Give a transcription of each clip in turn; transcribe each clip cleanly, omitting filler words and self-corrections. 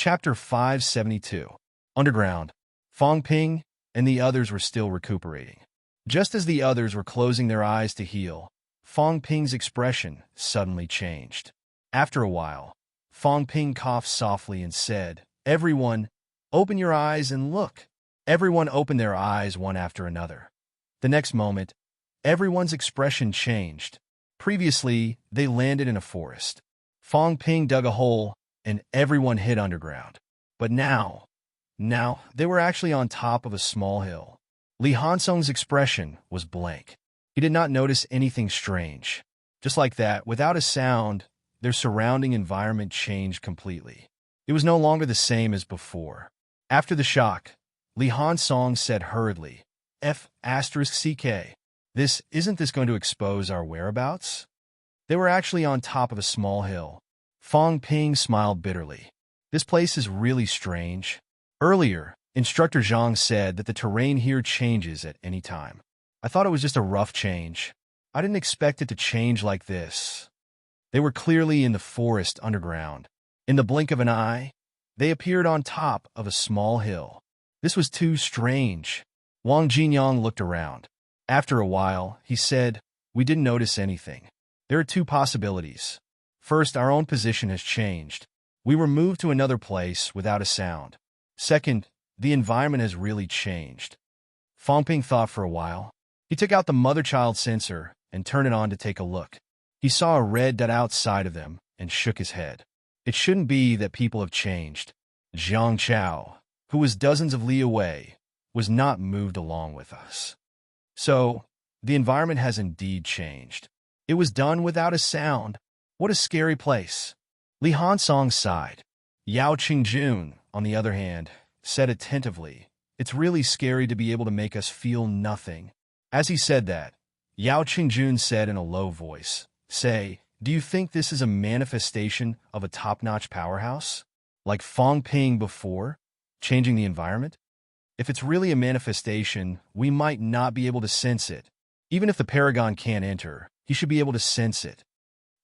Chapter 572. Underground. Fong Ping and the others were still recuperating. Just as the others were closing their eyes to heal, Fong Ping's expression suddenly changed. After a while, Fong Ping coughed softly and said, "Everyone, open your eyes and look." Everyone opened their eyes one after another. The next moment, everyone's expression changed. Previously, they landed in a forest. Fong Ping dug a hole, and everyone hid underground. But now, they were actually on top of a small hill. Li Hansong's expression was blank. He did not notice anything strange. Just like that, without a sound, their surrounding environment changed completely. It was no longer the same as before. After the shock, Li Hansong said hurriedly, "F***CK. Isn't this going to expose our whereabouts?" They were actually on top of a small hill. Fong Ping smiled bitterly. "This place is really strange. Earlier, Instructor Zhang said that the terrain here changes at any time. I thought it was just a rough change. I didn't expect it to change like this." They were clearly in the forest underground. In the blink of an eye, they appeared on top of a small hill. This was too strange. Wang Jinyang looked around. After a while, he said, "We didn't notice anything. There are two possibilities. First, our own position has changed. We were moved to another place without a sound. Second, the environment has really changed." Fong Ping thought for a while. He took out the mother-child sensor and turned it on to take a look. He saw a red dot outside of them and shook his head. It shouldn't be that people have changed. Jiang Chao, who was dozens of li away, was not moved along with us. So, the environment has indeed changed. It was done without a sound. What a scary place. Li Hansong sighed. Yao Qingjun, on the other hand, said attentively, "It's really scary to be able to make us feel nothing." As he said that, Yao Qingjun said in a low voice, "Say, do you think this is a manifestation of a top-notch powerhouse? Like Fong Ping before, changing the environment? If it's really a manifestation, we might not be able to sense it. Even if the Paragon can't enter, he should be able to sense it.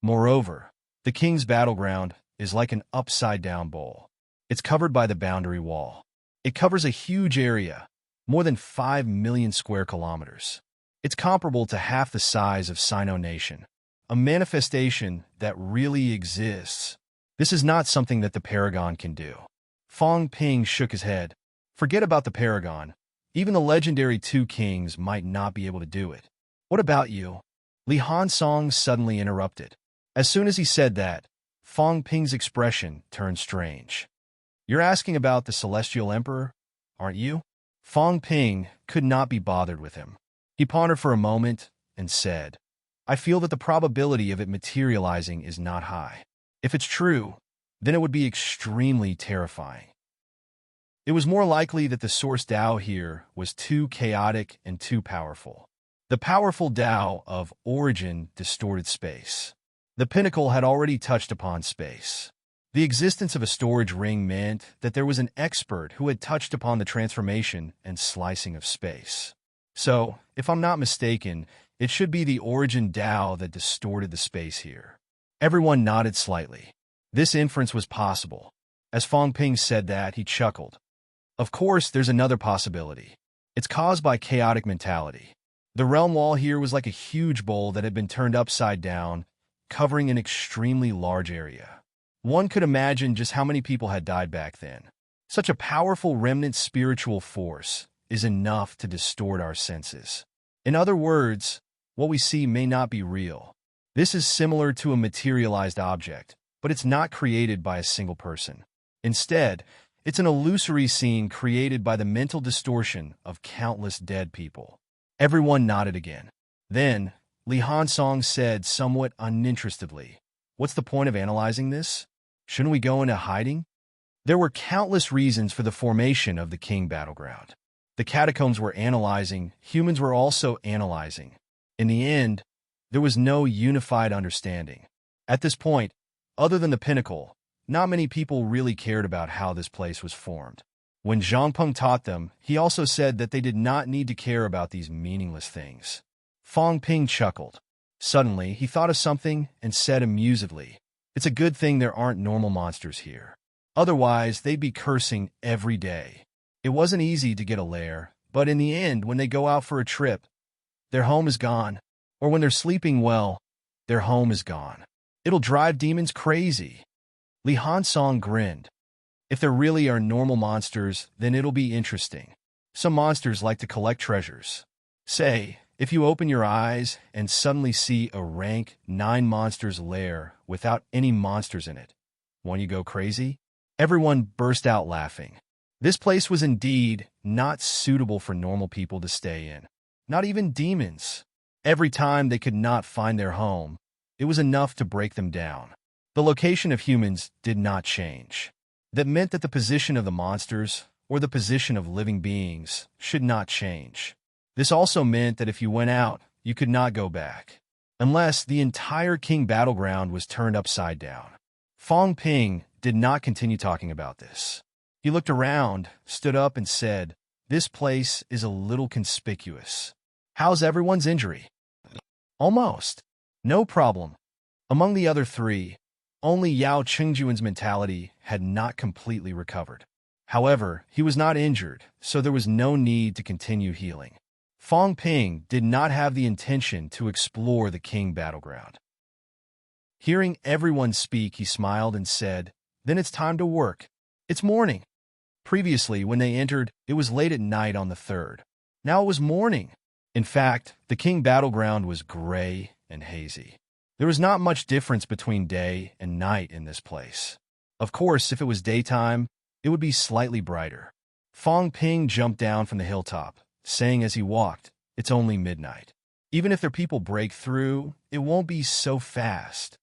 Moreover, the king's battleground is like an upside-down bowl. It's covered by the boundary wall. It covers a huge area, more than 5 million square kilometers. It's comparable to half the size of Sino Nation. A manifestation that really exists. This is not something that the Paragon can do." Fong Ping shook his head. "Forget about the Paragon. Even the legendary two kings might not be able to do it." "What about you?" Li Hansong suddenly interrupted. As soon as he said that, Fong Ping's expression turned strange. "You're asking about the Celestial Emperor, aren't you?" Fong Ping could not be bothered with him. He pondered for a moment and said, "I feel that the probability of it materializing is not high. If it's true, then it would be extremely terrifying. It was more likely that the source Tao here was too chaotic and too powerful. The powerful Tao of origin distorted space. The pinnacle had already touched upon space. The existence of a storage ring meant that there was an expert who had touched upon the transformation and slicing of space. So, if I'm not mistaken, it should be the origin Tao that distorted the space here." Everyone nodded slightly. This inference was possible. As Fong Ping said that, he chuckled. "Of course, there's another possibility. It's caused by chaotic mentality. The realm wall here was like a huge bowl that had been turned upside down, covering an extremely large area. One could imagine just how many people had died back then. Such a powerful remnant spiritual force is enough to distort our senses. In other words, what we see may not be real. This is similar to a materialized object, but it's not created by a single person. Instead, it's an illusory scene created by the mental distortion of countless dead people." Everyone nodded again. Then, Li Hansong said somewhat uninterestedly, "What's the point of analyzing this? Shouldn't we go into hiding?" There were countless reasons for the formation of the King Battleground. The catacombs were analyzing, humans were also analyzing. In the end, there was no unified understanding. At this point, other than the pinnacle, not many people really cared about how this place was formed. When Zhang Peng taught them, he also said that they did not need to care about these meaningless things. Fong Ping chuckled. Suddenly, he thought of something and said amusedly, "It's a good thing there aren't normal monsters here. Otherwise, they'd be cursing every day. It wasn't easy to get a lair, but in the end, when they go out for a trip, their home is gone. Or when they're sleeping well, their home is gone. It'll drive demons crazy. Li Hansong grinned. If there really are normal monsters, then it'll be interesting. Some monsters like to collect treasures. Say, if you open your eyes and suddenly see a rank 9 monsters lair without any monsters in it, won't you go crazy? Everyone burst out laughing. This place was indeed not suitable for normal people to stay in. Not even demons. Every time they could not find their home, it was enough to break them down. The location of humans did not change. That meant that the position of the monsters, or the position of living beings, should not change. This also meant that if you went out, you could not go back, unless the entire king battleground was turned upside down. Fong Ping did not continue talking about this. He looked around, stood up, and said, "This place is a little conspicuous. How's everyone's injury?" "Almost. No problem." Among the other 3, only Yao Chengjuan's mentality had not completely recovered. However, he was not injured, so there was no need to continue healing. Fong Ping did not have the intention to explore the king battleground. Hearing everyone speak, he smiled and said, "Then it's time to work. It's morning." Previously, when they entered, it was late at night on the 3rd. Now it was morning. In fact, the king battleground was gray and hazy. There was not much difference between day and night in this place. Of course, if it was daytime, it would be slightly brighter. Fong Ping jumped down from the hilltop, saying as he walked, "It's only midnight. Even if their people break through, it won't be so fast.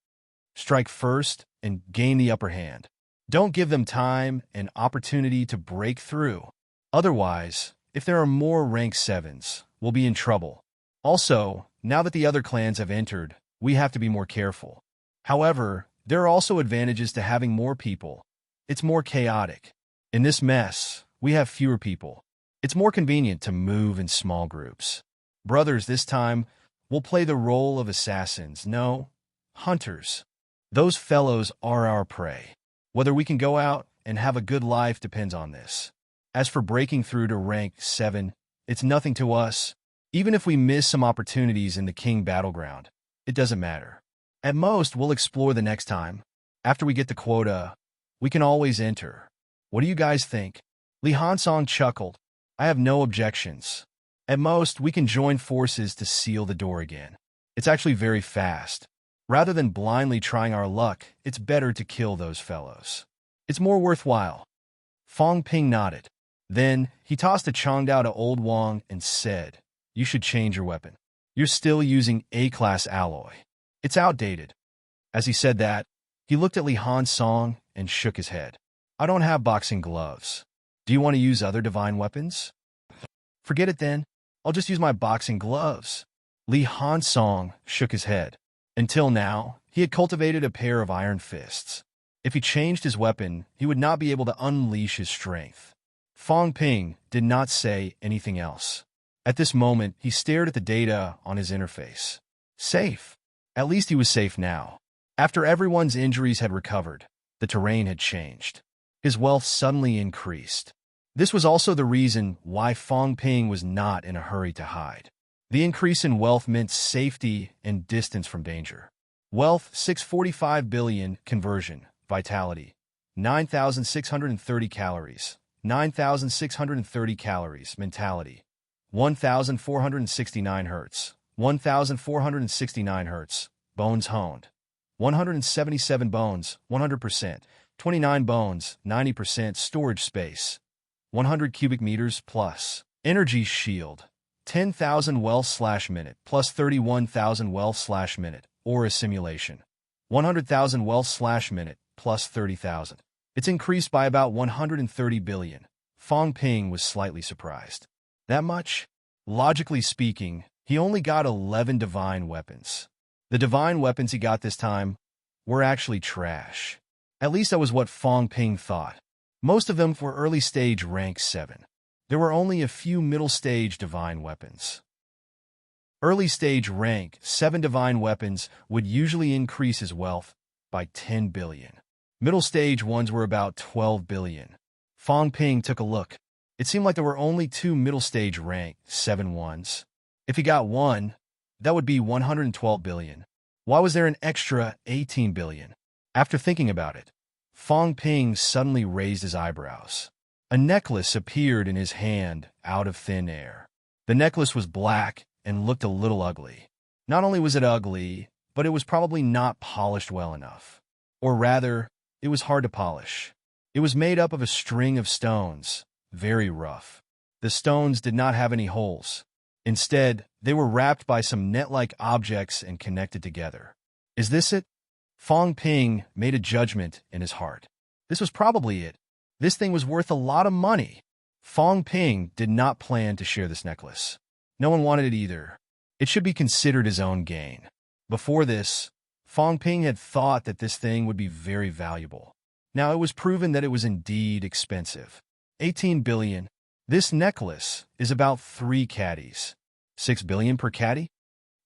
Strike first and gain the upper hand. Don't give them time and opportunity to break through. Otherwise, if there are more rank 7s, we'll be in trouble. Also, now that the other clans have entered, we have to be more careful. However, there are also advantages to having more people. It's more chaotic. In this mess, we have fewer people. It's more convenient to move in small groups. Brothers, this time, we'll play the role of assassins. No, hunters. Those fellows are our prey. Whether we can go out and have a good life depends on this. As for breaking through to rank 7, it's nothing to us. Even if we miss some opportunities in the king battleground, it doesn't matter. At most, we'll explore the next time. After we get the quota, we can always enter. What do you guys think?" Li Hansong chuckled. "I have no objections. At most, we can join forces to seal the door again. It's actually very fast. Rather than blindly trying our luck, it's better to kill those fellows. It's more worthwhile." Fong Ping nodded. Then, he tossed a Chongdao to Old Wang and said, "You should change your weapon. You're still using A-class alloy. It's outdated." As he said that, he looked at Li Hansong and shook his head. "I don't have boxing gloves. Do you want to use other divine weapons?" "Forget it then. I'll just use my boxing gloves." Li Hansong shook his head. Until now, he had cultivated a pair of iron fists. If he changed his weapon, he would not be able to unleash his strength. Fong Ping did not say anything else. At this moment, he stared at the data on his interface. Safe. At least he was safe now. After everyone's injuries had recovered, the terrain had changed. His wealth suddenly increased. This was also the reason why Fong Ping was not in a hurry to hide. The increase in wealth meant safety and distance from danger. Wealth 645 billion, conversion, vitality, 9,630 calories, 9,630 calories, mentality, 1,469 hertz, 1,469 hertz, bones honed, 177 bones, 100%, 29 bones, 90% storage space, 100 cubic meters plus, energy shield, 10,000 well/minute plus 31,000 well/minute, aura simulation, 100,000 well/minute plus 30,000. It's increased by about 130 billion. Fong Ping was slightly surprised. That much? Logically speaking, he only got 11 divine weapons. The divine weapons he got this time were actually trash. At least that was what Fong Ping thought. Most of them were early stage rank 7. There were only a few middle stage divine weapons. Early stage rank 7 divine weapons would usually increase his wealth by 10 billion. Middle stage ones were about 12 billion. Fong Ping took a look. It seemed like there were only 2 middle stage rank 7 ones. If he got one, that would be 112 billion. Why was there an extra 18 billion? After thinking about it, Fong Ping suddenly raised his eyebrows. A necklace appeared in his hand out of thin air. The necklace was black and looked a little ugly. Not only was it ugly, but it was probably not polished well enough. Or rather, it was hard to polish. It was made up of a string of stones, very rough. The stones did not have any holes. Instead, they were wrapped by some net-like objects and connected together. Is this it? Fong Ping made a judgment in his heart. This was probably it. This thing was worth a lot of money. Fong Ping did not plan to share this necklace. No one wanted it either. It should be considered his own gain. Before this, Fong Ping had thought that this thing would be very valuable. Now it was proven that it was indeed expensive. 18 billion. This necklace is about 3 caddies. 6 billion per caddy?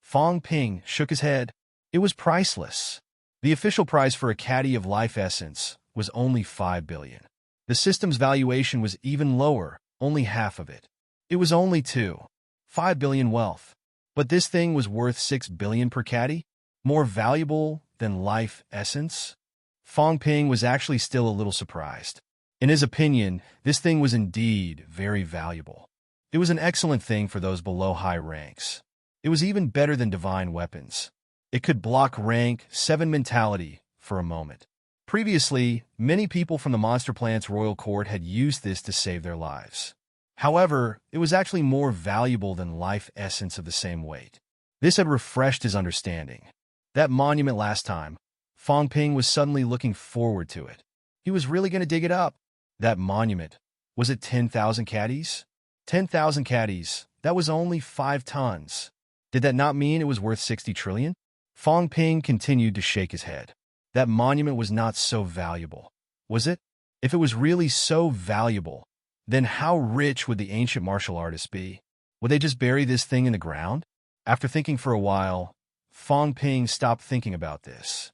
Fong Ping shook his head. It was priceless. The official price for a caddy of life essence was only 5 billion. The system's valuation was even lower, only half of it. It was only 5 billion wealth. But this thing was worth 6 billion per caddy? More valuable than life essence? Fong Ping was actually still a little surprised. In his opinion, this thing was indeed very valuable. It was an excellent thing for those below high ranks. It was even better than divine weapons. It could block rank 7 mentality for a moment. Previously, many people from the Monster Plant's royal court had used this to save their lives. However, it was actually more valuable than life essence of the same weight. This had refreshed his understanding. That monument last time, Fong Ping was suddenly looking forward to it. He was really going to dig it up. That monument, was it 10,000 caddies? 10,000 caddies, that was only 5 tons. Did that not mean it was worth 60 trillion? Fong Ping continued to shake his head. That monument was not so valuable, was it? If it was really so valuable, then how rich would the ancient martial artists be? Would they just bury this thing in the ground? After thinking for a while, Fong Ping stopped thinking about this.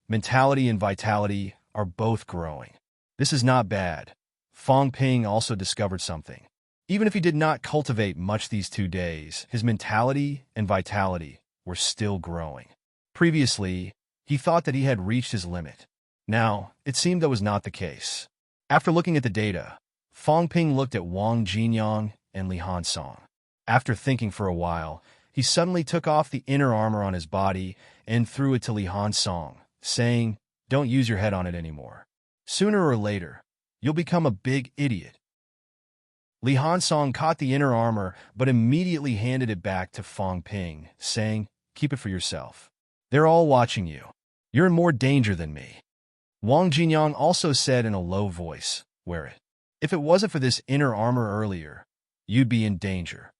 Mentality and vitality are both growing. This is not bad. Fong Ping also discovered something. Even if he did not cultivate much these 2 days, his mentality and vitality were still growing. Previously, he thought that he had reached his limit. Now, it seemed that was not the case. After looking at the data, Fong Ping looked at Wang Jinyang and Li Hansong. After thinking for a while, he suddenly took off the inner armor on his body and threw it to Li Hansong, saying, "Don't use your head on it anymore. Sooner or later, you'll become a big idiot." Li Hansong caught the inner armor but immediately handed it back to Fong Ping, saying, "Keep it for yourself. They're all watching you. You're in more danger than me." Wang Jinyang also said in a low voice, "Wear it. If it wasn't for this inner armor earlier, you'd be in danger."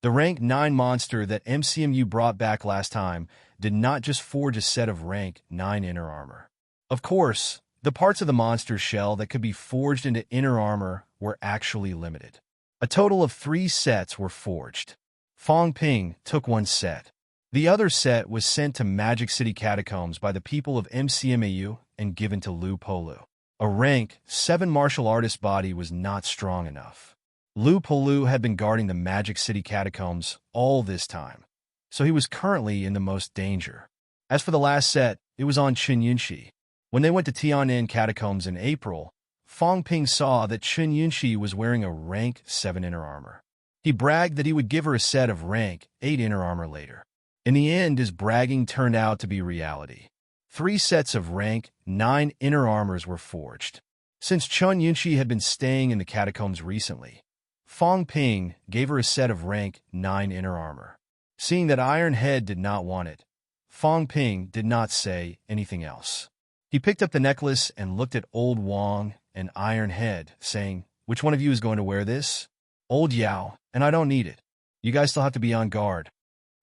The rank 9 monster that MCMU brought back last time did not just forge a set of rank 9 inner armor. Of course, the parts of the monster's shell that could be forged into inner armor were actually limited. A total of 3 sets were forged. Fong Ping took 1 set. The other set was sent to Magic City Catacombs by the people of MCMAU and given to Lu Polu. A rank 7 martial artist body was not strong enough. Lu Polu had been guarding the Magic City Catacombs all this time, so he was currently in the most danger. As for the last set, it was on Chen Yunxi. When they went to Tianan Catacombs in April, Fong Ping saw that Chen Yunxi was wearing a rank 7 inner armor. He bragged that he would give her a set of rank 8 inner armor later. In the end, his bragging turned out to be reality. 3 sets of rank 9 inner armors were forged. Since Chen Yunxi had been staying in the catacombs recently, Fong Ping gave her a set of rank 9 inner armor. Seeing that Iron Head did not want it, Fong Ping did not say anything else. He picked up the necklace and looked at Old Wang and Iron Head, saying, "Which one of you is going to wear this?" "Old Yao, and I don't need it. You guys still have to be on guard."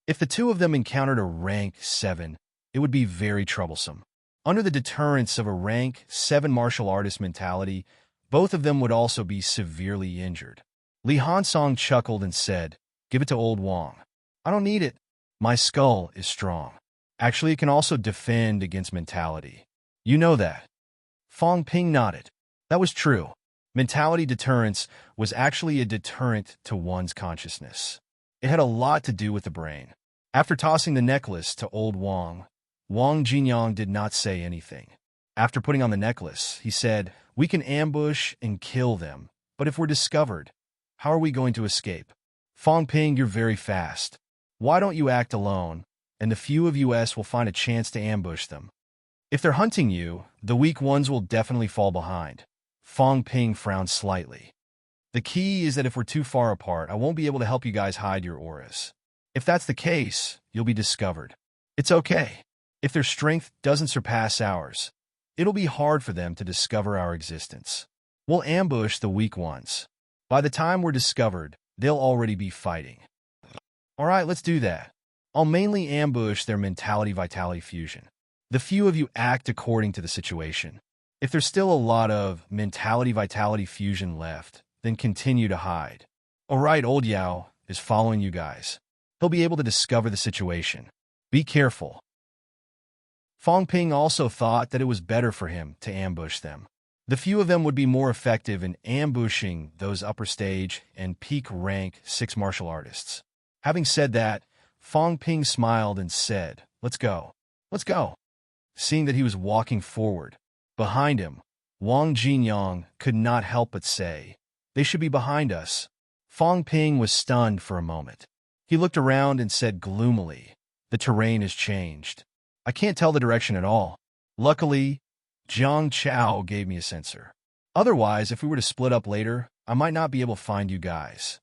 If the 2 of them encountered a rank 7, it would be very troublesome. Under the deterrence of a rank 7 martial artist mentality, both of them would also be severely injured. Li Hansong chuckled and said, "Give it to Old Wang. I don't need it. My skull is strong. Actually, it can also defend against mentality. You know that." Fong Ping nodded. That was true. Mentality deterrence was actually a deterrent to one's consciousness. It had a lot to do with the brain. After tossing the necklace to old Wang Jinyang did not say anything. After putting on the necklace, he said, "We can ambush and kill them, but if we're discovered, how are we going to escape? Fong Ping, you're very fast. Why don't you act alone, and the few of us will find a chance to ambush them? If they're hunting you, the weak ones will definitely fall behind." Fong Ping frowned slightly. "The key is that if we're too far apart, I won't be able to help you guys hide your auras. If that's the case, you'll be discovered. It's okay. If their strength doesn't surpass ours, it'll be hard for them to discover our existence. We'll ambush the weak ones. By the time we're discovered, they'll already be fighting." "All right, let's do that. I'll mainly ambush their mentality-vitality fusion. The few of you act according to the situation. If there's still a lot of mentality-vitality fusion left, then continue to hide. All right, old Yao is following you guys. He'll be able to discover the situation. Be careful." Fong Ping also thought that it was better for him to ambush them. The few of them would be more effective in ambushing those upper stage and peak rank 6 martial artists. Having said that, Fong Ping smiled and said, "Let's go. Let's go." Seeing that he was walking forward, behind him, Wang Jinyang could not help but say, "They should be behind us." Fong Ping was stunned for a moment. He looked around and said gloomily, "The terrain has changed. I can't tell the direction at all. Luckily, Jiang Chao gave me a sensor. Otherwise, if we were to split up later, I might not be able to find you guys."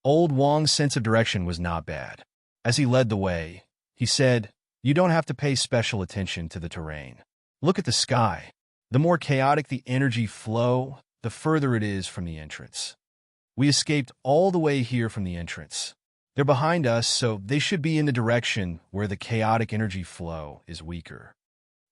Old Wang's sense of direction was not bad. As he led the way, he said, "You don't have to pay special attention to the terrain. Look at the sky. The more chaotic the energy flow, the further it is from the entrance. We escaped all the way here from the entrance. They're behind us, so they should be in the direction where the chaotic energy flow is weaker."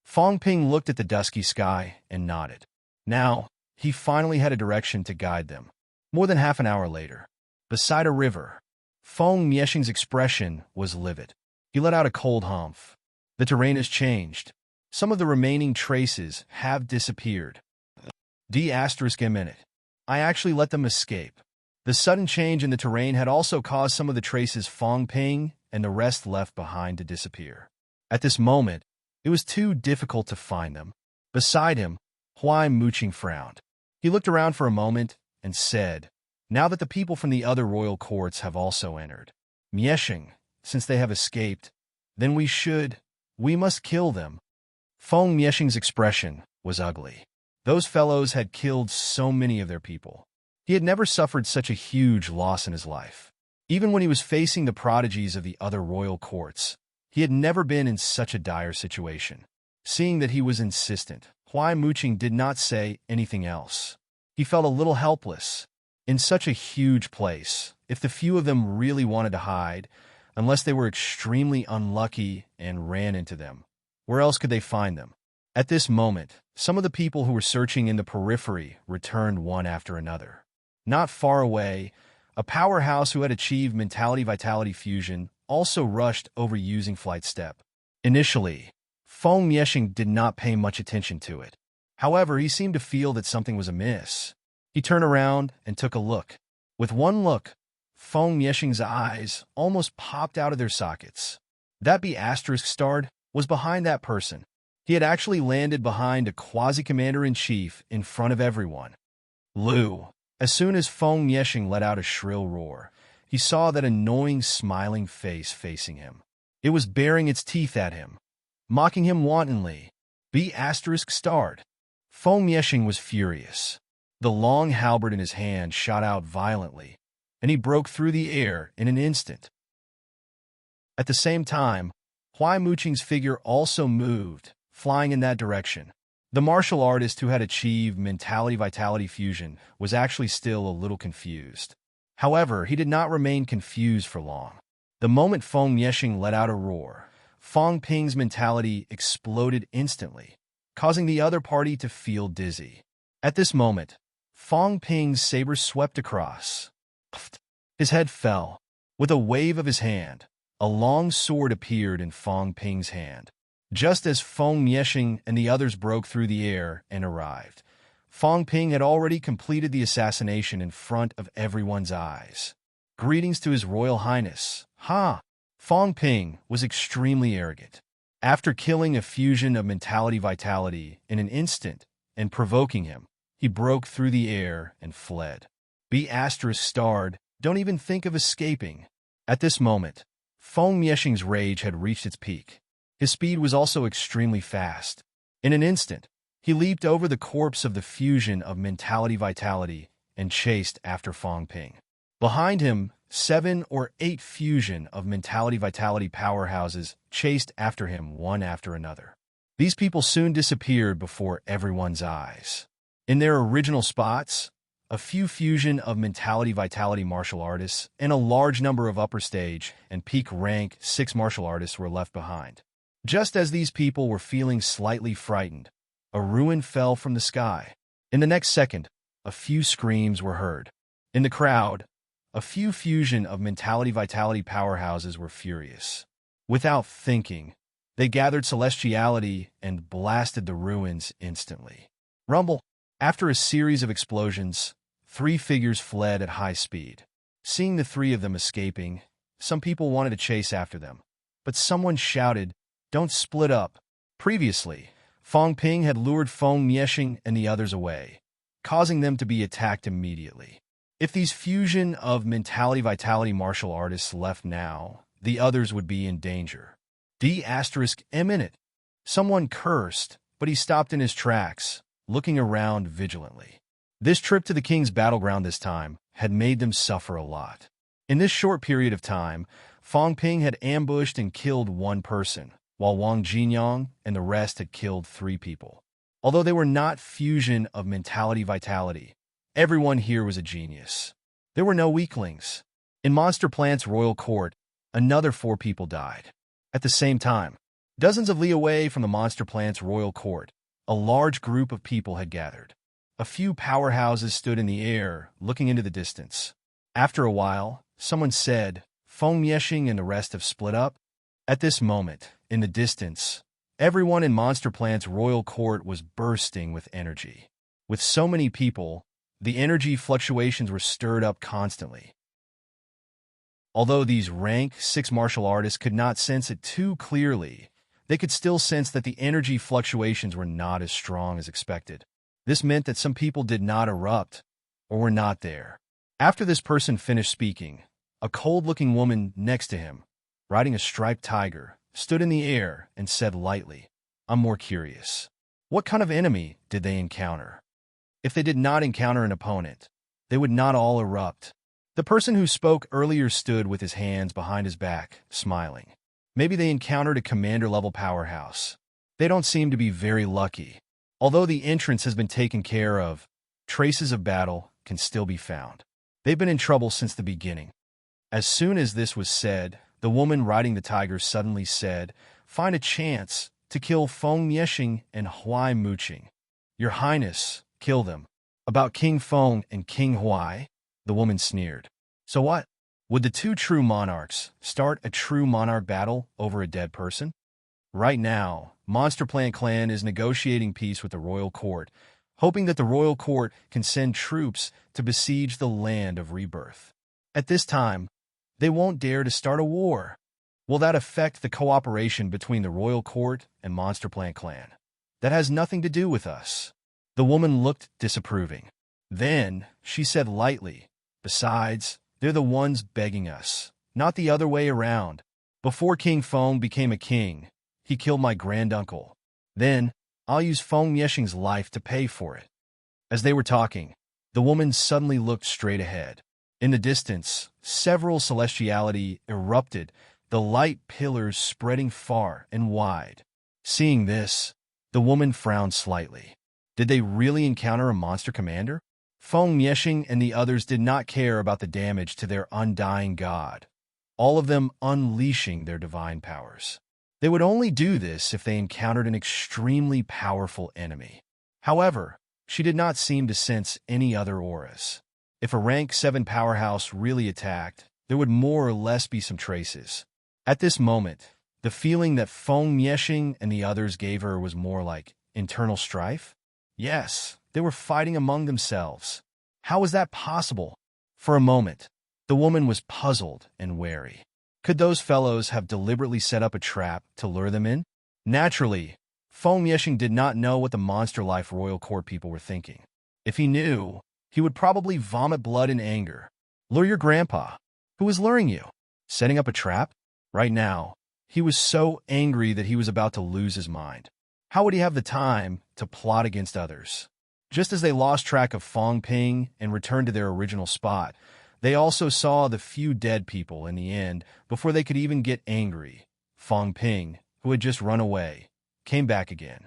Fong Ping looked at the dusky sky and nodded. Now, he finally had a direction to guide them. More than half an hour later, beside a river, Fong Mieshing's expression was livid. He let out a cold humph. "The terrain has changed. Some of the remaining traces have disappeared. ***. I actually let them escape." The sudden change in the terrain had also caused some of the traces Fong Ping and the rest left behind to disappear. At this moment, it was too difficult to find them. Beside him, Huai Muqing frowned. He looked around for a moment and said, "Now that the people from the other royal courts have also entered, Mieshing, since they have escaped, then we must kill them." Fong Mieshing's expression was ugly. Those fellows had killed so many of their people. He had never suffered such a huge loss in his life. Even when he was facing the prodigies of the other royal courts, he had never been in such a dire situation. Seeing that he was insistent, Huai Muqing did not say anything else. He felt a little helpless. In such a huge place, if the few of them really wanted to hide, unless they were extremely unlucky and ran into them, where else could they find them? At this moment, some of the people who were searching in the periphery returned one after another. Not far away, a powerhouse who had achieved mentality-vitality fusion also rushed over using flight step. Initially, Fong Mieshing did not pay much attention to it. However, he seemed to feel that something was amiss. He turned around and took a look. With one look, Fong Mieshing's eyes almost popped out of their sockets. That *** was behind that person. He had actually landed behind a quasi-commander-in-chief in front of everyone. Lu. As soon as Fong Mieshing let out a shrill roar, he saw that annoying smiling face facing him. It was baring its teeth at him, mocking him wantonly. ****. Fong Mieshing was furious. The long halberd in his hand shot out violently, and he broke through the air in an instant. At the same time, Huai Muqing's figure also moved, flying in that direction. The martial artist who had achieved mentality-vitality fusion was actually still a little confused. However, he did not remain confused for long. The moment Fong Mieshing let out a roar, Fong Ping's mentality exploded instantly, causing the other party to feel dizzy. At this moment, Fong Ping's saber swept across. His head fell. With a wave of his hand, a long sword appeared in Fong Ping's hand. Just as Feng Mieshing and the others broke through the air and arrived, Fang Ping had already completed the assassination in front of everyone's eyes. Greetings to His Royal Highness. Ha! Fang Ping was extremely arrogant. After killing a fusion of mentality vitality in an instant and provoking him, he broke through the air and fled. B** starred, don't even think of escaping. At this moment, Feng Mieshing's rage had reached its peak. His speed was also extremely fast. In an instant, he leaped over the corpse of the fusion of mentality vitality and chased after Fang Ping. Behind him, 7 or 8 fusion of mentality vitality powerhouses chased after him one after another. These people soon disappeared before everyone's eyes. In their original spots, a few fusion of mentality vitality martial artists and a large number of upper stage and peak rank 6 martial artists were left behind. Just as these people were feeling slightly frightened, a ruin fell from the sky. In the next second, a few screams were heard. In the crowd, a few fusion of mentality vitality powerhouses were furious. Without thinking, they gathered celestiality and blasted the ruins instantly. Rumble! After a series of explosions, 3 figures fled at high speed. Seeing the 3 of them escaping, some people wanted to chase after them. But someone shouted, "Don't split up." Previously, Fang Ping had lured Feng Mieshing and the others away, causing them to be attacked immediately. If these fusion of mentality vitality martial artists left now, the others would be in danger. D***. Someone cursed, but he stopped in his tracks, looking around vigilantly. This trip to the king's battleground this time had made them suffer a lot. In this short period of time, Fang Ping had ambushed and killed 1 person, while Wang Jinyang and the rest had killed 3 people. Although they were not fusion of mentality vitality, everyone here was a genius. There were no weaklings. In Monster Plant's royal court, another 4 people died. At the same time, dozens of li away from the Monster Plant's royal court, a large group of people had gathered. A few powerhouses stood in the air, looking into the distance. After a while, someone said, "Feng Mieshing and the rest have split up." At this moment, in the distance, everyone in Monster Plant's royal court was bursting with energy. With so many people, the energy fluctuations were stirred up constantly. Although these rank 6 martial artists could not sense it too clearly, they could still sense that the energy fluctuations were not as strong as expected. This meant that some people did not erupt or were not there. After this person finished speaking, a cold-looking woman next to him, riding a striped tiger, stood in the air and said lightly, "I'm more curious. What kind of enemy did they encounter? If they did not encounter an opponent, they would not all erupt." The person who spoke earlier stood with his hands behind his back, smiling. Maybe they encountered a commander-level powerhouse. They don't seem to be very lucky. Although the entrance has been taken care of, traces of battle can still be found. They've been in trouble since the beginning. As soon as this was said, the woman riding the tiger suddenly said, "Find a chance to kill Feng Mieshing and Huai Muqing. Your Highness, kill them." "About King Feng and King Huai?" the woman sneered. "So what? Would the 2 true monarchs start a true monarch battle over a dead person?" Right now, Monster Plant Clan is negotiating peace with the royal court, hoping that the royal court can send troops to besiege the land of rebirth. At this time, they won't dare to start a war. Will that affect the cooperation between the royal court and Monster Plant Clan? That has nothing to do with us. The woman looked disapproving. Then, she said lightly, "Besides, they're the ones begging us, not the other way around. Before King Feng became a king, he killed my granduncle. Then, I'll use Feng Mieshing's life to pay for it." As they were talking, the woman suddenly looked straight ahead. In the distance, several celestiality erupted, the light pillars spreading far and wide. Seeing this, the woman frowned slightly. Did they really encounter a monster commander? Feng Mieshing and the others did not care about the damage to their undying god, all of them unleashing their divine powers. They would only do this if they encountered an extremely powerful enemy. However, she did not seem to sense any other auras. If a rank 7 powerhouse really attacked, there would more or less be some traces. At this moment, The feeling that Feng Miexing and the others gave her was more like internal strife? Yes, they were fighting among themselves. How was that possible? For a moment, the woman was puzzled and wary. Could those fellows have deliberately set up a trap to lure them in? Naturally, Feng Miexing did not know what the Monster Life Royal Court people were thinking. If he knew, he would probably vomit blood in anger. Lure your grandpa. Who is luring you? Setting up a trap? Right now, he was so angry that he was about to lose his mind. How would he have the time to plot against others? Just as they lost track of Fong Ping and returned to their original spot, they also saw the few dead people in the end before they could even get angry. Fong Ping, who had just run away, came back again.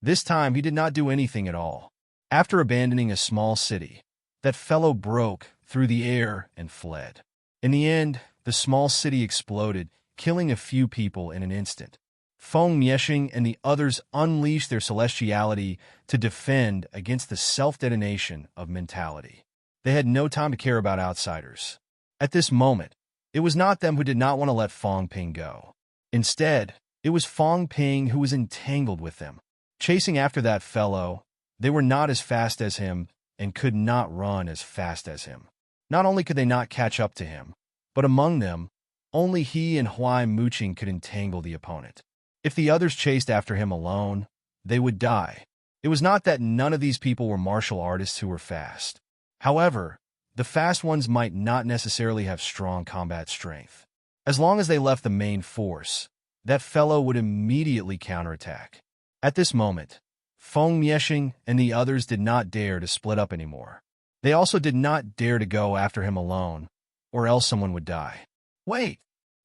This time he did not do anything at all. After abandoning a small city, that fellow broke through the air and fled. In the end, the small city exploded, killing a few people in an instant. Feng Miexing and the others unleashed their celestiality to defend against the self-detonation of mentality. They had no time to care about outsiders. At this moment, it was not them who did not want to let Fong Ping go. Instead, it was Fong Ping who was entangled with them. Chasing after that fellow, they were not as fast as him and could not run as fast as him. Not only could they not catch up to him, but among them, only he and Huai Muqing could entangle the opponent. If the others chased after him alone, they would die. It was not that none of these people were martial artists who were fast. However, the fast ones might not necessarily have strong combat strength. As long as they left the main force, that fellow would immediately counterattack. At this moment, Feng Miexing and the others did not dare to split up anymore. They also did not dare to go after him alone, or else someone would die. Wait!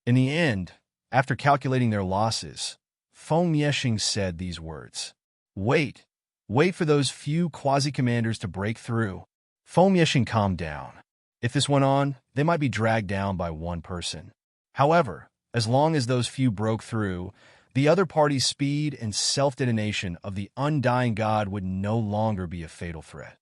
In the end, after calculating their losses, Feng Miexing said these words. Wait! Wait for those few quasi-commanders to break through. Feng Miexing calmed down. If this went on, they might be dragged down by one person. However, as long as those few broke through, the other party's speed and self-detonation of the undying god would no longer be a fatal threat.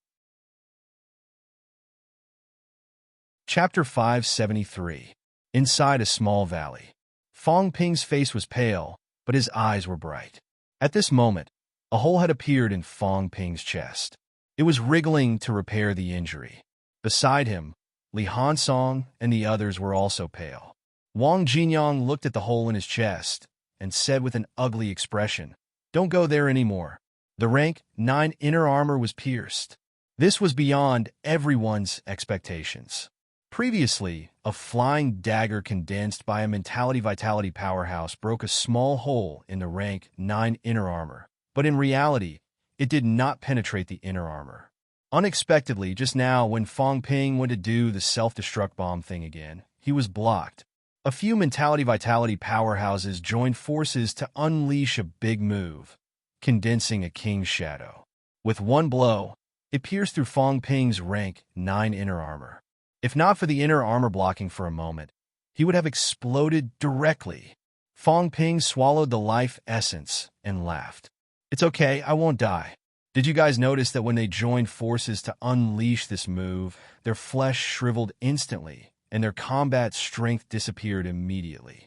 Chapter 573. Inside a small valley. Fong Ping's face was pale, but his eyes were bright. At this moment, a hole had appeared in Fong Ping's chest. It was wriggling to repair the injury. Beside him, Li Hansong and the others were also pale. Wang Jinyang looked at the hole in his chest and said with an ugly expression, "Don't go there anymore." The rank 9 inner armor was pierced. This was beyond everyone's expectations. Previously, a flying dagger condensed by a mentality-vitality powerhouse broke a small hole in the rank 9 inner armor, but in reality, it did not penetrate the inner armor. Unexpectedly, just now when Fong Ping went to do the self-destruct bomb thing again, he was blocked. A few mentality-vitality powerhouses joined forces to unleash a big move, condensing a king's shadow. With one blow, it pierced through Fong Ping's rank 9 inner armor. If not for the inner armor blocking for a moment, he would have exploded directly. Fong Ping swallowed the life essence and laughed. It's okay, I won't die. Did you guys notice that when they joined forces to unleash this move, their flesh shriveled instantly and their combat strength disappeared immediately?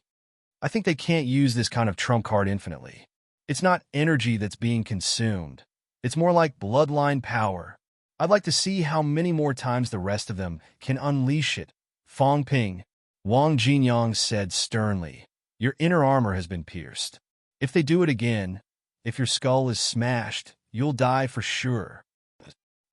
I think they can't use this kind of trump card infinitely. It's not energy that's being consumed. It's more like bloodline power. I'd like to see how many more times the rest of them can unleash it. Fong Ping, Wang Jinyang said sternly, your inner armor has been pierced. If they do it again, if your skull is smashed, you'll die for sure.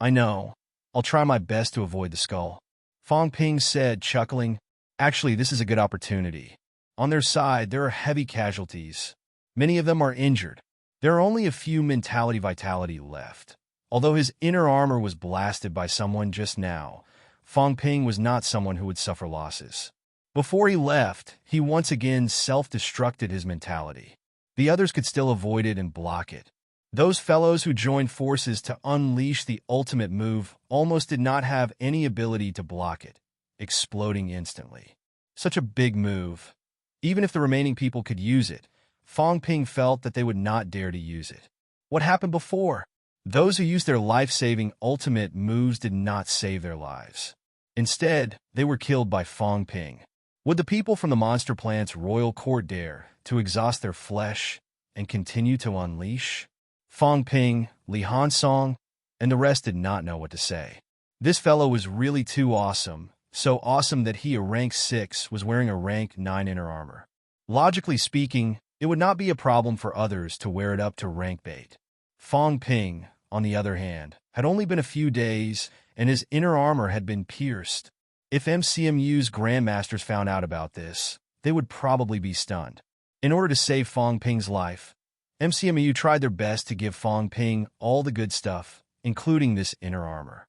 I know. I'll try my best to avoid the skull. Fong Ping said, chuckling. Actually, this is a good opportunity. On their side, there are heavy casualties. Many of them are injured. There are only a few mentality-vitality left. Although his inner armor was blasted by someone just now, Fong Ping was not someone who would suffer losses. Before he left, he once again self-destructed his mentality. The others could still avoid it and block it. Those fellows who joined forces to unleash the ultimate move almost did not have any ability to block it, exploding instantly. Such a big move. Even if the remaining people could use it, Fong Ping felt that they would not dare to use it. What happened before? Those who used their life-saving ultimate moves did not save their lives. Instead, they were killed by Fong Ping. Would the people from the monster plant's royal court dare to exhaust their flesh and continue to unleash? Fong Ping, Li Hansong, and the rest did not know what to say. This fellow was really too awesome, so awesome that he, a rank 6, was wearing a rank 9 inner armor. Logically speaking, it would not be a problem for others to wear it up to rank bait. Fong Ping, on the other hand, had only been a few days, and his inner armor had been pierced. If MCMU's grandmasters found out about this, they would probably be stunned. In order to save Fong Ping's life, MCMU tried their best to give Fong Ping all the good stuff, including this inner armor.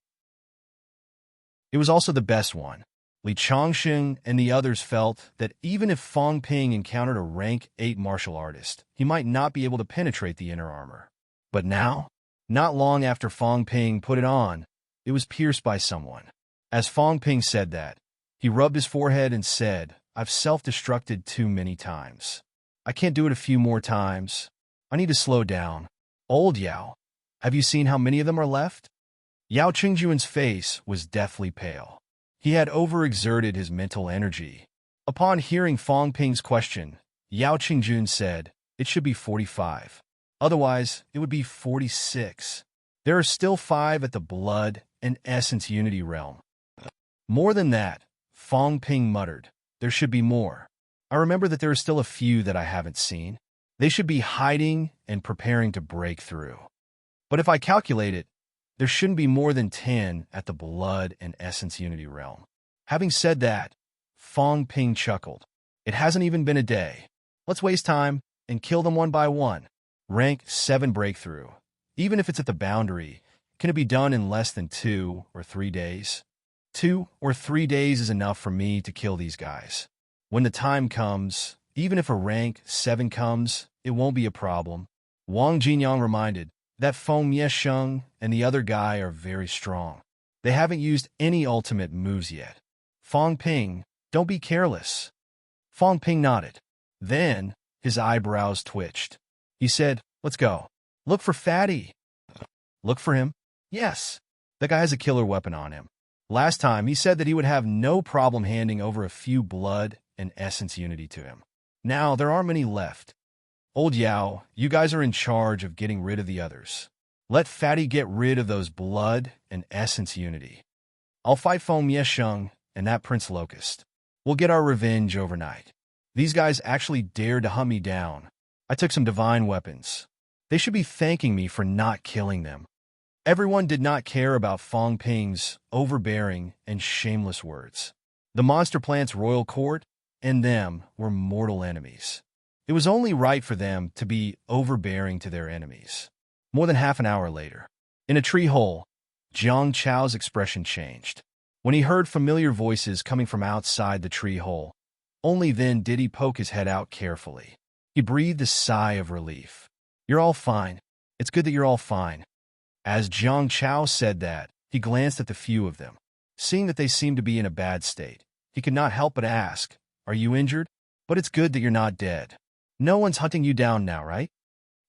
It was also the best one. Li Changsheng and the others felt that even if Fong Ping encountered a rank 8 martial artist, he might not be able to penetrate the inner armor. But now, not long after Fong Ping put it on, it was pierced by someone. As Fong Ping said that, he rubbed his forehead and said, "I've self-destructed too many times. I can't do it a few more times. I need to slow down. Old Yao, have you seen how many of them are left?" Yao Qingjuan's face was deathly pale. He had overexerted his mental energy. Upon hearing Fong Ping's question, Yao Qingjun said, "It should be 45. Otherwise, it would be 46. There are still 5 at the Blood and Essence Unity realm." More than that, Fong Ping muttered, "There should be more. I remember that there are still a few that I haven't seen. They should be hiding and preparing to break through. But if I calculate it, there shouldn't be more than 10 at the Blood and Essence Unity realm." Having said that, Fong Ping chuckled. "It hasn't even been a day. Let's waste time and kill them one by one. Rank 7 breakthrough. Even if it's at the boundary, can it be done in less than 2 or 3 days? 2 or 3 days is enough for me to kill these guys. When the time comes, even if a rank 7 comes, it won't be a problem." Wang Jinyang reminded that Feng Miesheng and the other guy are very strong. They haven't used any ultimate moves yet. Fong Ping, don't be careless. Fong Ping nodded. Then, his eyebrows twitched. He said, "Let's go. Look for Fatty." "Look for him?" "Yes. That guy has a killer weapon on him. Last time, he said that he would have no problem handing over a few Blood and Essence Unity to him. Now, there aren't many left. Old Yao, you guys are in charge of getting rid of the others. Let Fatty get rid of those Blood and Essence Unity. I'll fight Feng Miesheng and that Prince Locust. We'll get our revenge overnight. These guys actually dared to hunt me down. I took some divine weapons. They should be thanking me for not killing them." Everyone did not care about Fong Ping's overbearing and shameless words. The monster plant's royal court and them were mortal enemies. It was only right for them to be overbearing to their enemies. More than half an hour later, in a tree hole, Jiang Chao's expression changed. When he heard familiar voices coming from outside the tree hole, only then did he poke his head out carefully. He breathed a sigh of relief. "You're all fine. It's good that you're all fine." As Jiang Chao said that, he glanced at the few of them. Seeing that they seemed to be in a bad state, he could not help but ask, "Are you injured? But it's good that you're not dead. No one's hunting you down now, right?"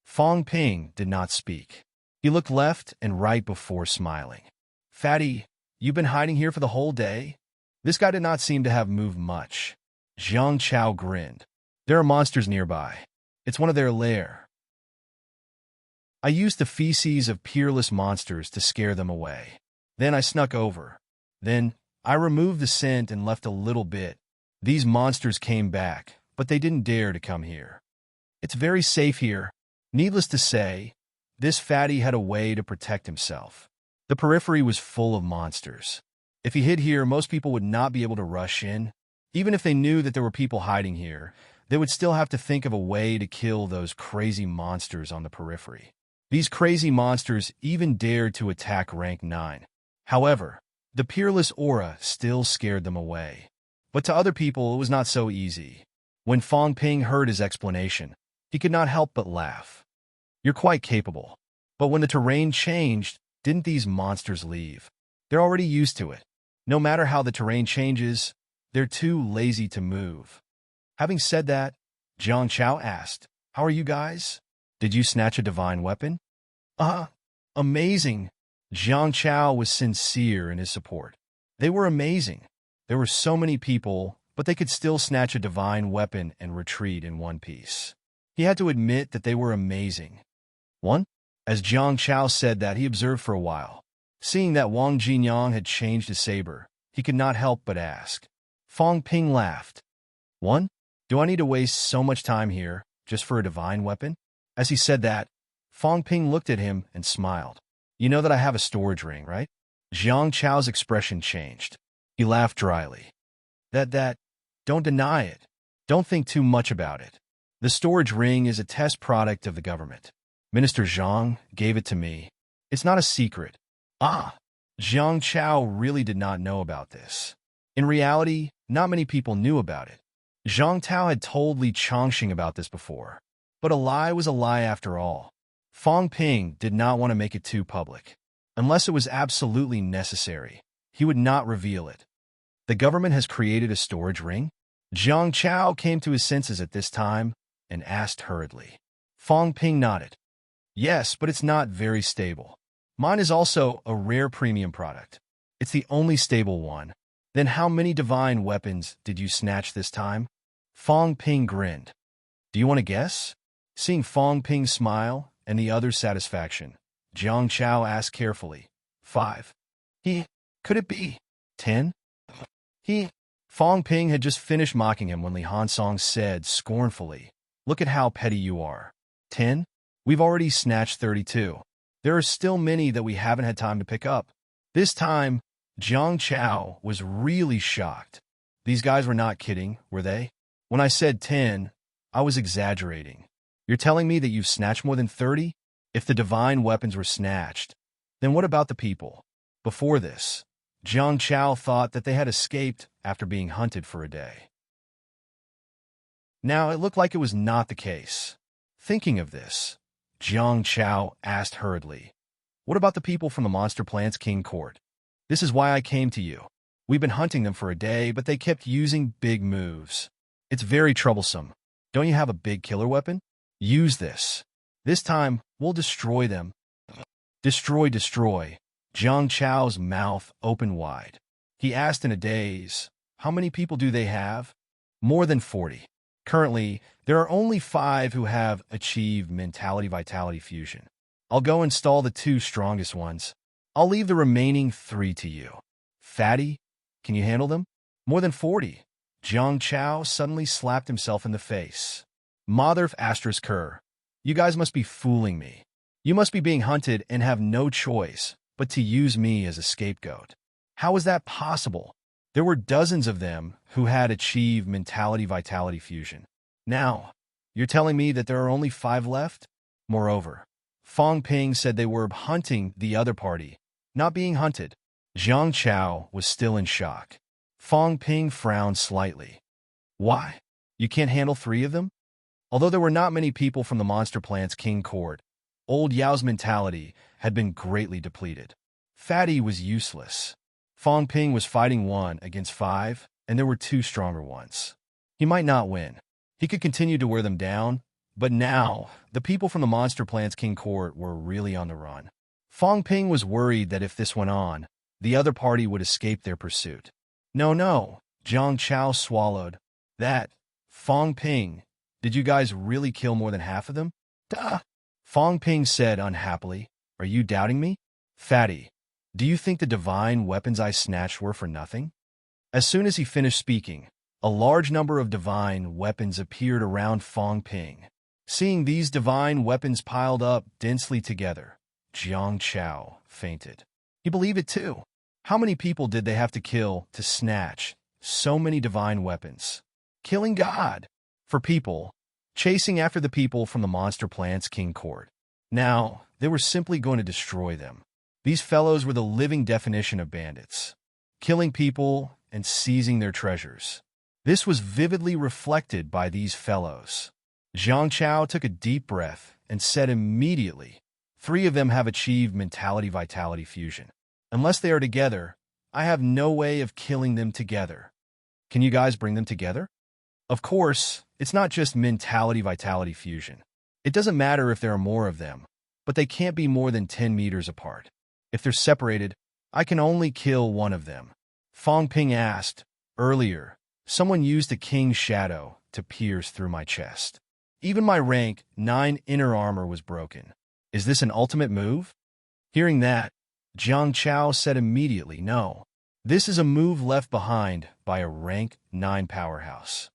Fong Ping did not speak. He looked left and right before smiling. "Fatty, you've been hiding here for the whole day?" This guy did not seem to have moved much. Jiang Chao grinned. "There are monsters nearby. It's one of their lair. I used the feces of peerless monsters to scare them away. Then I snuck over. Then I removed the scent and left a little bit. These monsters came back, but they didn't dare to come here. It's very safe here." Needless to say, this fatty had a way to protect himself. The periphery was full of monsters. If he hid here, most people would not be able to rush in. Even if they knew that there were people hiding here, they would still have to think of a way to kill those crazy monsters on the periphery. These crazy monsters even dared to attack rank 9. However, the peerless aura still scared them away. But to other people, it was not so easy. When Fong Ping heard his explanation, he could not help but laugh. "You're quite capable. But when the terrain changed, didn't these monsters leave? They're already used to it. No matter how the terrain changes, they're too lazy to move." Having said that, Jiang Chao asked, "How are you guys? Did you snatch a divine weapon?" Amazing." Jiang Chao was sincere in his support. They were amazing. There were so many people, but they could still snatch a divine weapon and retreat in one piece. He had to admit that they were amazing. 1. As Jiang Chao said that, he observed for a while. Seeing that Wang Jinyang had changed his saber, he could not help but ask. Fong Ping laughed. 1. Do I need to waste so much time here just for a divine weapon? As he said that, Fong Ping looked at him and smiled. You know that I have a storage ring, right? Jiang Chao's expression changed. He laughed dryly. Don't deny it. Don't think too much about it. The storage ring is a test product of the government. Minister Zhang gave it to me. It's not a secret. Jiang Chao really did not know about this. In reality, not many people knew about it. Zhang Tao had told Li Chongqing about this before. But a lie was a lie after all. Fong Ping did not want to make it too public. Unless it was absolutely necessary, he would not reveal it. The government has created a storage ring? Jiang Chao came to his senses at this time and asked hurriedly. Fong Ping nodded. Yes, but it's not very stable. Mine is also a rare premium product. It's the only stable one. Then how many divine weapons did you snatch this time? Fong Ping grinned. Do you want to guess? Seeing Fong Ping smile and the other's satisfaction, Jiang Chao asked carefully. 5. Could it be 10? Fong Ping had just finished mocking him when Li Hansong said scornfully, Look at how petty you are. 10? We've already snatched 32. There are still many that we haven't had time to pick up. This time, Jiang Chao was really shocked. These guys were not kidding, were they? When I said 10, I was exaggerating. You're telling me that you've snatched more than 30? If the divine weapons were snatched, then what about the people? Before this, Jiang Chao thought that they had escaped after being hunted for a day. Now, it looked like it was not the case. Thinking of this, Jiang Chao asked hurriedly, What about the people from the Monster Plant's King Court? This is why I came to you. We've been hunting them for a day, but they kept using big moves. It's very troublesome. Don't you have a big killer weapon? Use this. This time, we'll destroy them. Destroy. Jiang Chao's mouth opened wide. He asked in a daze, How many people do they have? More than 40. Currently, there are only 5 who have achieved mentality-vitality fusion. I'll go install the 2 strongest ones. I'll leave the remaining 3 to you. Fatty, can you handle them? More than 40. Jiang Chao suddenly slapped himself in the face. Mother asterisk her. You guys must be fooling me. You must be being hunted and have no choice but to use me as a scapegoat. How is that possible? There were dozens of them who had achieved mentality-vitality fusion. Now, you're telling me that there are only 5 left? Moreover, Fong Ping said they were hunting the other party, not being hunted. Jiang Chao was still in shock. Fong Ping frowned slightly. Why? You can't handle 3 of them? Although there were not many people from the Monster Plant's King Court, Old Yao's mentality had been greatly depleted. Fatty was useless. Fong Ping was fighting 1 against 5, and there were 2 stronger ones. He might not win. He could continue to wear them down, but now, the people from the Monster Plant's King Court were really on the run. Fong Ping was worried that if this went on, the other party would escape their pursuit. No, Jiang Chao swallowed. Fong Ping, did you guys really kill more than half of them? Duh. Fong Ping said unhappily, Are you doubting me? Fatty, do you think the divine weapons I snatched were for nothing? As soon as he finished speaking, a large number of divine weapons appeared around Fong Ping. Seeing these divine weapons piled up densely together, Jiang Chao fainted. He believed it too. How many people did they have to kill to snatch so many divine weapons? Killing God. For people, chasing after the people from the Monster Plant's King Court. Now, they were simply going to destroy them. These fellows were the living definition of bandits. Killing people and seizing their treasures. This was vividly reflected by these fellows. Jiang Chao took a deep breath and said immediately, 3 of them have achieved mentality-vitality fusion. Unless they are together, I have no way of killing them together. Can you guys bring them together? Of course, it's not just mentality-vitality fusion. It doesn't matter if there are more of them, but they can't be more than 10 meters apart. If they're separated, I can only kill 1 of them. Fong Ping asked, earlier, Someone used a king's shadow to pierce through my chest. Even my rank 9 inner armor was broken. Is this an ultimate move? Hearing that, Jiang Chao said immediately, no. This is a move left behind by a rank 9 powerhouse.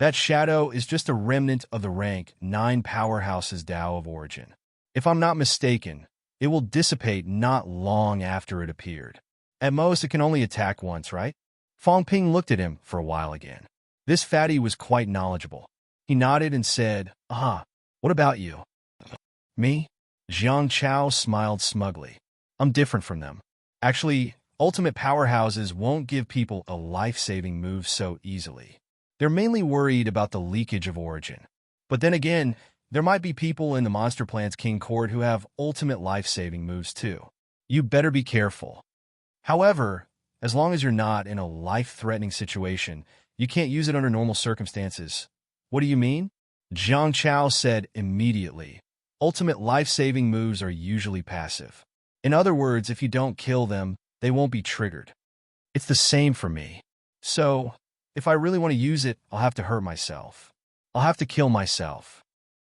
That shadow is just a remnant of the rank 9 powerhouse's Tao of origin. If I'm not mistaken, it will dissipate not long after it appeared. At most, it can only attack once, right? Fong Ping looked at him for a while again. This fatty was quite knowledgeable. He nodded and said, what about you? Me? Jiang Chao smiled smugly. I'm different from them. Actually, ultimate powerhouses won't give people a life-saving move so easily. They're mainly worried about the leakage of origin. But then again, there might be people in the Monster Plant's King Court who have ultimate life-saving moves too. You better be careful. However, as long as you're not in a life-threatening situation, you can't use it under normal circumstances. What do you mean? Jiang Chao said immediately. Ultimate life-saving moves are usually passive. In other words, if you don't kill them, they won't be triggered. It's the same for me. So, if I really want to use it, I'll have to hurt myself. I'll have to kill myself.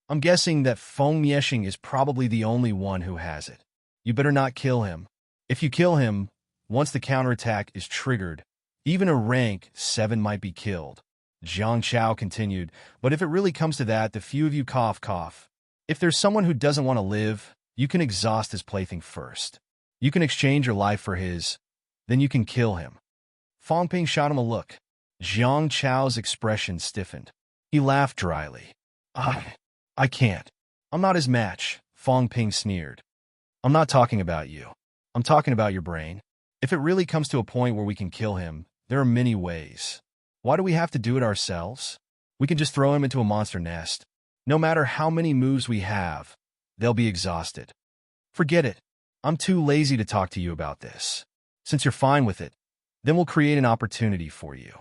I'm guessing that Feng Mieshing is probably the only one who has it. You better not kill him. If you kill him, once the counterattack is triggered, even a rank 7 might be killed. Jiang Chao continued, but if it really comes to that, the few of you cough. If there's someone who doesn't want to live, you can exhaust his plaything first. You can exchange your life for his, then you can kill him. Fong Ping shot him a look. Jiang Chao's expression stiffened. He laughed dryly. I can't. I'm not his match, Fong Ping sneered. I'm not talking about you. I'm talking about your brain. If it really comes to a point where we can kill him, there are many ways. Why do we have to do it ourselves? We can just throw him into a monster nest. No matter how many moves we have, they'll be exhausted. Forget it. I'm too lazy to talk to you about this. Since you're fine with it, then we'll create an opportunity for you.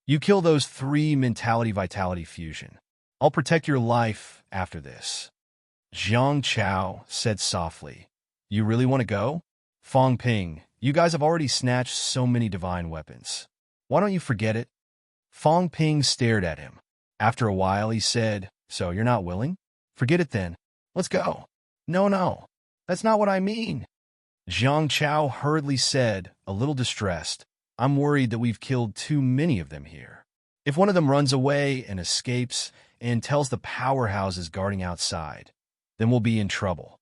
You kill those 3 mentality-vitality fusion. I'll protect your life after this. Jiang Chao said softly. You really want to go? Fong Ping, you guys have already snatched so many divine weapons. Why don't you forget it? Fong Ping stared at him. After a while, he said, so you're not willing? Forget it then. Let's go. No. That's not what I mean. Jiang Chao hurriedly said, a little distressed. I'm worried that we've killed too many of them here. If one of them runs away and escapes and tells the powerhouses guarding outside, then we'll be in trouble.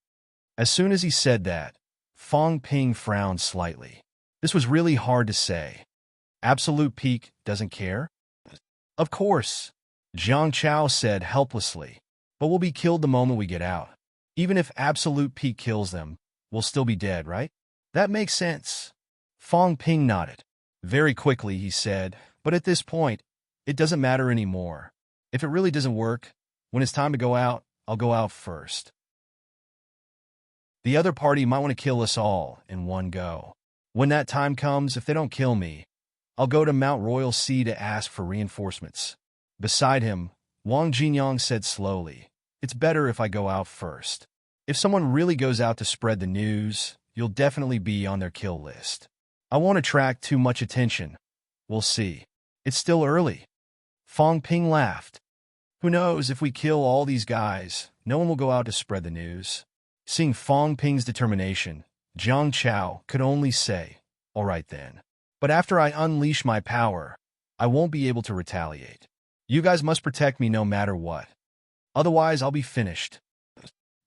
As soon as he said that, Fong Ping frowned slightly. This was really hard to say. Absolute Peak doesn't care? Of course, Jiang Chao said helplessly, but we'll be killed the moment we get out. Even if Absolute Peak kills them, we'll still be dead, right? That makes sense. Fong Ping nodded. Very quickly, he said, but at this point, it doesn't matter anymore. If it really doesn't work, when it's time to go out, I'll go out first. The other party might want to kill us all in one go. When that time comes, if they don't kill me, I'll go to Mount Royal Sea to ask for reinforcements. Beside him, Wang Jinyang said slowly, it's better if I go out first. If someone really goes out to spread the news, you'll definitely be on their kill list. I won't attract too much attention. We'll see. It's still early. Fong Ping laughed. Who knows, if we kill all these guys, no one will go out to spread the news. Seeing Fong Ping's determination, Jiang Chao could only say, all right then. But after I unleash my power, I won't be able to retaliate. You guys must protect me no matter what. Otherwise, I'll be finished.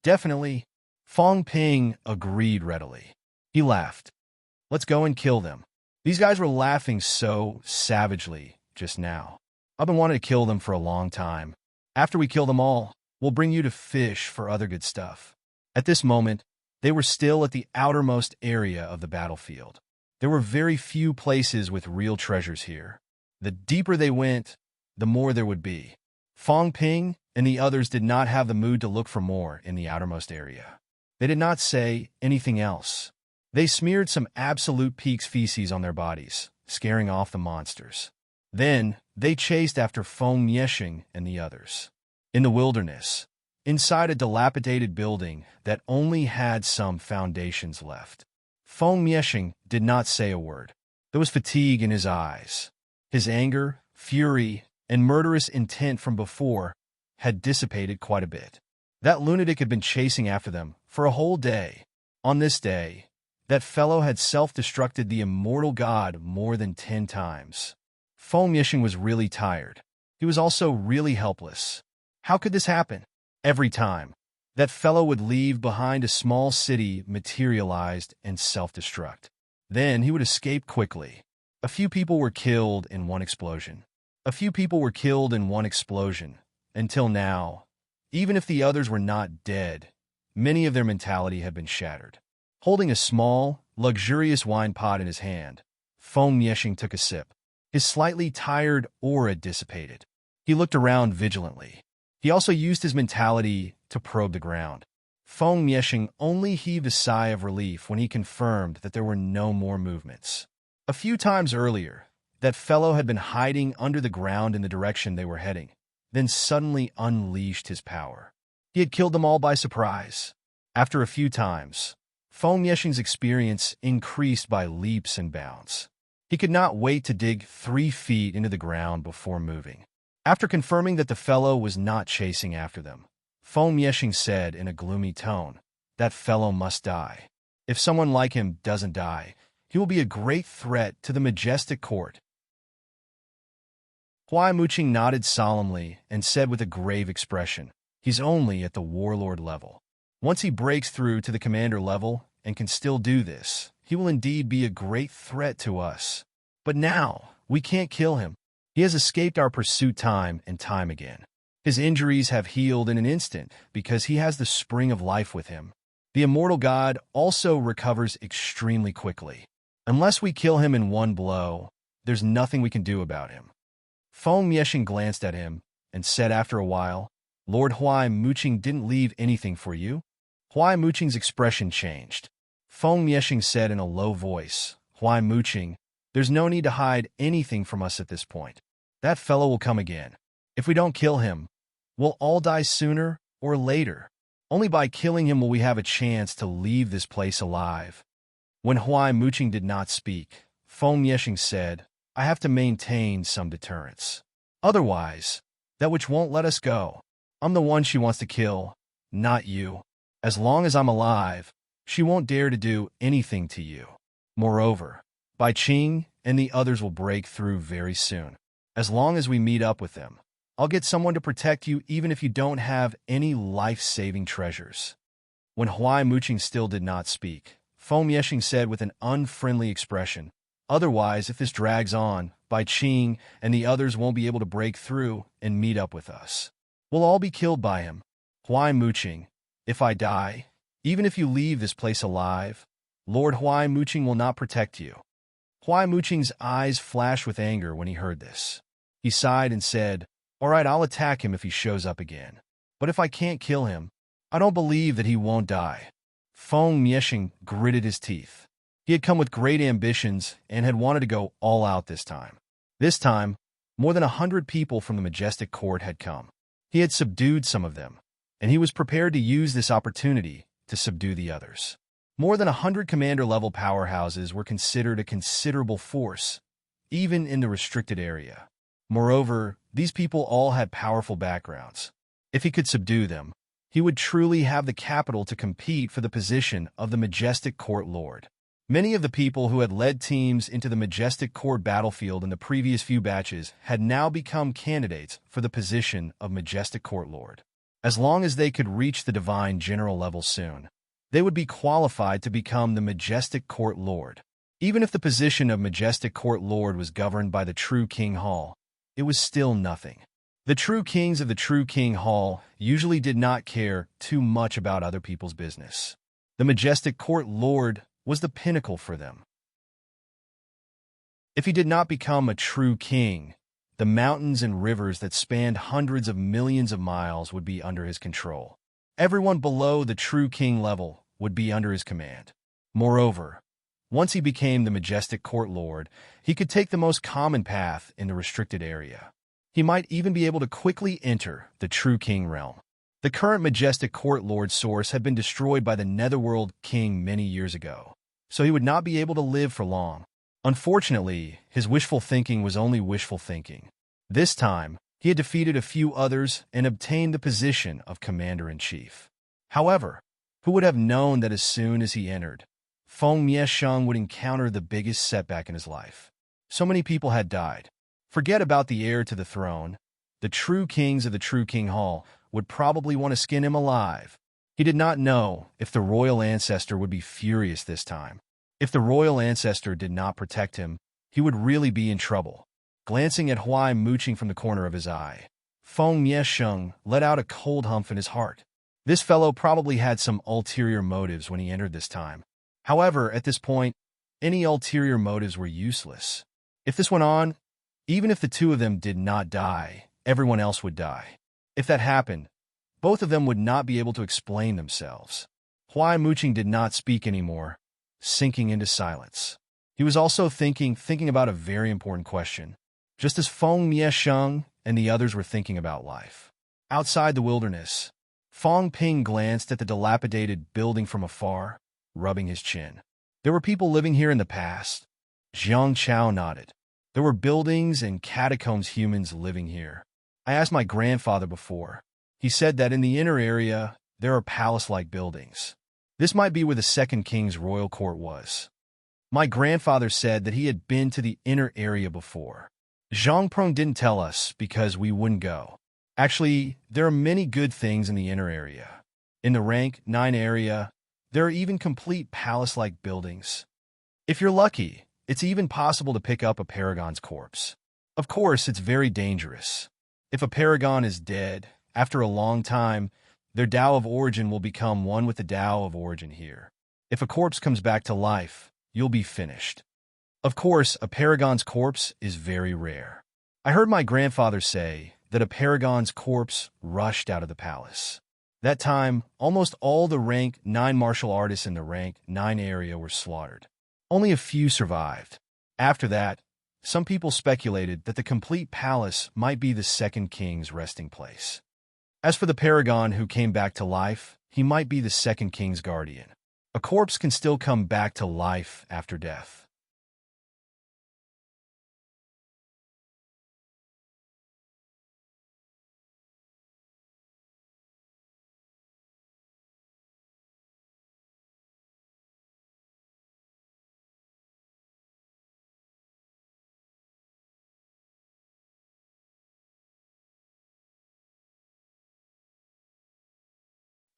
Definitely. Fong Ping agreed readily. He laughed. Let's go and kill them. These guys were laughing so savagely just now. I've been wanting to kill them for a long time. After we kill them all, we'll bring you to fish for other good stuff. At this moment, they were still at the outermost area of the battlefield. There were very few places with real treasures here. The deeper they went, the more there would be. Fong Ping and the others did not have the mood to look for more in the outermost area. They did not say anything else. They smeared some Absolute Peak's feces on their bodies, scaring off the monsters. Then, they chased after Feng Mieshing and the others. In the wilderness, inside a dilapidated building that only had some foundations left, Feng Mieshing did not say a word. There was fatigue in his eyes. His anger, fury, and murderous intent from before had dissipated quite a bit. That lunatic had been chasing after them for a whole day. On this day, that fellow had self-destructed the immortal god more than 10 times. Feng Yixing was really tired. He was also really helpless. How could this happen? Every time, that fellow would leave behind a small city materialized and self-destruct. Then he would escape quickly. A few people were killed in one explosion. Until now, even if the others were not dead, many of their mentality had been shattered. Holding a small, luxurious wine pot in his hand, Feng Yixing took a sip. His slightly tired aura dissipated. He looked around vigilantly. He also used his mentality to probe the ground. Feng Yixing only heaved a sigh of relief when he confirmed that there were no more movements. A few times earlier, that fellow had been hiding under the ground in the direction they were heading, then suddenly unleashed his power. He had killed them all by surprise. After a few times, Feng Yixing's experience increased by leaps and bounds. He could not wait to dig 3 feet into the ground before moving. After confirming that the fellow was not chasing after them, Feng Yixing said in a gloomy tone, "That fellow must die. If someone like him doesn't die, he will be a great threat to the majestic court." Huai Muqing nodded solemnly and said with a grave expression, "He's only at the warlord level. Once he breaks through to the commander level and can still do this, he will indeed be a great threat to us. But now, we can't kill him. He has escaped our pursuit time and time again. His injuries have healed in an instant because he has the spring of life with him. The immortal god also recovers extremely quickly. Unless we kill him in one blow, there's nothing we can do about him." Feng Yixing glanced at him and said after a while, "Lord Huai Muqing didn't leave anything for you?" Huai Muqing's expression changed. Feng Yixing said in a low voice, "Huai Muqing, there's no need to hide anything from us at this point. That fellow will come again. If we don't kill him, we'll all die sooner or later. Only by killing him will we have a chance to leave this place alive." When Huai Muqing did not speak, Feng Yixing said, "I have to maintain some deterrence. Otherwise, that witch won't let us go. I'm the one she wants to kill, not you. As long as I'm alive, she won't dare to do anything to you. Moreover, Bai Qing and the others will break through very soon. As long as we meet up with them, I'll get someone to protect you even if you don't have any life-saving treasures." When Huai Muqing still did not speak, Feng Yixing said with an unfriendly expression, "Otherwise, if this drags on, Bai Qing and the others won't be able to break through and meet up with us. We'll all be killed by him. Huai Muqing, if I die, even if you leave this place alive, Lord Huai Muqing will not protect you." Huai Muqing's eyes flashed with anger when he heard this. He sighed and said, "All right, I'll attack him if he shows up again. But if I can't kill him, I don't believe that he won't die." Feng Yixing gritted his teeth. He had come with great ambitions and had wanted to go all out this time. This time, more than 100 people from the majestic court had come. He had subdued some of them, and he was prepared to use this opportunity to subdue the others. More than 100 commander-level powerhouses were considered a considerable force, even in the restricted area. Moreover, these people all had powerful backgrounds. If he could subdue them, he would truly have the capital to compete for the position of the majestic court lord. Many of the people who had led teams into the majestic court battlefield in the previous few batches had now become candidates for the position of majestic court lord. As long as they could reach the divine general level soon, they would be qualified to become the majestic court lord. Even if the position of majestic court lord was governed by the true King Hall, it was still nothing. The true kings of the true King Hall usually did not care too much about other people's business. The majestic court lord was the pinnacle for them. If he did not become a true king, the mountains and rivers that spanned hundreds of millions of miles would be under his control. Everyone below the true king level would be under his command. Moreover, once he became the majestic court lord, he could take the most common path in the restricted area. He might even be able to quickly enter the true king realm. The current majestic court lord source had been destroyed by the netherworld king many years ago, so he would not be able to live for long. Unfortunately, his wishful thinking was only wishful thinking. This time, he had defeated a few others and obtained the position of commander-in-chief. However, who would have known that as soon as he entered, Feng Miesheng would encounter the biggest setback in his life? So many people had died. Forget about the heir to the throne. The true kings of the True King Hall would probably want to skin him alive. He did not know if the royal ancestor would be furious this time. If the royal ancestor did not protect him, he would really be in trouble. Glancing at Huai mooching from the corner of his eye, Feng Miesheng let out a cold hump in his heart. This fellow probably had some ulterior motives when he entered this time. However, at this point, any ulterior motives were useless. If this went on, even if the two of them did not die, everyone else would die. If that happened, both of them would not be able to explain themselves. Huai mooching did not speak anymore, sinking into silence. He was also thinking about a very important question, just as Feng Miesheng and the others were thinking about life. Outside the wilderness, Fong Ping glanced at the dilapidated building from afar, rubbing his chin. There were people living here in the past. Jiang Chao nodded. There were buildings and catacombs, humans living here. I asked my grandfather before. He said that in the inner area, there are palace-like buildings. This might be where the second king's royal court was. My grandfather said that he had been to the inner area before. Zhang Prong didn't tell us because we wouldn't go. Actually, there are many good things in the inner area. In the rank 9 area, there are even complete palace-like buildings. If you're lucky, it's even possible to pick up a paragon's corpse. Of course, it's very dangerous. If a paragon is dead, after a long time, their Tao of origin will become one with the Tao of origin here. If a corpse comes back to life, you'll be finished. Of course, a paragon's corpse is very rare. I heard my grandfather say that a paragon's corpse rushed out of the palace. That time, almost all the rank 9 martial artists in the rank 9 area were slaughtered. Only a few survived. After that, some people speculated that the complete palace might be the second king's resting place. As for the paragon who came back to life, he might be the second king's guardian. A corpse can still come back to life after death.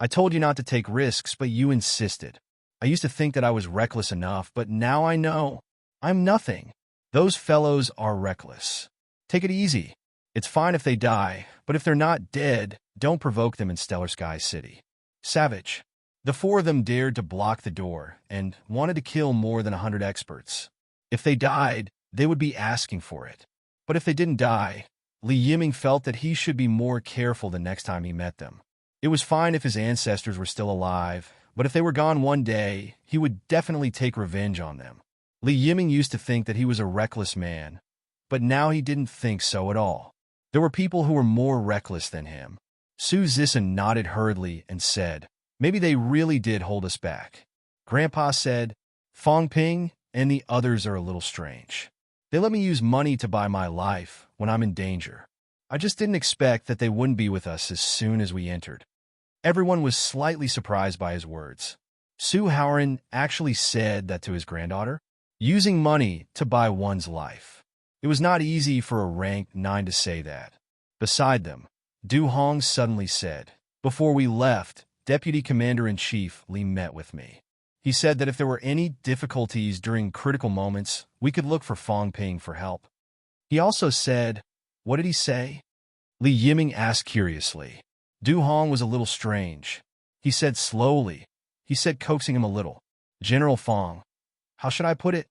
I told you not to take risks, but you insisted. I used to think that I was reckless enough, but now I know. I'm nothing. Those fellows are reckless. Take it easy. It's fine if they die, but if they're not dead, don't provoke them in Stellar Sky City. Savage. The 4 of them dared to block the door and wanted to kill more than 100 experts. If they died, they would be asking for it. But if they didn't die, Li Yiming felt that he should be more careful the next time he met them. It was fine if his ancestors were still alive, but if they were gone one day, he would definitely take revenge on them. Li Yiming used to think that he was a reckless man, but now he didn't think so at all. There were people who were more reckless than him. Su Zishan nodded hurriedly and said, maybe they really did hold us back. Grandpa said, Fong Ping and the others are a little strange. They let me use money to buy my life when I'm in danger. I just didn't expect that they wouldn't be with us as soon as we entered. Everyone was slightly surprised by his words. Su Haoran actually said that to his granddaughter, using money to buy one's life. It was not easy for a rank 9 to say that. Beside them, Du Hong suddenly said, before we left, Deputy Commander-in-Chief Li met with me. He said that if there were any difficulties during critical moments, we could look for Fong Ping for help. He also said, what did he say? Li Yiming asked curiously. Du Hong was a little strange. He said slowly. He said coaxing him a little. General Fong, how should I put it?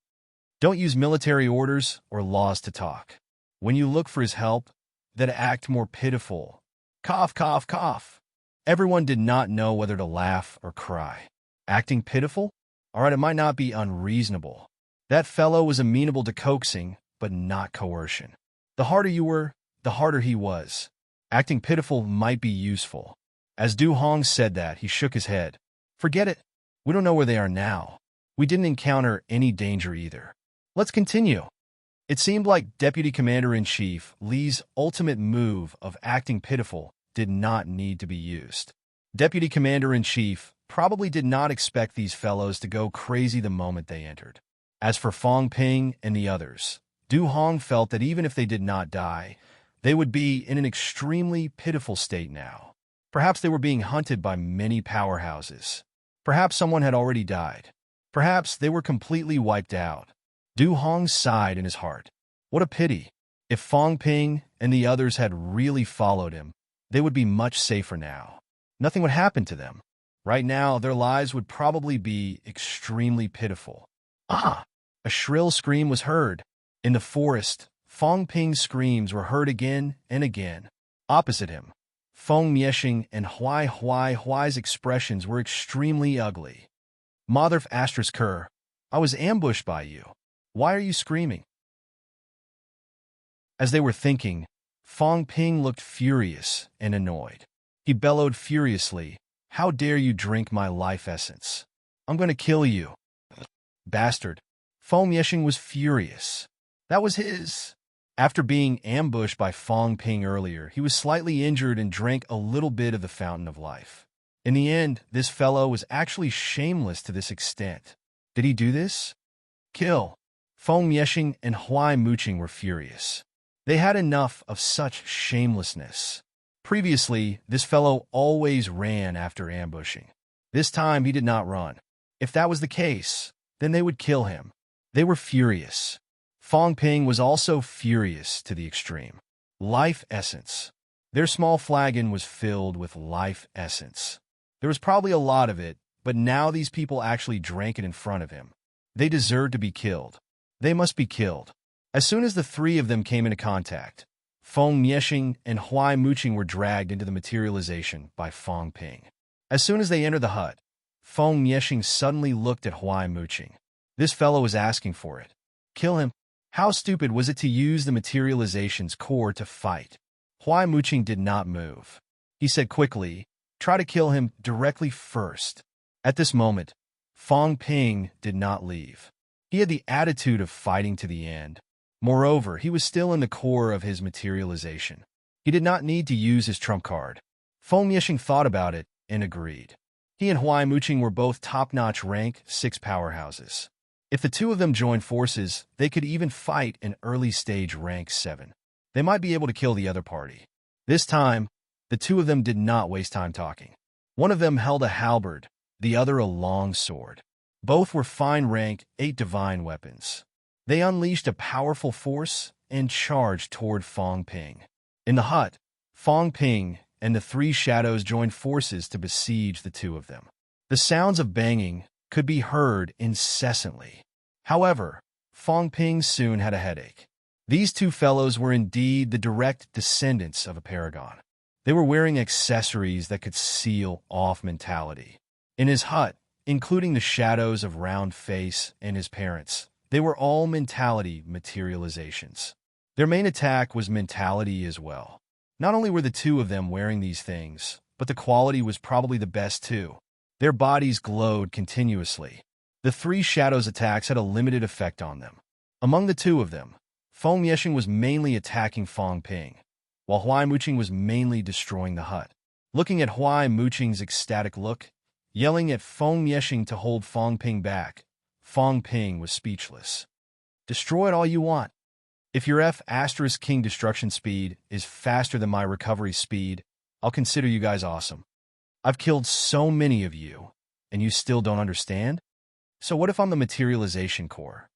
Don't use military orders or laws to talk. When you look for his help, then act more pitiful. Cough, cough, cough. Everyone did not know whether to laugh or cry. Acting pitiful? All right, it might not be unreasonable. That fellow was amenable to coaxing, but not coercion. The harder you were, the harder he was. Acting pitiful might be useful. As Du Hong said that, he shook his head. Forget it. We don't know where they are now. We didn't encounter any danger either. Let's continue. It seemed like Deputy Commander-in-Chief Lee's ultimate move of acting pitiful did not need to be used. Deputy Commander-in-Chief probably did not expect these fellows to go crazy the moment they entered. As for Fong Ping and the others, Du Hong felt that even if they did not die, they would be in an extremely pitiful state now. Perhaps they were being hunted by many powerhouses. Perhaps someone had already died. Perhaps they were completely wiped out. Du Hong sighed in his heart. What a pity. If Fong Ping and the others had really followed him, they would be much safer now. Nothing would happen to them. Right now, their lives would probably be extremely pitiful. Ah! A shrill scream was heard. In the forest, Fong Ping's screams were heard again and again. Opposite him, Feng Miexing and Huai's expressions were extremely ugly. Mother Asterisk Kerr, I was ambushed by you. Why are you screaming? As they were thinking, Fong Ping looked furious and annoyed. He bellowed furiously, "How dare you drink my life essence? I'm going to kill you." Bastard. Feng Miexing was furious. That was his. After being ambushed by Fong Ping earlier, he was slightly injured and drank a little bit of the fountain of life. In the end, this fellow was actually shameless to this extent. Did he do this? Kill. Feng Miexing and Huai Muqing were furious. They had enough of such shamelessness. Previously, this fellow always ran after ambushing. This time he did not run. If that was the case, then they would kill him. They were furious. Fong Ping was also furious to the extreme. Life essence. Their small flagon was filled with life essence. There was probably a lot of it, but now these people actually drank it in front of him. They deserved to be killed. They must be killed. As soon as the three of them came into contact, Feng Miexing and Huai Muqing were dragged into the materialization by Fong Ping. As soon as they entered the hut, Feng Miexing suddenly looked at Huai Muqing. This fellow was asking for it. Kill him. How stupid was it to use the materialization's core to fight? Huai Muqing did not move. He said quickly, "Try to kill him directly first." At this moment, Fong Ping did not leave. He had the attitude of fighting to the end. Moreover, he was still in the core of his materialization. He did not need to use his trump card. Feng Miexing thought about it and agreed. He and Huai Muqing were both top-notch rank 6 powerhouses. If the two of them joined forces, they could even fight an early-stage rank 7. They might be able to kill the other party. This time, the two of them did not waste time talking. One of them held a halberd, the other a long sword. Both were fine rank 8 divine weapons. They unleashed a powerful force and charged toward Fong Ping. In the hut, Fong Ping and the 3 shadows joined forces to besiege the two of them. The sounds of banging could be heard incessantly. However, Fong Ping soon had a headache. These two fellows were indeed the direct descendants of a paragon. They were wearing accessories that could seal off mentality. In his hut, including the shadows of Round Face and his parents, they were all mentality materializations. Their main attack was mentality as well. Not only were the two of them wearing these things, but the quality was probably the best too. Their bodies glowed continuously. The 3 shadows' attacks had a limited effect on them. Among the two of them, Feng Miexing was mainly attacking Fong Ping, while Huai Muqing was mainly destroying the hut. Looking at Huai Muqing's ecstatic look, yelling at Feng Miexing to hold Fong Ping back, Fong Ping was speechless. Destroy it all you want. If your King destruction speed is faster than my recovery speed, I'll consider you guys awesome. I've killed so many of you, and you still don't understand? So what if I'm the materialization core?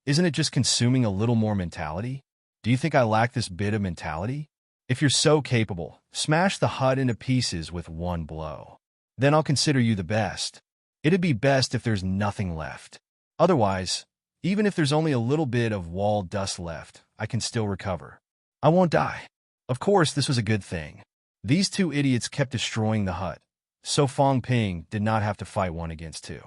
Isn't it just consuming a little more mentality? Do you think I lack this bit of mentality? If you're so capable, smash the hut into pieces with one blow. Then I'll consider you the best. It'd be best if there's nothing left. Otherwise, even if there's only a little bit of wall dust left, I can still recover. I won't die. Of course, this was a good thing. These two idiots kept destroying the hut, so Fong Ping did not have to fight 1 against 2.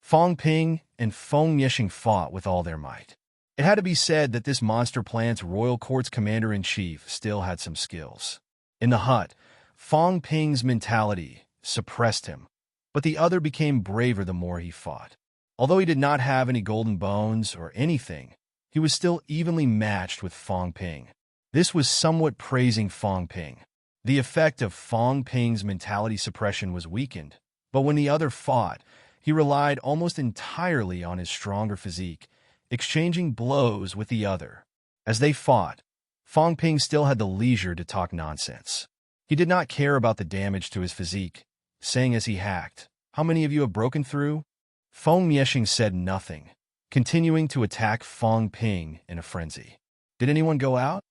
Fong Ping and Feng Miexing fought with all their might. It had to be said that this monster plant's royal court's commander-in-chief still had some skills. In the hut, Fong Ping's mentality suppressed him, but the other became braver the more he fought. Although he did not have any golden bones or anything, he was still evenly matched with Fong Ping. This was somewhat praising Fong Ping. The effect of Fong Ping's mentality suppression was weakened, but when the other fought, he relied almost entirely on his stronger physique, exchanging blows with the other. As they fought, Fong Ping still had the leisure to talk nonsense. He did not care about the damage to his physique, saying as he hacked, "How many of you have broken through?" Feng Mieshing said nothing, continuing to attack Fong Ping in a frenzy. "Did anyone go out?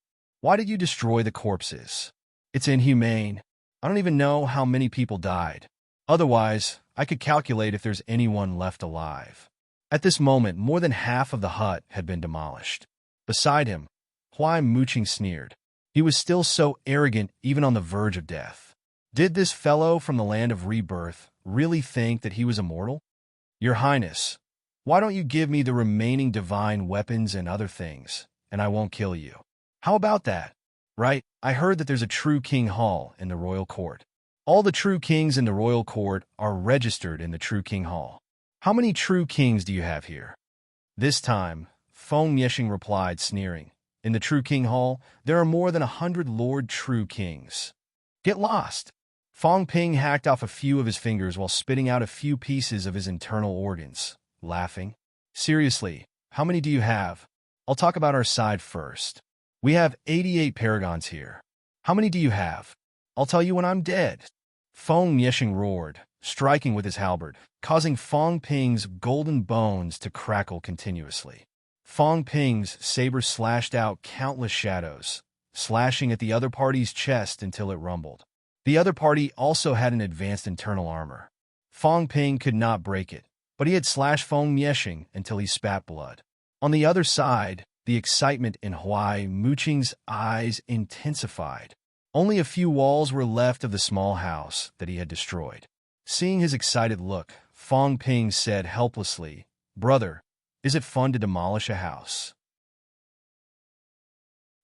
Why did you destroy the corpses? It's inhumane. I don't even know how many people died. Otherwise, I could calculate if there's anyone left alive." At this moment, more than half of the hut had been demolished. Beside him, Huai Muqing sneered. He was still so arrogant, even on the verge of death. Did this fellow from the land of rebirth really think that he was immortal? "Your Highness, why don't you give me the remaining divine weapons and other things, and I won't kill you? How about that? Right, I heard that there's a true king hall in the royal court. All the true kings in the royal court are registered in the true king hall. How many true kings do you have here?" This time, Feng Mieshing replied, sneering, "In the true king hall, there are more than 100 Lord True Kings. Get lost." Fong Ping hacked off a few of his fingers while spitting out a few pieces of his internal organs, laughing. "Seriously, how many do you have? I'll talk about our side first. We have 88 paragons here. How many do you have? I'll tell you when I'm dead." Feng Mieshing roared, striking with his halberd, causing Fong Ping's golden bones to crackle continuously. Fong Ping's saber slashed out countless shadows, slashing at the other party's chest until it rumbled. The other party also had an advanced internal armor. Fong Ping could not break it, but he had slashed Feng Mieshing until he spat blood. On the other side, the excitement in Huai Muqing's eyes intensified. Only a few walls were left of the small house that he had destroyed. Seeing his excited look, Fong Ping said helplessly, "Brother, is it fun to demolish a house?"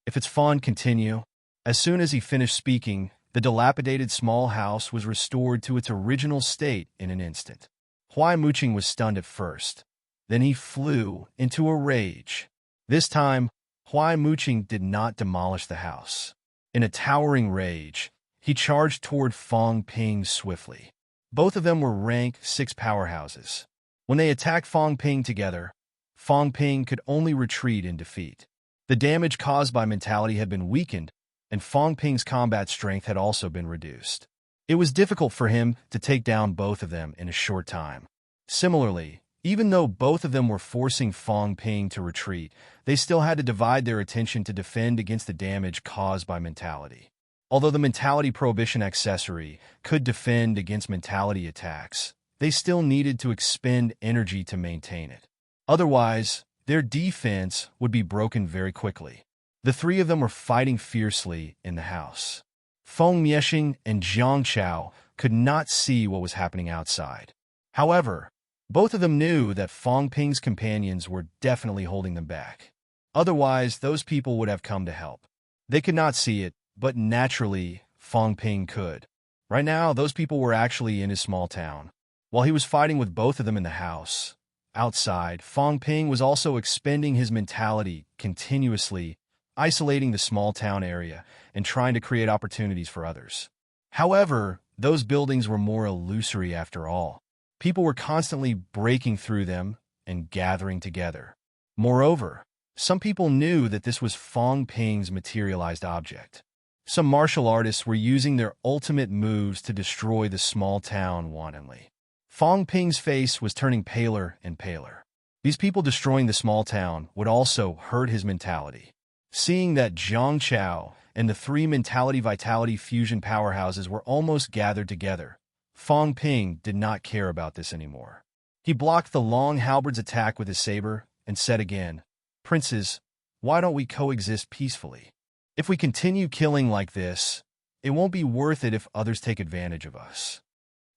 "If it's fun, continue." As soon as he finished speaking, the dilapidated small house was restored to its original state in an instant. Huai Muqing was stunned at first. Then he flew into a rage. This time, Huai Muqing did not demolish the house. In a towering rage, he charged toward Fong Ping swiftly. Both of them were rank 6 powerhouses. When they attacked Fong Ping together, Fong Ping could only retreat in defeat. The damage caused by mentality had been weakened, and Fong Ping's combat strength had also been reduced. It was difficult for him to take down both of them in a short time. Similarly, even though both of them were forcing Fong Ping to retreat, they still had to divide their attention to defend against the damage caused by mentality. Although the mentality prohibition accessory could defend against mentality attacks, they still needed to expend energy to maintain it. Otherwise, their defense would be broken very quickly. The three of them were fighting fiercely in the house. Feng Mieshing and Jiang Chao could not see what was happening outside. However, both of them knew that Fong Ping's companions were definitely holding them back. Otherwise, those people would have come to help. They could not see it, but naturally, Fong Ping could. Right now, those people were actually in his small town. While he was fighting with both of them in the house, outside, Fong Ping was also expending his mentality continuously, isolating the small town area and trying to create opportunities for others. However, those buildings were more illusory after all. People were constantly breaking through them and gathering together. Moreover, some people knew that this was Fong Ping's materialized object. Some martial artists were using their ultimate moves to destroy the small town wantonly. Fong Ping's face was turning paler and paler. These people destroying the small town would also hurt his mentality. Seeing that Jiang Chao and the 3 mentality vitality fusion powerhouses were almost gathered together, Fong Ping did not care about this anymore. He blocked the long halberd's attack with his saber and said again, "Princes, why don't we coexist peacefully? If we continue killing like this, it won't be worth it if others take advantage of us.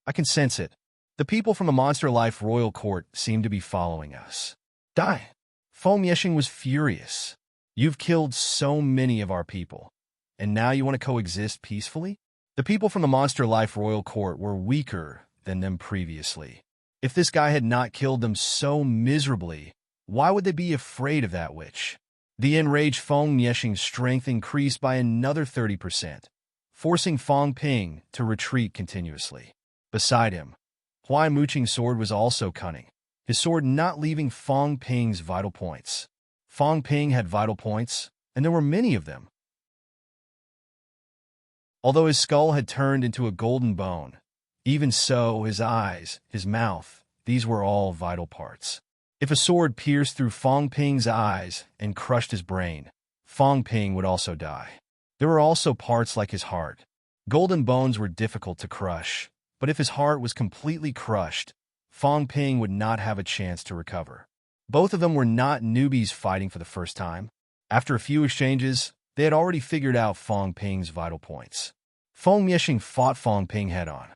I can sense it. The people from the Monster Life Royal Court seem to be following us." "Die!" Feng Mieshing was furious. "You've killed so many of our people, and now you want to coexist peacefully?" The people from the Monster Life Royal Court were weaker than them previously. If this guy had not killed them so miserably, why would they be afraid of that witch? The enraged Feng Yexing's strength increased by another 30%, forcing Fang Ping to retreat continuously. Beside him, Huai Muqing's sword was also cunning, his sword not leaving Fang Ping's vital points. Fang Ping had vital points, and there were many of them. Although his skull had turned into a golden bone, even so his eyes, his mouth, these were all vital parts. If a sword pierced through Fang Ping's eyes and crushed his brain, Fang Ping would also die. There were also parts like his heart. Golden bones were difficult to crush, but if his heart was completely crushed, Fang Ping would not have a chance to recover. Both of them were not newbies fighting for the first time. After a few exchanges, they had already figured out Fang Ping's vital points. Feng Yexing fought Fang Ping head-on.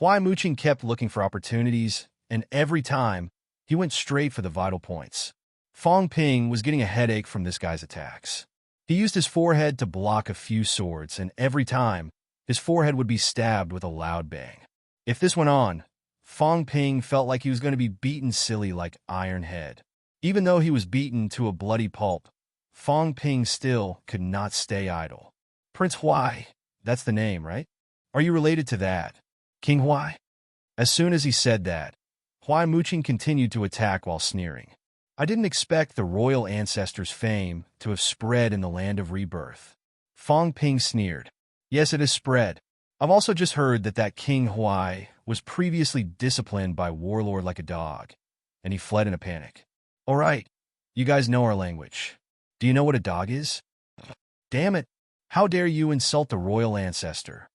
Huai Muqing kept looking for opportunities, and every time, he went straight for the vital points. Fang Ping was getting a headache from this guy's attacks. He used his forehead to block a few swords, and every time, his forehead would be stabbed with a loud bang. If this went on, Fang Ping felt like he was going to be beaten silly like Iron Head. Even though he was beaten to a bloody pulp, Fang Ping still could not stay idle. Prince Huai, that's the name, right? Are you related to that? King Huai? As soon as he said that, Huai Muqing continued to attack while sneering. I didn't expect the royal ancestors' fame to have spread in the land of rebirth. Fang Ping sneered. Yes, it has spread. I've also just heard that King Huai was previously disciplined by Warlord like a dog, and he fled in a panic. All right, you guys know our language. Do you know what a dog is? Damn it, how dare you insult the royal ancestor?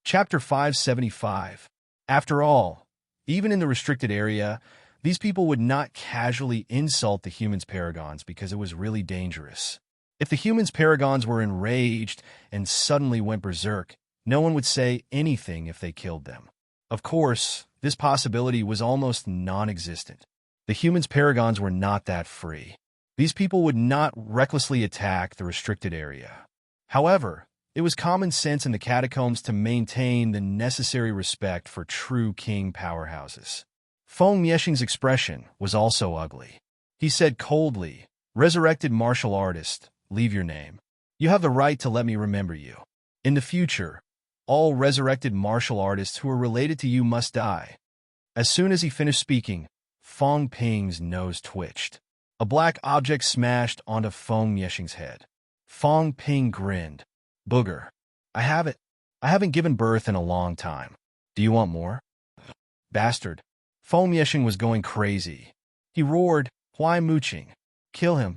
Chapter 575. After all, even in the restricted area, these people would not casually insult the humans' paragons because it was really dangerous. If the humans' paragons were enraged and suddenly went berserk, no one would say anything if they killed them. Of course, this possibility was almost non-existent. The humans' paragons were not that free. These people would not recklessly attack the restricted area. However, it was common sense in the catacombs to maintain the necessary respect for true king powerhouses. Feng Yexing's expression was also ugly. He said coldly, "Resurrected martial artist, leave your name. You have the right to let me remember you. In the future, all resurrected martial artists who are related to you must die." As soon as he finished speaking, Fang Ping's nose twitched. A black object smashed onto Feng Yexing's head. Fang Ping grinned. Booger. I have it. I haven't given birth in a long time. Do you want more? Bastard. Feng Yexing was going crazy. He roared, Huai Muqing. Kill him.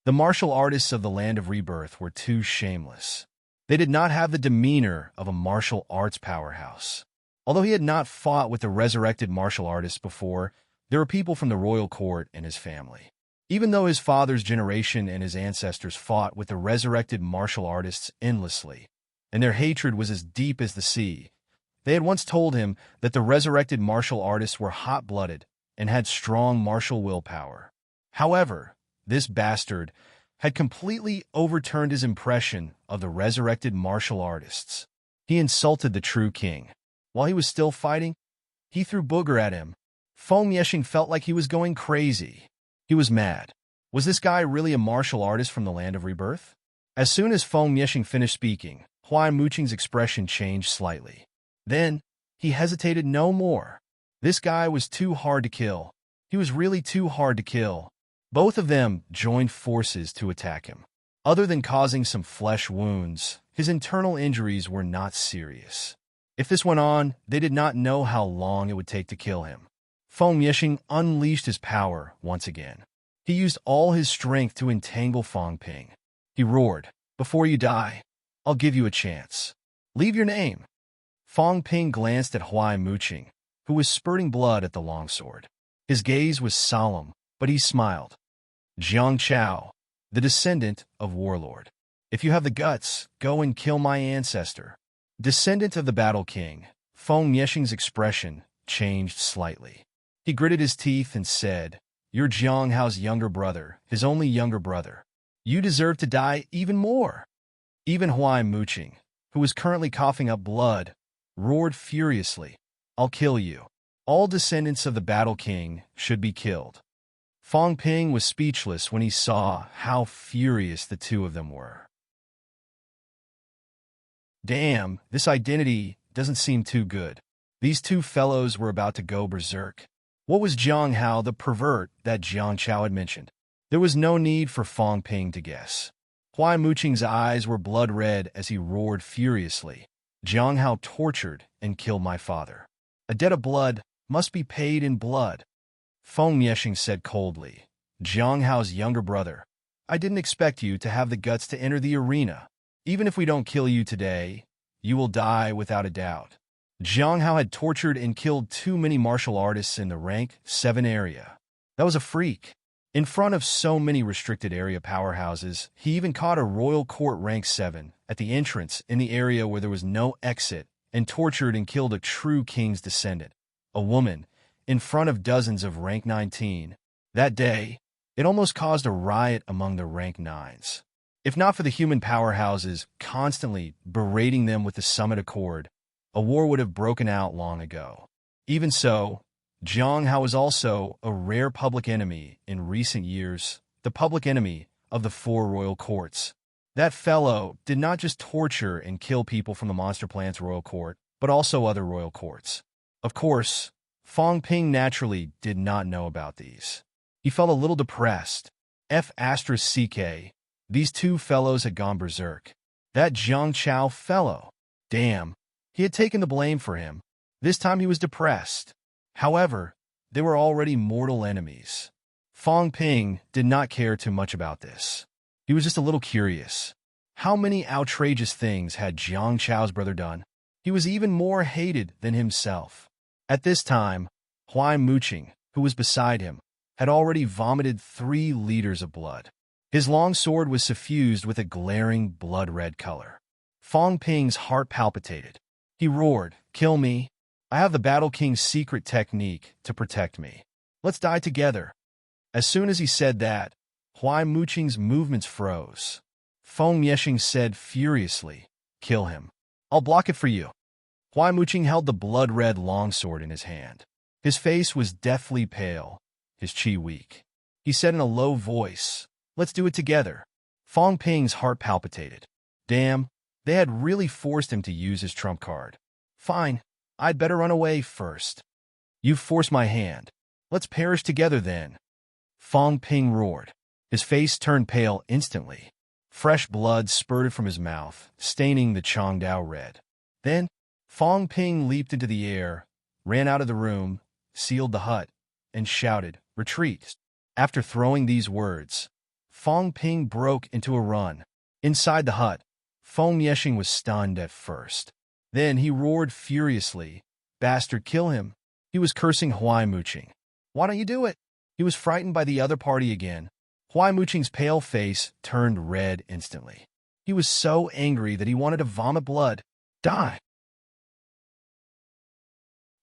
The martial artists of the land of rebirth were too shameless. They did not have the demeanor of a martial arts powerhouse. Although he had not fought with the resurrected martial artists before, there were people from the royal court and his family. Even though his father's generation and his ancestors fought with the resurrected martial artists endlessly, and their hatred was as deep as the sea, they had once told him that the resurrected martial artists were hot-blooded and had strong martial willpower. However, this bastard had completely overturned his impression of the resurrected martial artists. He insulted the true king. While he was still fighting, he threw Booger at him. Feng Yexing felt like he was going crazy. He was mad. Was this guy really a martial artist from the land of rebirth? As soon as Feng Yexing finished speaking, Huai Muqing's expression changed slightly. Then, he hesitated no more. This guy was too hard to kill. He was really too hard to kill. Both of them joined forces to attack him. Other than causing some flesh wounds, his internal injuries were not serious. If this went on, they did not know how long it would take to kill him. Feng Yexing unleashed his power once again. He used all his strength to entangle Fang Ping. He roared, "Before you die, I'll give you a chance. Leave your name." Fang Ping glanced at Huai Muqing, who was spurting blood at the longsword. His gaze was solemn, but he smiled. Jiang Chao, the descendant of Warlord. If you have the guts, go and kill my ancestor. Descendant of the Battle King, Feng Yexing's expression changed slightly. He gritted his teeth and said, "You're Jiang Hao's younger brother, his only younger brother. You deserve to die even more." Even Huai Muqing, who was currently coughing up blood, roared furiously, "I'll kill you. All descendants of the Battle King should be killed." Fong Ping was speechless when he saw how furious the two of them were. Damn, this identity doesn't seem too good. These two fellows were about to go berserk. What was Jiang Hao the pervert that Jiang Chao had mentioned? There was no need for Fong Ping to guess. Huai Muqing's eyes were blood red as he roared furiously. "Jiang Hao tortured and killed my father. A debt of blood must be paid in blood." Feng Miexing said coldly, "Jiang Hao's younger brother, I didn't expect you to have the guts to enter the arena. Even if we don't kill you today, you will die without a doubt." Jiang Hao had tortured and killed too many martial artists in the rank 7 area. That was a freak. In front of so many restricted area powerhouses, he even caught a royal court rank 7 at the entrance in the area where there was no exit and tortured and killed a true king's descendant, a woman, in front of dozens of rank 19. That day, it almost caused a riot among the rank 9s. If not for the human powerhouses constantly berating them with the Summit Accord, a war would have broken out long ago. Even so, Jiang Hao was also a rare public enemy in recent years, the public enemy of the 4 royal courts. That fellow did not just torture and kill people from the Monster Plant's royal court, but also other royal courts. Of course, Fong Ping naturally did not know about these. He felt a little depressed. F***, these two fellows had gone berserk. That Jiang Chao fellow. Damn, he had taken the blame for him. This time he was depressed. However, they were already mortal enemies. Fong Ping did not care too much about this. He was just a little curious. How many outrageous things had Jiang Chao's brother done? He was even more hated than himself. At this time, Huai Muqing, who was beside him, had already vomited 3 liters of blood. His long sword was suffused with a glaring blood-red color. Fong Ping's heart palpitated. He roared, "Kill me. I have the Battle King's secret technique to protect me. Let's die together." As soon as he said that, Huai Muqing's movements froze. Feng Miexing said furiously, "Kill him. I'll block it for you." Huai Muqing held the blood-red longsword in his hand. His face was deathly pale, his chi weak. He said in a low voice, "Let's do it together." Fong Ping's heart palpitated. Damn, they had really forced him to use his trump card. "Fine, I'd better run away first." "You've forced my hand. Let's perish together then." Fong Ping roared. His face turned pale instantly. Fresh blood spurted from his mouth, staining the Chongdao red. Then, Fong Ping leaped into the air, ran out of the room, sealed the hut, and shouted, "Retreat." After throwing these words, Fong Ping broke into a run. Inside the hut, Feng Miexing was stunned at first. Then he roared furiously, "Bastard, kill him." He was cursing Huai Muqing. "Why don't you do it?" He was frightened by the other party again. Huai Muqing's pale face turned red instantly. He was so angry that he wanted to vomit blood. "Die!"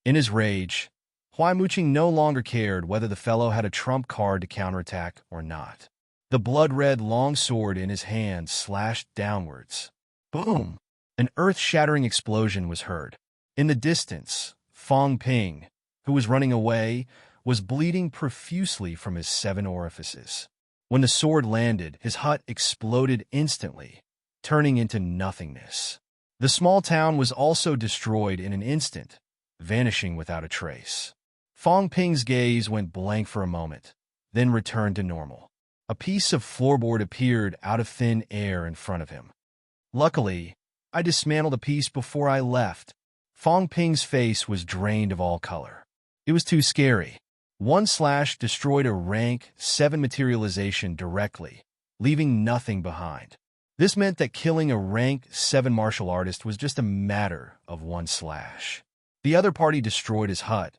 In his rage, Huai Muqing no longer cared whether the fellow had a trump card to counterattack or not. The blood-red long sword in his hand slashed downwards. Boom! An earth-shattering explosion was heard. In the distance, Fong Ping, who was running away, was bleeding profusely from his 7 orifices. When the sword landed, his hut exploded instantly, turning into nothingness. The small town was also destroyed in an instant, vanishing without a trace. Fong Ping's gaze went blank for a moment, then returned to normal. A piece of floorboard appeared out of thin air in front of him. Luckily, I dismantled a piece before I left. Fong Ping's face was drained of all color. It was too scary. One slash destroyed a rank 7 materialization directly, leaving nothing behind. This meant that killing a rank 7 martial artist was just a matter of one slash. The other party destroyed his hut,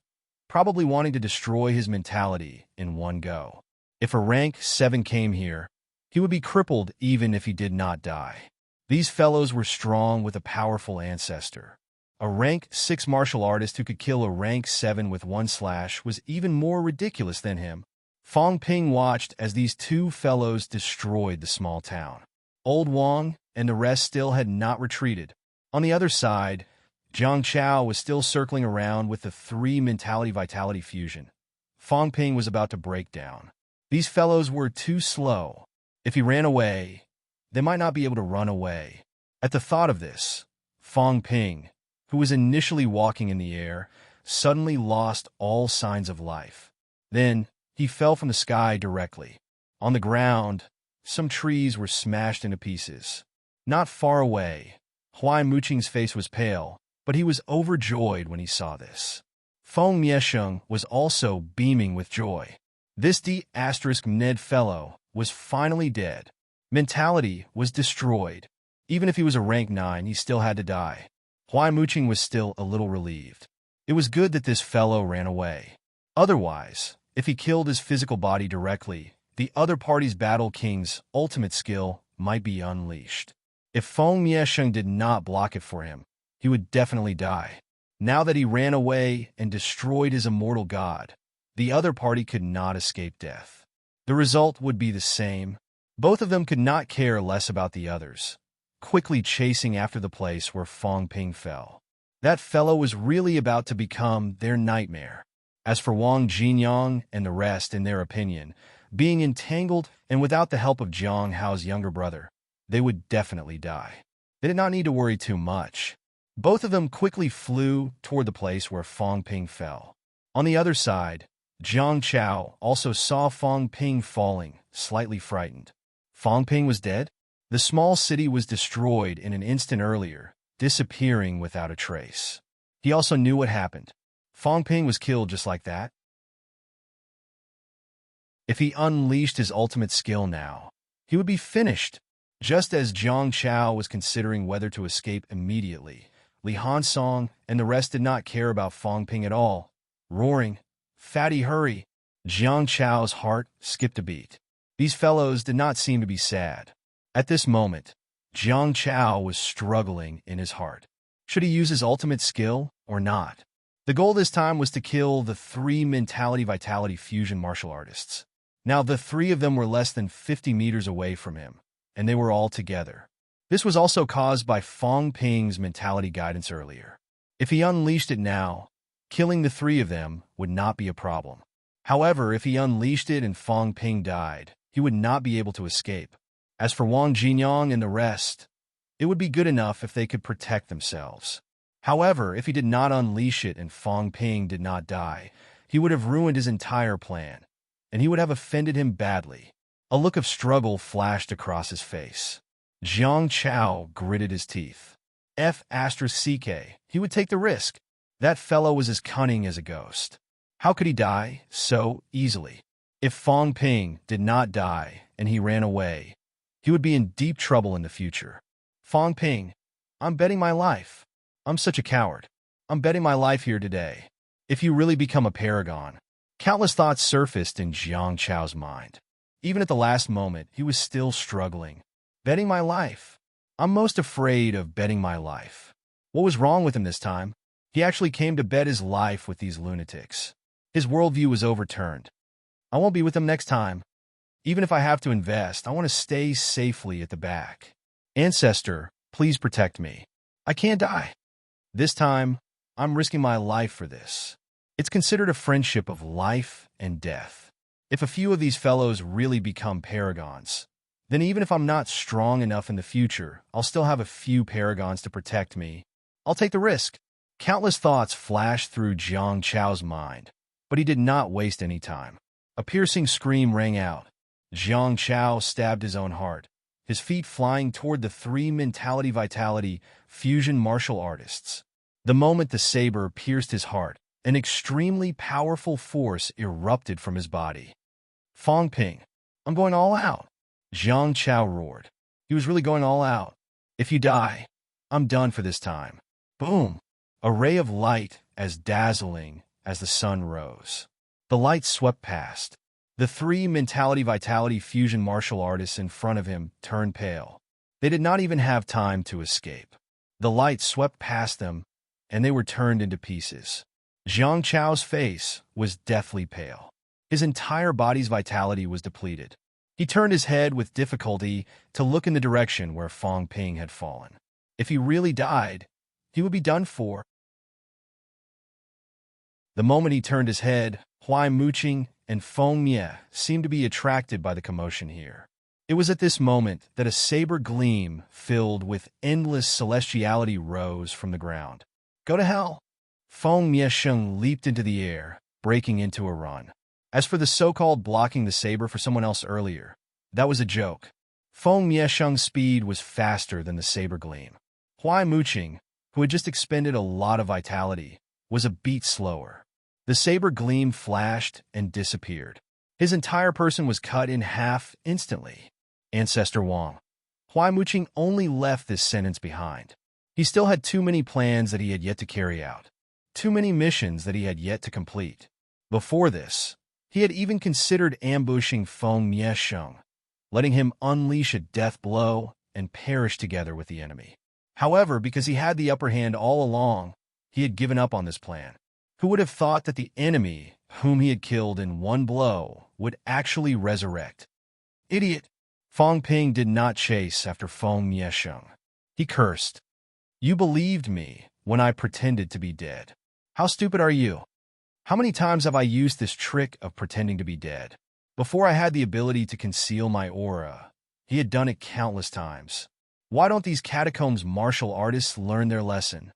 probably wanting to destroy his mentality in one go. If a rank 7 came here, he would be crippled even if he did not die. These fellows were strong with a powerful ancestor. A rank 6 martial artist who could kill a rank 7 with one slash was even more ridiculous than him. Fong Ping watched as these two fellows destroyed the small town. Old Wang and the rest still had not retreated. On the other side, Jiang Chao was still circling around with the three mentality-vitality fusion. Fong Ping was about to break down. These fellows were too slow. If he ran away, they might not be able to run away. At the thought of this, Fong Ping, who was initially walking in the air, suddenly lost all signs of life. Then, he fell from the sky directly. On the ground, some trees were smashed into pieces. Not far away, Huai Muqing's face was pale, but he was overjoyed when he saw this. Feng Miesheng was also beaming with joy. This D*Ned fellow was finally dead. Mentality was destroyed. Even if he was a rank 9, he still had to die. Huai Muqing was still a little relieved. It was good that this fellow ran away. Otherwise, if he killed his physical body directly, the other party's battle king's ultimate skill might be unleashed. If Feng Miesheng did not block it for him, he would definitely die. Now that he ran away and destroyed his immortal god, the other party could not escape death. The result would be the same. Both of them could not care less about the others, quickly chasing after the place where Fong Ping fell. That fellow was really about to become their nightmare. As for Wang Jinyang and the rest, in their opinion, being entangled and without the help of Jiang Hao's younger brother, they would definitely die. They did not need to worry too much. Both of them quickly flew toward the place where Fong Ping fell. On the other side, Jiang Chao also saw Fong Ping falling, slightly frightened. Fong Ping was dead? The small city was destroyed in an instant earlier, disappearing without a trace. He also knew what happened. Fong Ping was killed just like that. If he unleashed his ultimate skill now, he would be finished. Just as Jiang Chao was considering whether to escape immediately, Li Hansong and the rest did not care about Fong Ping at all. Roaring, "Fatty, hurry!" Jiang Chao's heart skipped a beat. These fellows did not seem to be sad. At this moment, Jiang Chao was struggling in his heart. Should he use his ultimate skill or not? The goal this time was to kill the three mentality-vitality fusion martial artists. Now the three of them were less than 50 meters away from him, and they were all together. This was also caused by Fong Ping's mentality guidance earlier. If he unleashed it now, killing the three of them would not be a problem. However, if he unleashed it and Fong Ping died, he would not be able to escape. As for Wang Jinyang and the rest, it would be good enough if they could protect themselves. However, if he did not unleash it and Fong Ping did not die, he would have ruined his entire plan, and he would have offended him badly. A look of struggle flashed across his face. Jiang Chao gritted his teeth. F***, he would take the risk. That fellow was as cunning as a ghost. How could he die so easily? If Fong Ping did not die and he ran away, he would be in deep trouble in the future. Fong Ping, I'm betting my life. I'm such a coward. I'm betting my life here today. If you really become a paragon. Countless thoughts surfaced in Jiang Chao's mind. Even at the last moment, he was still struggling. Betting my life. I'm most afraid of betting my life. What was wrong with him this time? He actually came to bet his life with these lunatics. His worldview was overturned. I won't be with them next time. Even if I have to invest, I want to stay safely at the back. Ancestor, please protect me. I can't die. This time, I'm risking my life for this. It's considered a friendship of life and death. If a few of these fellows really become paragons, then even if I'm not strong enough in the future, I'll still have a few paragons to protect me. I'll take the risk. Countless thoughts flashed through Jiang Chao's mind, but he did not waste any time. A piercing scream rang out. Jiang Chao stabbed his own heart, his feet flying toward the three mentality-vitality fusion martial artists. The moment the saber pierced his heart, an extremely powerful force erupted from his body. Fong Ping, I'm going all out. Jiang Chao roared. He was really going all out. If you die, I'm done for this time. Boom! A ray of light as dazzling as the sun rose. The light swept past. The three mentality-vitality fusion martial artists in front of him turned pale. They did not even have time to escape. The light swept past them, and they were turned into pieces. Jiang Chao's face was deathly pale. His entire body's vitality was depleted. He turned his head with difficulty to look in the direction where Fong Ping had fallen. If he really died, he would be done for. The moment he turned his head, Huai Muqing and Feng Mie seemed to be attracted by the commotion here. It was at this moment that a saber gleam filled with endless celestiality rose from the ground. Go to hell! Feng Miesheng leaped into the air, breaking into a run. As for the so-called blocking the saber for someone else earlier, that was a joke. Feng Miesheng's speed was faster than the saber gleam. Huai Muqing, who had just expended a lot of vitality, was a beat slower. The saber gleam flashed and disappeared. His entire person was cut in half instantly. Ancestor Wang. Huai Muqing only left this sentence behind. He still had too many plans that he had yet to carry out. Too many missions that he had yet to complete. Before this, he had even considered ambushing Feng Miesheng, letting him unleash a death blow and perish together with the enemy. However, because he had the upper hand all along, he had given up on this plan. Who would have thought that the enemy, whom he had killed in one blow, would actually resurrect? Idiot! Fang Ping did not chase after Feng Miesheng. He cursed. You believed me when I pretended to be dead. How stupid are you? How many times have I used this trick of pretending to be dead? Before I had the ability to conceal my aura, he had done it countless times. Why don't these catacombs martial artists learn their lesson?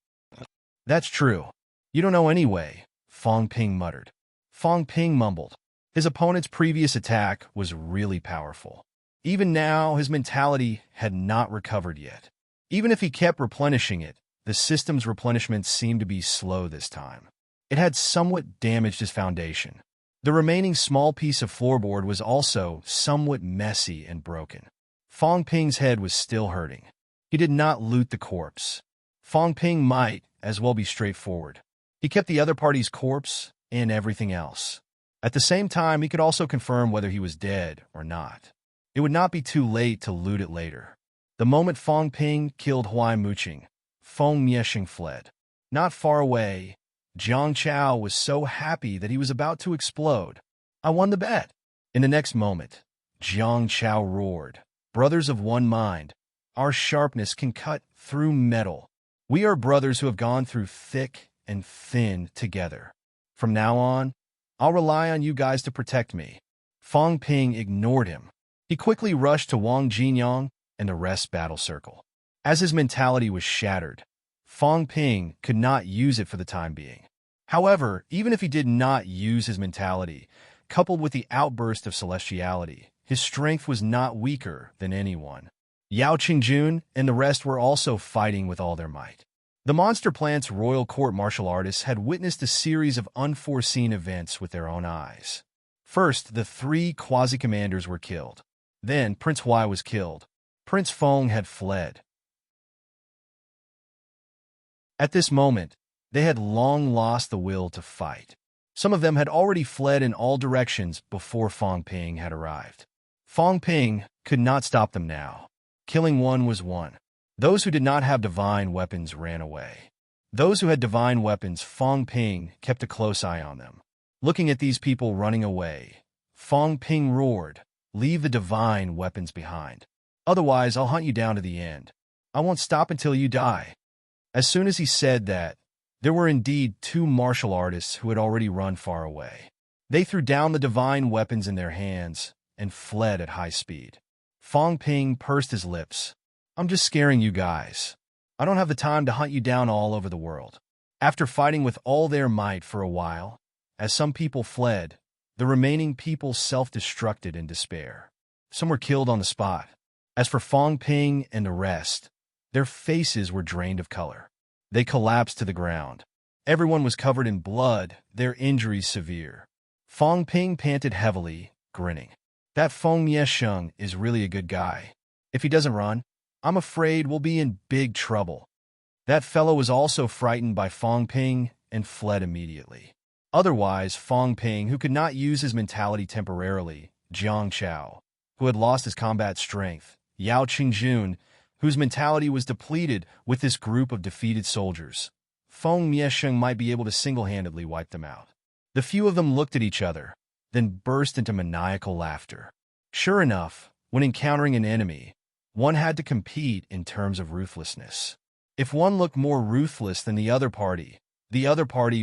That's true. You don't know anyway, Fang Ping muttered. Fang Ping mumbled. His opponent's previous attack was really powerful. Even now, his mentality had not recovered yet. Even if he kept replenishing it, the system's replenishment seemed to be slow this time. It had somewhat damaged his foundation. The remaining small piece of floorboard was also somewhat messy and broken. Fang Ping's head was still hurting. He did not loot the corpse. Fang Ping might as well be straightforward. He kept the other party's corpse and everything else. At the same time, he could also confirm whether he was dead or not. It would not be too late to loot it later. The moment Fang Ping killed Huai Muqing, Feng Miesheng fled. Not far away, Jiang Chao was so happy that he was about to explode. I won the bet. In the next moment, Jiang Chao roared. Brothers of one mind, our sharpness can cut through metal. We are brothers who have gone through thick and thin together. From now on, I'll rely on you guys to protect me. Fang Ping ignored him. He quickly rushed to Wang Jinyang and the rest battle circle. As his mentality was shattered, Fang Ping could not use it for the time being. However, even if he did not use his mentality, coupled with the outburst of celestiality, his strength was not weaker than anyone. Yao Qingjun and the rest were also fighting with all their might. The Monster Plant's royal court martial artists had witnessed a series of unforeseen events with their own eyes. First, the 3 quasi-commanders were killed. Then, Prince Huai was killed. Prince Feng had fled. At this moment, they had long lost the will to fight. Some of them had already fled in all directions before Fang Ping had arrived. Fang Ping could not stop them now. Killing one was one. Those who did not have divine weapons ran away. Those who had divine weapons, Fang Ping kept a close eye on them. Looking at these people running away, Fang Ping roared, "Leave the divine weapons behind. Otherwise, I'll hunt you down to the end. I won't stop until you die." As soon as he said that, there were indeed 2 martial artists who had already run far away. They threw down the divine weapons in their hands and fled at high speed. Fang Ping pursed his lips. I'm just scaring you guys. I don't have the time to hunt you down all over the world. After fighting with all their might for a while, as some people fled, the remaining people self-destructed in despair. Some were killed on the spot. As for Fang Ping and the rest, their faces were drained of color. They collapsed to the ground. Everyone was covered in blood, their injuries severe. Fang Ping panted heavily, grinning. That Feng Miesheng is really a good guy. If he doesn't run, I'm afraid we'll be in big trouble. That fellow was also frightened by Fang Ping and fled immediately. Otherwise, Fang Ping, who could not use his mentality temporarily, Jiang Chao, who had lost his combat strength, Yao Qingjun, whose mentality was depleted with this group of defeated soldiers, Feng Miesheng might be able to single-handedly wipe them out. The few of them looked at each other, then burst into maniacal laughter. Sure enough, when encountering an enemy, one had to compete in terms of ruthlessness. If one looked more ruthless than the other party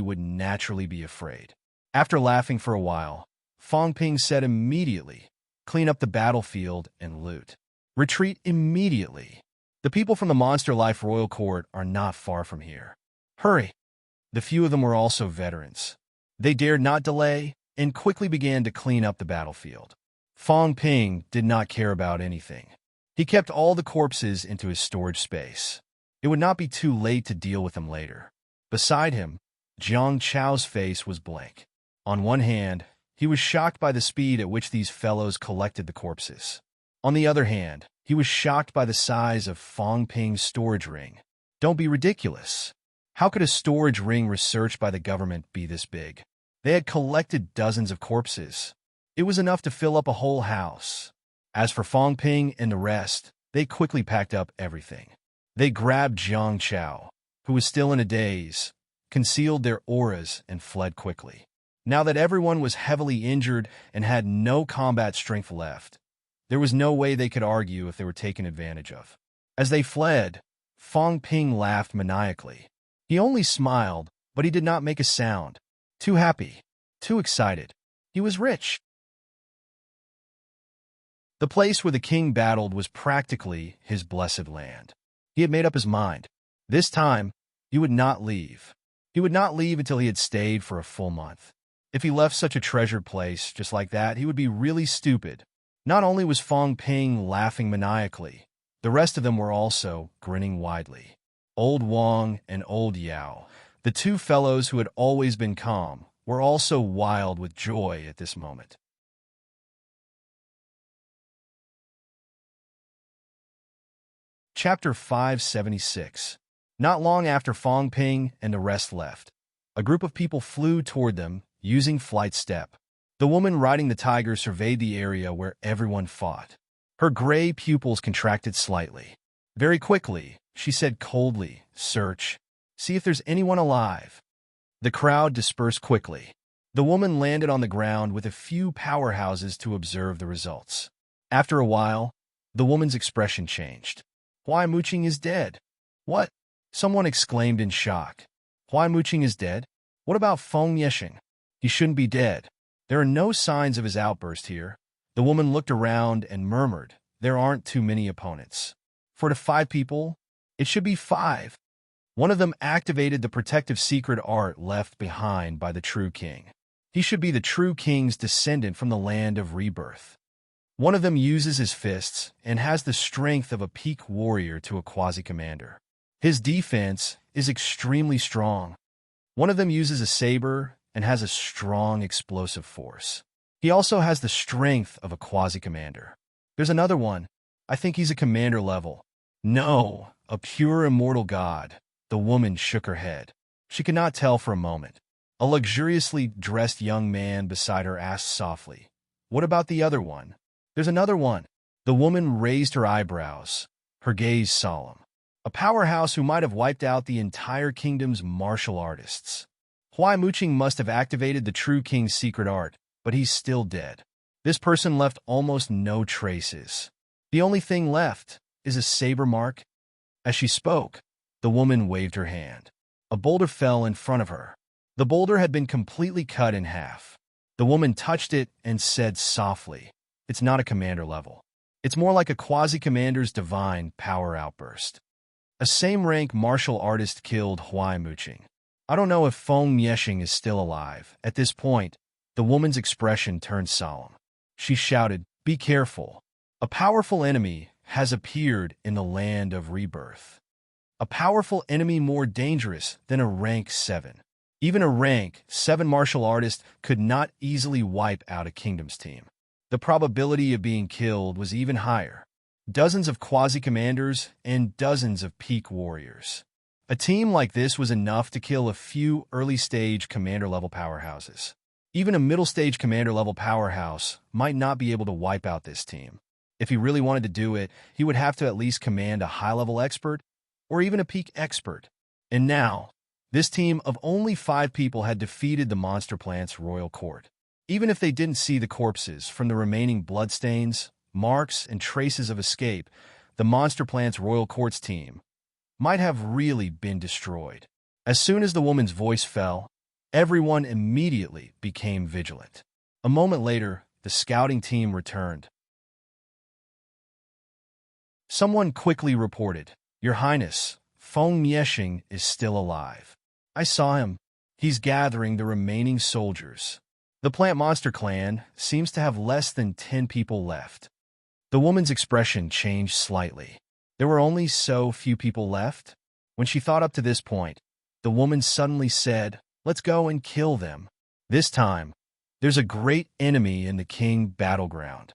would naturally be afraid. After laughing for a while, Fong Ping said immediately, "Clean up the battlefield and loot. Retreat immediately. The people from the Monster Life Royal Court are not far from here. Hurry." The few of them were also veterans. They dared not delay and quickly began to clean up the battlefield. Fong Ping did not care about anything. He kept all the corpses into his storage space. It would not be too late to deal with them later. Beside him, Jiang Chao's face was blank. On one hand, he was shocked by the speed at which these fellows collected the corpses. On the other hand, he was shocked by the size of Fong Ping's storage ring. Don't be ridiculous. How could a storage ring researched by the government be this big? They had collected dozens of corpses. It was enough to fill up a whole house. As for Fong Ping and the rest, they quickly packed up everything. They grabbed Jiang Chao, who was still in a daze, concealed their auras, and fled quickly. Now that everyone was heavily injured and had no combat strength left, there was no way they could argue if they were taken advantage of. As they fled, Fong Ping laughed maniacally. He only smiled, but he did not make a sound. Too happy, too excited. He was rich. The place where the king battled was practically his blessed land. He had made up his mind. This time, he would not leave. He would not leave until he had stayed for a full month. If he left such a treasured place just like that, he would be really stupid. Not only was Fong Ping laughing maniacally, the rest of them were also grinning widely. Old Wang and Old Yao, the two fellows who had always been calm, were also wild with joy at this moment. Chapter 576. Not long after Fong Ping and the rest left, a group of people flew toward them, using flight step. The woman riding the tiger surveyed the area where everyone fought. Her gray pupils contracted slightly. Very quickly, she said coldly, "Search. See if there's anyone alive." The crowd dispersed quickly. The woman landed on the ground with a few powerhouses to observe the results. After a while, the woman's expression changed. "Huai Muqing is dead." "What?" Someone exclaimed in shock. "Huai Muqing is dead? What about Feng Yexing? He shouldn't be dead. There are no signs of his outburst here." The woman looked around and murmured, "There aren't too many opponents. For the 5 people, it should be 5. One of them activated the protective secret art left behind by the true king. He should be the true king's descendant from the land of rebirth. One of them uses his fists and has the strength of a peak warrior to a quasi-commander. His defense is extremely strong. One of them uses a saber and has a strong explosive force. He also has the strength of a quasi-commander. There's another one. I think he's a commander level." "No, a pure immortal god." The woman shook her head. She could not tell for a moment. A luxuriously dressed young man beside her asked softly, "What about the other one?" "There's another one." The woman raised her eyebrows, her gaze solemn. "A powerhouse who might have wiped out the entire kingdom's martial artists. Huai Muqing must have activated the true king's secret art, but he's still dead. This person left almost no traces. The only thing left is a saber mark." As she spoke, the woman waved her hand. A boulder fell in front of her. The boulder had been completely cut in half. The woman touched it and said softly, "It's not a commander level. It's more like a quasi-commander's divine power outburst. A same-rank martial artist killed Huai Muqing. I don't know if Feng Yexing is still alive." At this point, the woman's expression turned solemn. She shouted, "Be careful. A powerful enemy has appeared in the land of rebirth. A powerful enemy more dangerous than a rank 7. Even a rank 7 martial artist could not easily wipe out a kingdom's team. The probability of being killed was even higher. Dozens of quasi-commanders and dozens of peak warriors. A team like this was enough to kill a few early-stage commander-level powerhouses. Even a middle-stage commander-level powerhouse might not be able to wipe out this team. If he really wanted to do it, he would have to at least command a high-level expert or even a peak expert. And now, this team of only 5 people had defeated the Monster Plant's royal court. Even if they didn't see the corpses from the remaining bloodstains, marks, and traces of escape, the Monster Plant's royal court's team might have really been destroyed. As soon as the woman's voice fell, everyone immediately became vigilant. A moment later, the scouting team returned. Someone quickly reported, "Your Highness, Feng Mieshing is still alive. I saw him. He's gathering the remaining soldiers." The plant monster clan seems to have less than 10 people left. The woman's expression changed slightly. There were only so few people left. When she thought up to this point, the woman suddenly said, "Let's go and kill them. This time, there's a great enemy in the king battleground."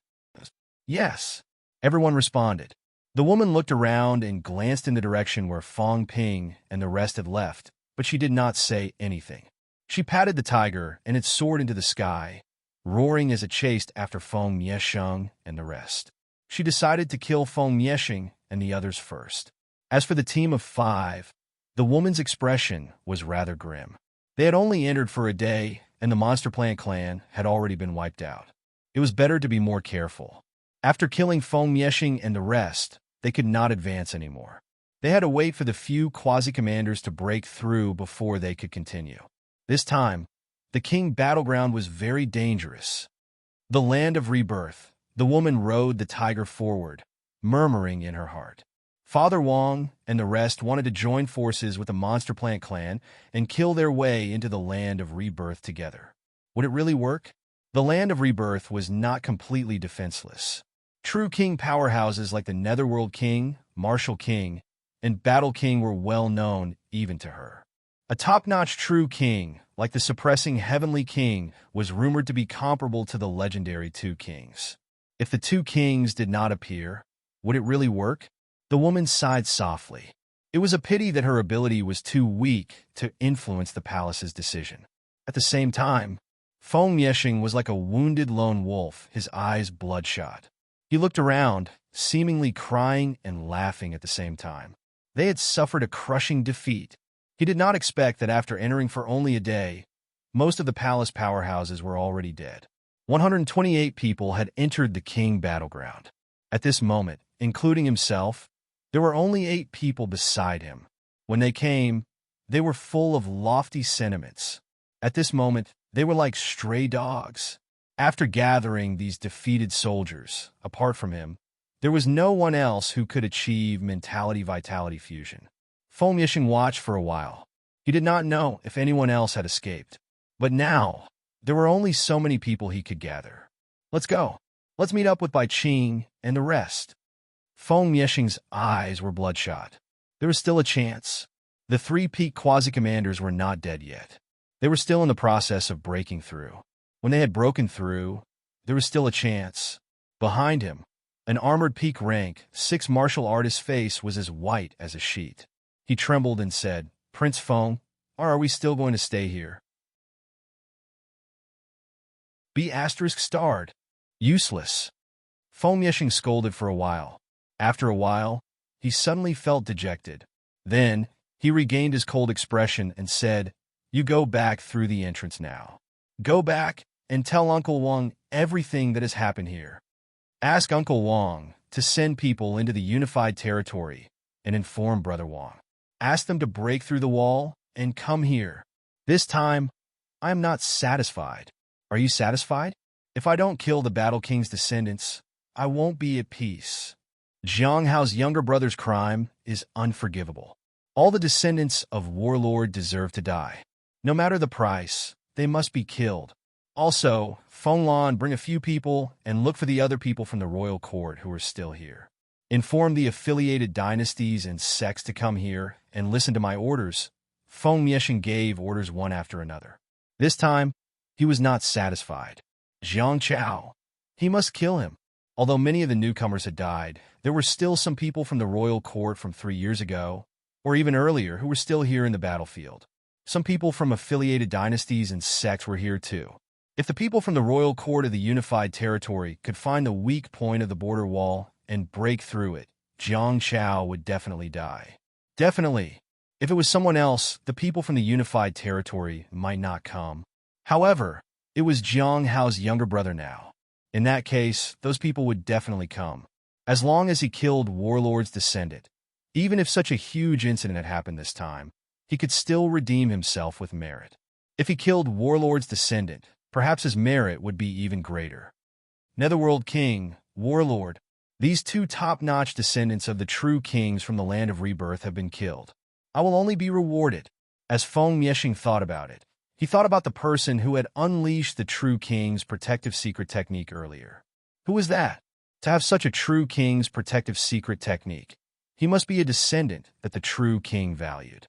"Yes," everyone responded. The woman looked around and glanced in the direction where Fong Ping and the rest had left, but she did not say anything. She patted the tiger, and it soared into the sky, roaring as it chased after Feng Miesheng and the rest. She decided to kill Feng Miesheng and the others first. As for the team of 5, the woman's expression was rather grim. They had only entered for a day, and the Monster Plant clan had already been wiped out. It was better to be more careful. After killing Feng Miesheng and the rest, they could not advance anymore. They had to wait for the few quasi-commanders to break through before they could continue. This time, the king battleground was very dangerous. The land of rebirth. The woman rode the tiger forward, murmuring in her heart. Father Wong and the rest wanted to join forces with the Monster Plant clan and kill their way into the land of rebirth together. Would it really work? The land of rebirth was not completely defenseless. True king powerhouses like the Netherworld King, Martial King, and Battle King were well known even to her. A top-notch true king, like the suppressing Heavenly King, was rumored to be comparable to the legendary Two Kings. If the Two Kings did not appear, would it really work? The woman sighed softly. It was a pity that her ability was too weak to influence the palace's decision. At the same time, Feng Miesheng was like a wounded lone wolf, his eyes bloodshot. He looked around, seemingly crying and laughing at the same time. They had suffered a crushing defeat. He did not expect that after entering for only a day, most of the palace powerhouses were already dead. 128 people had entered the king battleground. At this moment, including himself, there were only 8 people beside him. When they came, they were full of lofty sentiments. At this moment, they were like stray dogs. After gathering these defeated soldiers, apart from him, there was no one else who could achieve mentality-vitality fusion. Feng Miesheng watched for a while. He did not know if anyone else had escaped. But now, there were only so many people he could gather. "Let's go. Let's meet up with Bai Qing and the rest." Feng Miesheng's eyes were bloodshot. There was still a chance. The 3 peak quasi-commanders were not dead yet. They were still in the process of breaking through. When they had broken through, there was still a chance. Behind him, an armored peak rank, 6 martial artist's face was as white as a sheet. He trembled and said, "Prince Feng, or are we still going to stay here?" B***starred. Useless. Feng Miesheng scolded for a while. After a while, he suddenly felt dejected. Then, he regained his cold expression and said, "You go back through the entrance now. Go back and tell Uncle Wang everything that has happened here. Ask Uncle Wang to send people into the unified territory and inform Brother Wang. Ask them to break through the wall and come here. This time, I am not satisfied. Are you satisfied? If I don't kill the Battle King's descendants, I won't be at peace. Jiang Hao's younger brother's crime is unforgivable. All the descendants of Warlord deserve to die. No matter the price, they must be killed. Also, Feng Lan, bring a few people and look for the other people from the royal court who are still here. Inform the affiliated dynasties and sects to come here and listen to my orders." Feng Miesheng gave orders one after another. This time, he was not satisfied. Jiang Chao. He must kill him. Although many of the newcomers had died, there were still some people from the royal court from 3 years ago, or even earlier, who were still here in the battlefield. Some people from affiliated dynasties and sects were here too. If the people from the royal court of the unified territory could find the weak point of the border wall and break through it, Jiang Chao would definitely die. Definitely. If it was someone else, the people from the unified territory might not come. However, it was Jiang Hao's younger brother now. In that case, those people would definitely come. As long as he killed Warlord's descendant, Even if such a huge incident had happened this time, he could still redeem himself with merit. If he killed Warlord's descendant, perhaps his merit would be even greater. Netherworld King, Warlord, these two top-notch descendants of the true kings from the Land of Rebirth have been killed. I will only be rewarded. As Feng Mieshing thought about it, he thought about the person who had unleashed the true king's protective secret technique earlier. Who was that? To have such a true king's protective secret technique, he must be a descendant that the true king valued.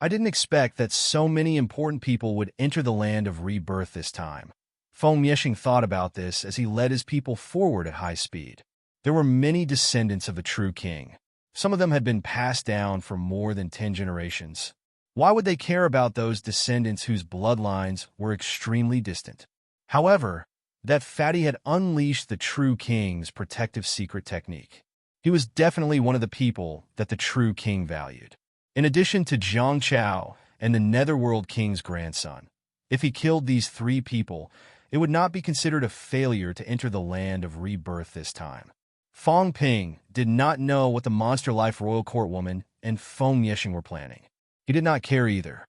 I didn't expect that so many important people would enter the Land of Rebirth this time. Feng Mieshing thought about this as he led his people forward at high speed. There were many descendants of the true king. Some of them had been passed down for more than 10 generations. Why would they care about those descendants whose bloodlines were extremely distant? However, that fatty had unleashed the true king's protective secret technique. He was definitely one of the people that the true king valued. In addition to Zhang Chao and the Netherworld King's grandson, if he killed these 3 people, it would not be considered a failure to enter the Land of Rebirth this time. Fang Ping did not know what the Monster Life Royal Court woman and Feng Mieshing were planning. He did not care either.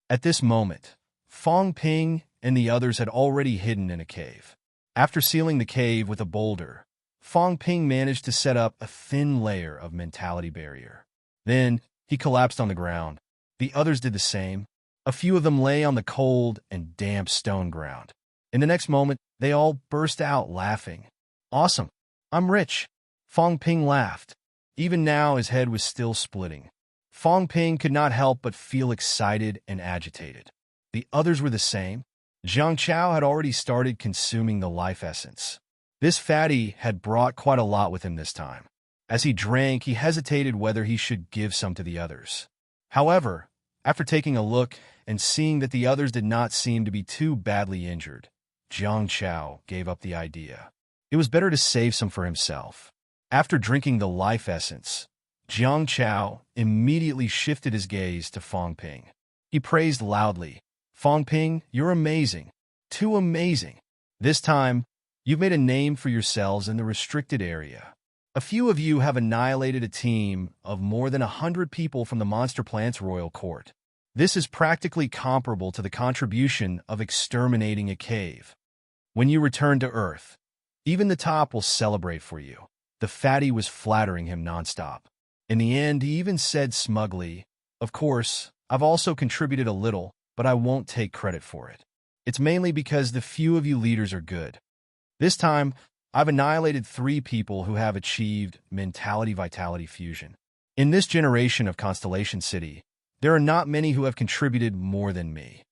At this moment, Fang Ping and the others had already hidden in a cave. After sealing the cave with a boulder, Fang Ping managed to set up a thin layer of mentality barrier. Then, he collapsed on the ground. The others did the same. A few of them lay on the cold and damp stone ground. In the next moment, they all burst out laughing. Awesome! I'm rich! Fang Ping laughed. Even now, his head was still splitting. Fang Ping could not help but feel excited and agitated. The others were the same. Zhang Chao had already started consuming the life essence. This fatty had brought quite a lot with him this time. As he drank, he hesitated whether he should give some to the others. However, after taking a look and seeing that the others did not seem to be too badly injured, Zhang Chao gave up the idea. It was better to save some for himself. After drinking the life essence, Zhang Chao immediately shifted his gaze to Fang Ping. He praised loudly, "Fang Ping, you're amazing. Too amazing. This time, you've made a name for yourselves in the restricted area. A few of you have annihilated a team of more than 100 people from the Monster Plant's royal court. This is practically comparable to the contribution of exterminating a cave. When you return to Earth, even the top will celebrate for you." The fatty was flattering him nonstop. In the end, he even said smugly, "Of course, I've also contributed a little, but I won't take credit for it. It's mainly because the few of you leaders are good. This time, I've annihilated 3 people who have achieved mentality-vitality fusion. In this generation of Constellation City, there are not many who have contributed more than me.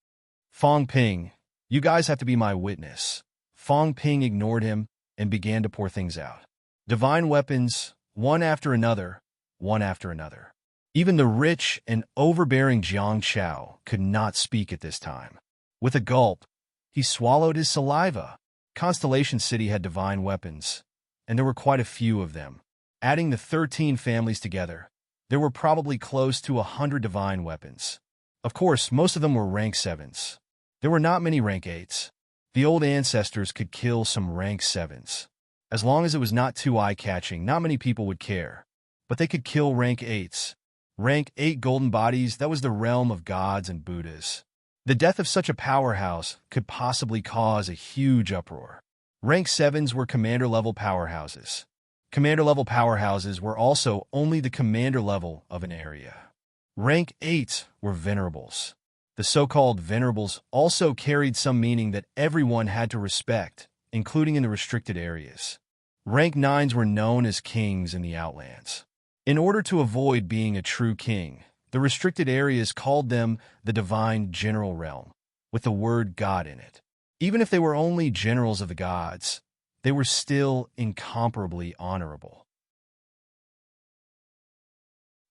Fang Ping, you guys have to be my witness." Fang Ping ignored him and began to pour things out. Divine weapons, one after another, one after another. Even the rich and overbearing Zhang Chao could not speak at this time. With a gulp, he swallowed his saliva. Constellation City had divine weapons, and there were quite a few of them. Adding the 13 families together, there were probably close to 100 divine weapons. Of course, most of them were rank 7s. There were not many rank 8s. The old ancestors could kill some rank 7s. As long as it was not too eye-catching, not many people would care. But they could kill rank 8s. Rank 8 golden bodies, that was the realm of gods and Buddhas. The death of such a powerhouse could possibly cause a huge uproar. Rank 7s were commander-level powerhouses. Commander-level powerhouses were also only the commander level of an area. Rank 8s were venerables. The so-called venerables also carried some meaning that everyone had to respect, including in the restricted areas. Rank 9s were known as kings in the Outlands. In order to avoid being a true king, the restricted areas called them the Divine General Realm, with the word God in it. Even if they were only generals of the gods, they were still incomparably honorable.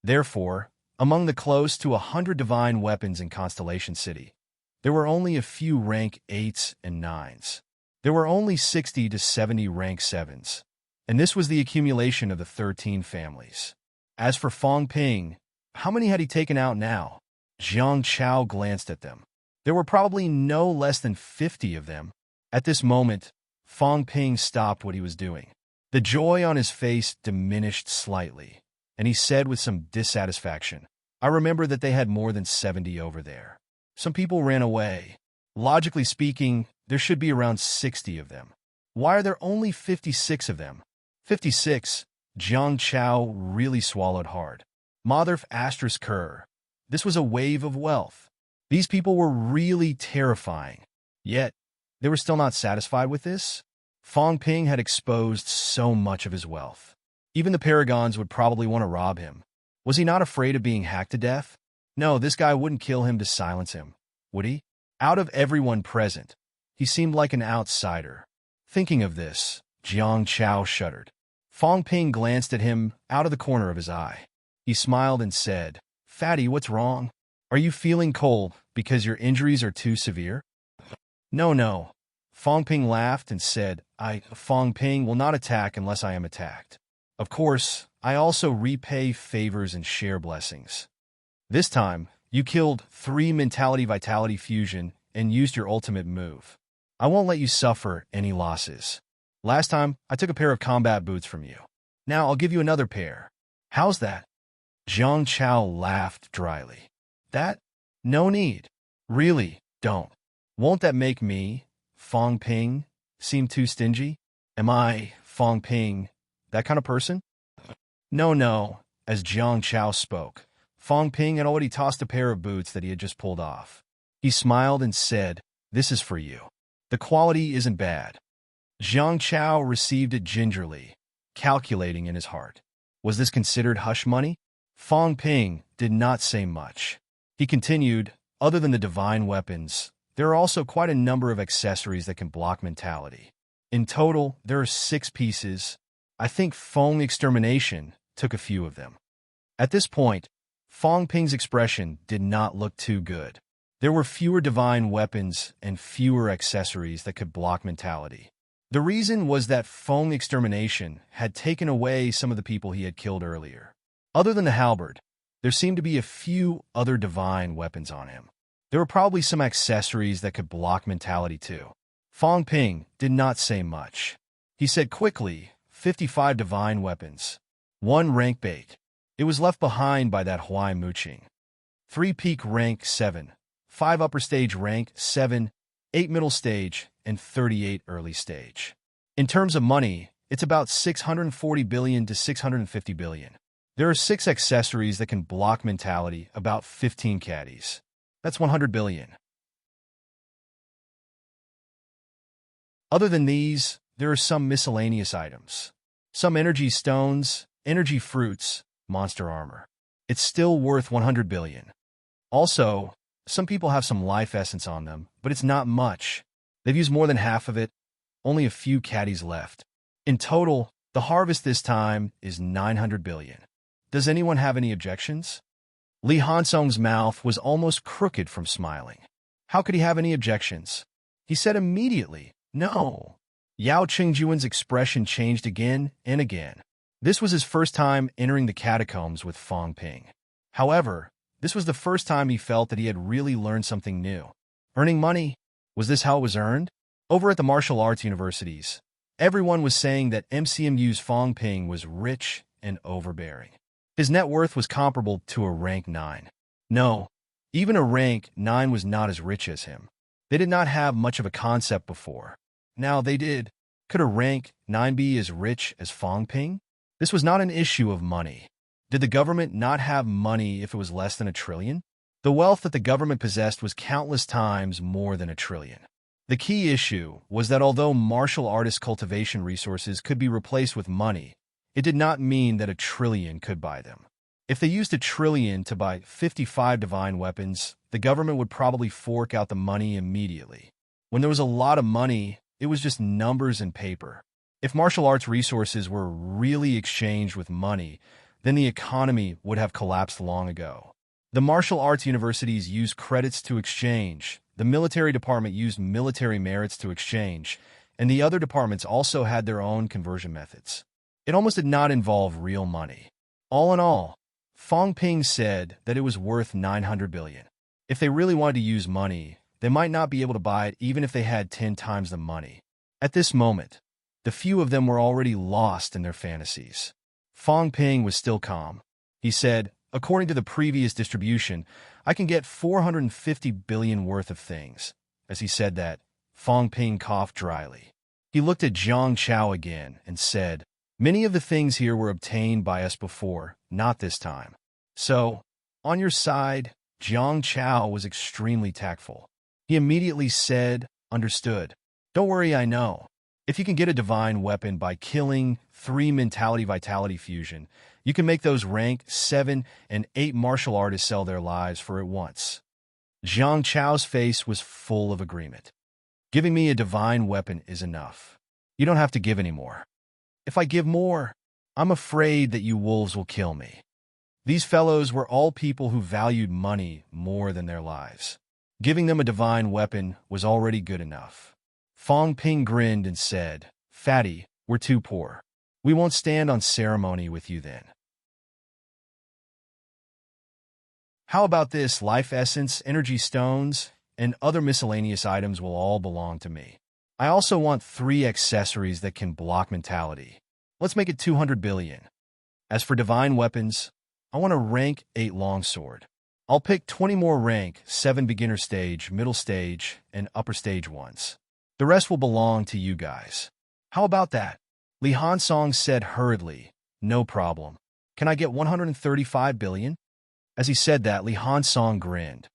Therefore, among the close to 100 divine weapons in Constellation City, there were only a few rank 8s and 9s. There were only 60 to 70 rank 7s, and this was the accumulation of the 13 families. As for Fang Ping, how many had he taken out now? Zhang Chao glanced at them. There were probably no less than 50 of them. At this moment, Fang Ping stopped what he was doing. The joy on his face diminished slightly, and he said with some dissatisfaction, I remember that they had more than 70 over there. Some people ran away. Logically speaking, there should be around 60 of them. Why are there only 56 of them? 56? Jiang Chao really swallowed hard. Mother asterisk Kerr. This was a wave of wealth. These people were really terrifying. Yet, they were still not satisfied with this. Fong Ping had exposed so much of his wealth. Even the paragons would probably want to rob him. Was he not afraid of being hacked to death? No, this guy wouldn't kill him to silence him, would he? Out of everyone present, he seemed like an outsider. Thinking of this, Jiang Chao shuddered. Fong Ping glanced at him out of the corner of his eye. He smiled and said, Fatty, what's wrong? Are you feeling cold because your injuries are too severe? No. Fong Ping laughed and said, Fong Ping will not attack unless I am attacked. Of course, I also repay favors and share blessings. This time, you killed 3 mentality-vitality fusion and used your ultimate move. I won't let you suffer any losses. Last time, I took a pair of combat boots from you. Now I'll give you another pair. How's that? Jiang Chao laughed dryly. That? No need. Really, don't. Won't that make me, Fong Ping, seem too stingy? Am I, Fong Ping, that kind of person? No. As Jiang Chao spoke, Fong Ping had already tossed a pair of boots that he had just pulled off. He smiled and said, This is for you. The quality isn't bad. Jiang Chao received it gingerly, calculating in his heart. Was this considered hush money? Fong Ping did not say much. He continued, Other than the divine weapons, there are also quite a number of accessories that can block mentality. In total, there are 6 pieces. I think Fong Extermination took a few of them. At this point, Fong Ping's expression did not look too good. There were fewer divine weapons and fewer accessories that could block mentality. The reason was that Fong Extermination had taken away some of the people he had killed earlier. Other than the halberd, there seemed to be a few other divine weapons on him. There were probably some accessories that could block mentality too. Fong Ping did not say much. He said quickly, 55 divine weapons. 1 rank bait. It was left behind by that Huai Muqing. 3 peak rank 7. 5 upper stage rank 7. 8 middle stage, and 38 early stage. In terms of money, it's about 640 billion to 650 billion. There are 6 accessories that can block mentality, about 15 caddies. That's 100 billion. Other than these, there are some miscellaneous items. Some energy stones, energy fruits, monster armor. It's still worth 100 billion. Also, some people have some life essence on them, but it's not much. They've used more than half of it, only a few caddies left. In total, the harvest this time is 900 billion. Does anyone have any objections? Li Hansong's mouth was almost crooked from smiling. How could he have any objections? He said immediately, no. Yao Qingjuan's expression changed again and again. This was his first time entering the catacombs with Fong Ping. However, this was the first time he felt that he had really learned something new. Earning money? Was this how it was earned? Over at the martial arts universities, everyone was saying that MCMU's Fong Ping was rich and overbearing. His net worth was comparable to a rank 9. No, even a rank 9 was not as rich as him. They did not have much of a concept before. Now they did. Could a rank 9 be as rich as Fong Ping? This was not an issue of money. Did the government not have money if it was less than 1 trillion? The wealth that the government possessed was countless times more than 1 trillion. The key issue was that although martial artist cultivation resources could be replaced with money, it did not mean that 1 trillion could buy them. If they used 1 trillion to buy 55 divine weapons, the government would probably fork out the money immediately. When there was a lot of money, it was just numbers and paper. If martial arts resources were really exchanged with money, then the economy would have collapsed long ago. The martial arts universities used credits to exchange, the military department used military merits to exchange, and the other departments also had their own conversion methods. It almost did not involve real money. All in all, Fong Ping said that it was worth 900 billion. If they really wanted to use money, they might not be able to buy it even if they had 10 times the money. At this moment, The few of them were already lost in their fantasies. Fong Ping was still calm. He said, according to the previous distribution, I can get 450 billion worth of things. As he said that, Fong Ping coughed dryly. He looked at Zhang Chao again and said, many of the things here were obtained by us before, not this time. So, on your side, Zhang Chao was extremely tactful. He immediately said, understood. Don't worry, I know. If you can get a divine weapon by killing 3 mentality-vitality fusion, you can make those rank 7 and 8 martial artists sell their lives for it once. Zhang Chao's face was full of agreement. Giving me a divine weapon is enough. You don't have to give any more. If I give more, I'm afraid that you wolves will kill me. These fellows were all people who valued money more than their lives. Giving them a divine weapon was already good enough. Fong Ping grinned and said, Fatty, we're too poor. We won't stand on ceremony with you then. How about this? Life essence, energy stones, and other miscellaneous items will all belong to me. I also want 3 accessories that can block mentality. Let's make it 200 billion. As for divine weapons, I want a rank 8 longsword. I'll pick 20 more rank 7 beginner stage, middle stage, and upper stage ones. The rest will belong to you guys. How about that? Li Hansong said hurriedly, no problem. Can I get 135 billion? As he said that, Li Hansong grinned.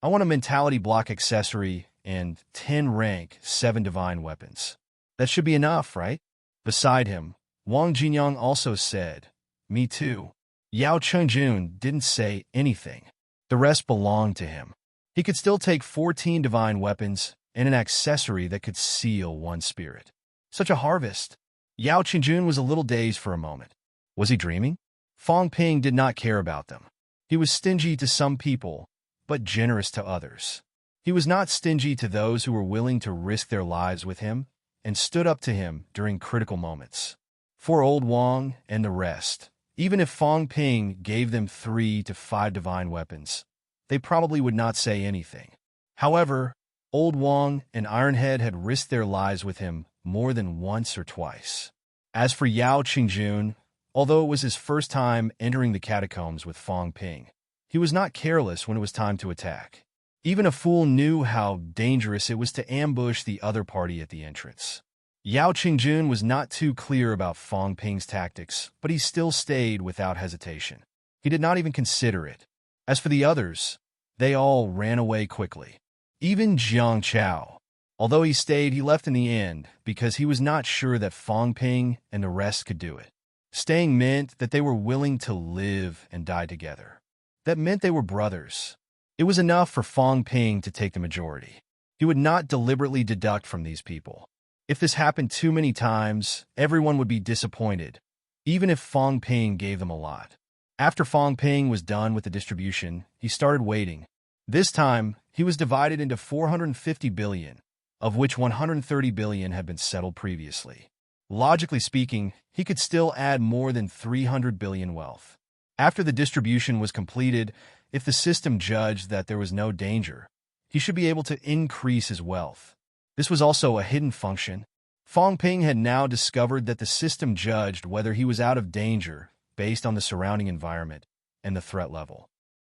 I want a mentality block accessory and 10 rank 7 divine weapons. That should be enough, right? Beside him, Wang Jinyang also said, me too. Yao Chengjun didn't say anything. The rest belonged to him. He could still take 14 divine weapons and an accessory that could seal 1 spirit. Such a harvest. Yao Chengjun was a little dazed for a moment. Was he dreaming? Fong Ping did not care about them. He was stingy to some people, but generous to others. He was not stingy to those who were willing to risk their lives with him and stood up to him during critical moments. For old Wang and the rest, even if Fong Ping gave them 3 to 5 divine weapons, they probably would not say anything. However, old Wang and Ironhead had risked their lives with him more than once or twice. As for Yao Qingjun, although it was his first time entering the catacombs with Fong Ping, he was not careless when it was time to attack. Even a fool knew how dangerous it was to ambush the other party at the entrance. Yao Qingjun was not too clear about Fong Ping's tactics, but he still stayed without hesitation. He did not even consider it. As for the others, they all ran away quickly. Even Zhang Chao. Although he stayed, he left in the end because he was not sure that Fong Ping and the rest could do it. Staying meant that they were willing to live and die together. That meant they were brothers. It was enough for Fong Ping to take the majority. He would not deliberately deduct from these people. If this happened too many times, everyone would be disappointed, even if Fong Ping gave them a lot. After Fong Ping was done with the distribution, he started waiting. This time, he was divided into 450 billion, of which 130 billion had been settled previously. Logically speaking, he could still add more than 300 billion wealth. After the distribution was completed, if the system judged that there was no danger, he should be able to increase his wealth. This was also a hidden function. Fong Ping had now discovered that the system judged whether he was out of danger based on the surrounding environment and the threat level.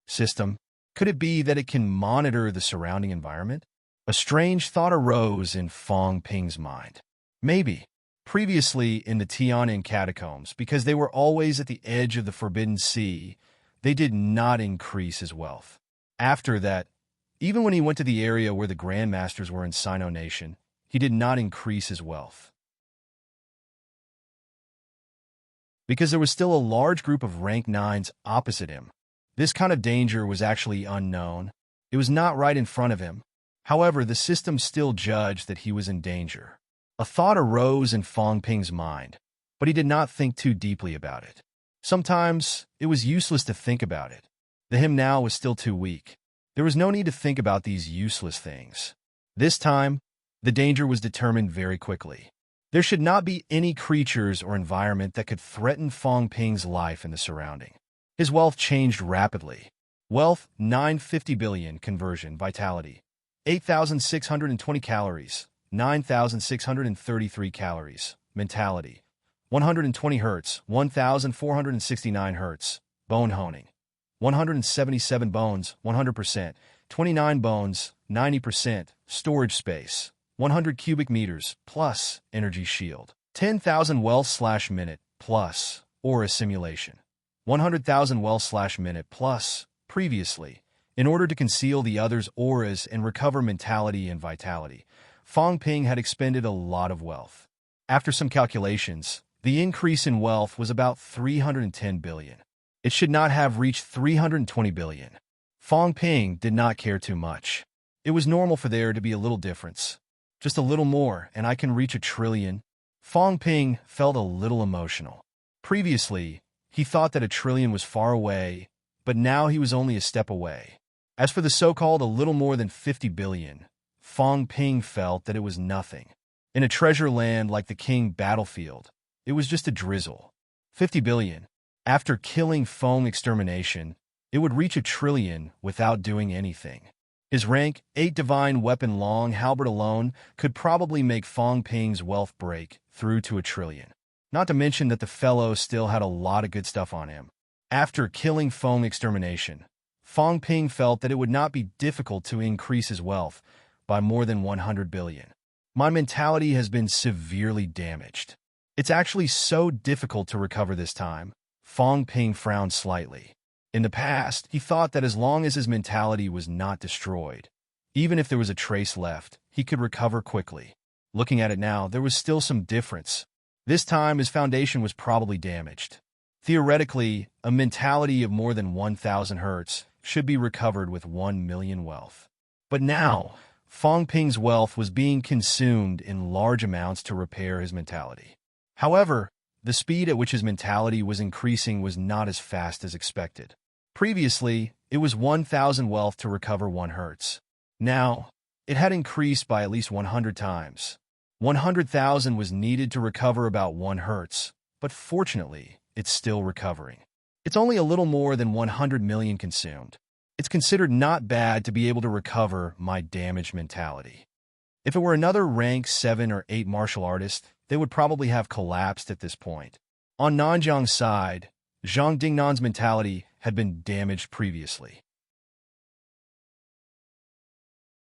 System, could it be that it can monitor the surrounding environment? A strange thought arose in Fong Ping's mind. Maybe. Previously in the Tian'an catacombs, because they were always at the edge of the Forbidden Sea, they did not increase his wealth. After that, even when he went to the area where the Grandmasters were in Sino Nation, he did not increase his wealth. Because there was still a large group of rank 9s opposite him. This kind of danger was actually unknown. It was not right in front of him. However, the system still judged that he was in danger. A thought arose in Fong Ping's mind, but he did not think too deeply about it. Sometimes, it was useless to think about it. The him now was still too weak. There was no need to think about these useless things. This time, the danger was determined very quickly. There should not be any creatures or environment that could threaten Fong Ping's life in the surrounding. His wealth changed rapidly. Wealth, 950 billion, conversion, vitality, 8,620 calories, 9,633 calories, mentality. 120 Hertz, 1,469 Hertz, bone honing. 177 bones, 100%. 29 bones, 90%, storage space. 100 cubic meters, plus energy shield. 10,000 wells/minute, plus aura simulation. 100,000 wells/minute, plus previously. In order to conceal the other's auras and recover mentality and vitality, Fong Ping had expended a lot of wealth. After some calculations, the increase in wealth was about 310 billion. It should not have reached 320 billion. Fong Ping did not care too much. It was normal for there to be a little difference. Just a little more, and I can reach 1 trillion. Fong Ping felt a little emotional. Previously, he thought that 1 trillion was far away, but now he was only a step away. As for the so-called a little more than 50 billion, Fong Ping felt that it was nothing. In a treasure land like the King battlefield, it was just a drizzle. 50 billion. After killing Fong extermination, it would reach 1 trillion without doing anything. His rank, 8 divine weapon long halberd alone, could probably make Fong Ping's wealth break through to 1 trillion. Not to mention that the fellow still had a lot of good stuff on him. After killing Fong extermination, Fong Ping felt that it would not be difficult to increase his wealth by more than 100 billion. My mentality has been severely damaged. It's actually so difficult to recover this time. Fong Ping frowned slightly. In the past, he thought that as long as his mentality was not destroyed, even if there was a trace left, he could recover quickly. Looking at it now, there was still some difference. This time, his foundation was probably damaged. Theoretically, a mentality of more than 1,000 hertz should be recovered with 1 million wealth. But now, Fong Ping's wealth was being consumed in large amounts to repair his mentality. However, the speed at which his mentality was increasing was not as fast as expected. Previously, it was 1,000 wealth to recover 1 hertz. Now, it had increased by at least 100 times. 100,000 was needed to recover about 1 hertz, but fortunately, it's still recovering. It's only a little more than 100 million consumed. It's considered not bad to be able to recover my damaged mentality. If it were another rank 7 or 8 martial artist, they would probably have collapsed at this point. On Nanjiang's side, Zhang Dingnan's mentality had been damaged previously.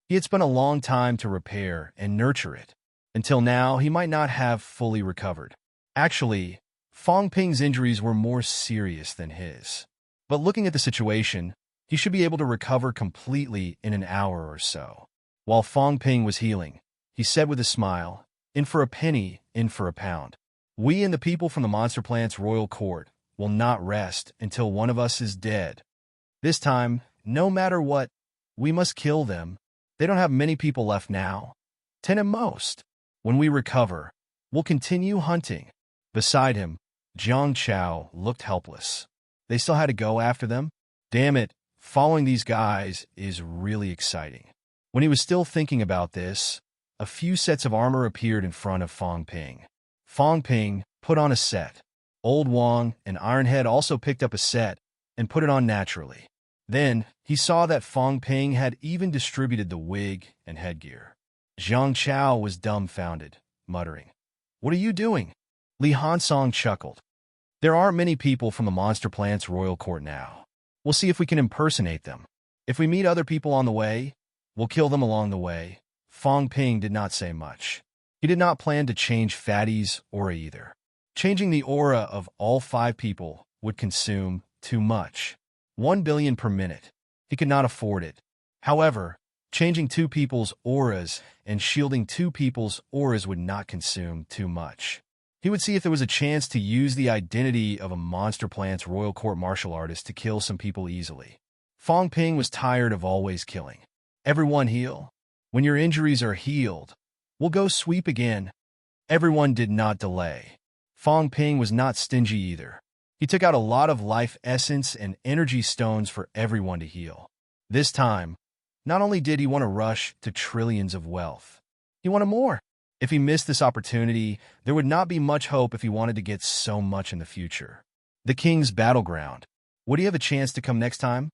He had spent a long time to repair and nurture it. Until now, he might not have fully recovered. Actually, Fong Ping's injuries were more serious than his. But looking at the situation, he should be able to recover completely in an hour or so. While Fong Ping was healing, he said with a smile, "In for a penny, in for a pound. We and the people from the Monster Plant's royal court will not rest until one of us is dead. This time, no matter what, we must kill them. They don't have many people left now. 10 at most. When we recover, we'll continue hunting." Beside him, Jiang Chao looked helpless. They still had to go after them? Damn it, following these guys is really exciting. When he was still thinking about this, a few sets of armor appeared in front of Fong Ping. Fong Ping put on a set. Old Wang and Ironhead also picked up a set and put it on naturally. Then, he saw that Fong Ping had even distributed the wig and headgear. Jiang Chao was dumbfounded, muttering, "What are you doing?" Li Hansong chuckled. "There aren't many people from the Monster Plant's royal court now. We'll see if we can impersonate them. If we meet other people on the way, we'll kill them along the way." Fong Ping did not say much. He did not plan to change Fatty's aura either. Changing the aura of all 5 people would consume too much. 1 billion per minute. He could not afford it. However, changing 2 people's auras and shielding 2 people's auras would not consume too much. He would see if there was a chance to use the identity of a Monster Plant's royal court martial artist to kill some people easily. Fong Ping was tired of always killing. Everyone heal. When your injuries are healed, we'll go sweep again. Everyone did not delay. Fong Ping was not stingy either. He took out a lot of life essence and energy stones for everyone to heal. This time, not only did he want to rush to trillions of wealth, he wanted more. If he missed this opportunity, there would not be much hope if he wanted to get so much in the future. The King's Battleground. Would he have a chance to come next time?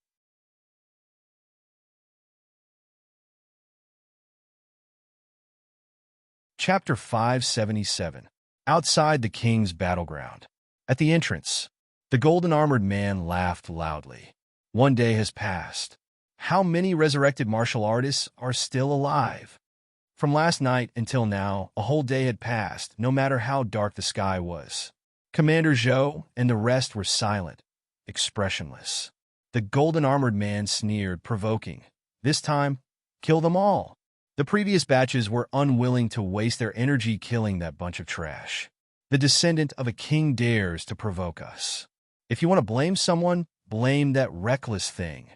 Chapter 577. outside the king's battleground. At the entrance, the golden-armored man laughed loudly. One day has passed. How many resurrected martial artists are still alive? From last night until now, a whole day had passed, no matter how dark the sky was. Commander Zhou and the rest were silent, expressionless. The golden-armored man sneered, provoking. This time, kill them all. The previous batches were unwilling to waste their energy killing that bunch of trash. The descendant of a king dares to provoke us. If you want to blame someone, blame that reckless thing.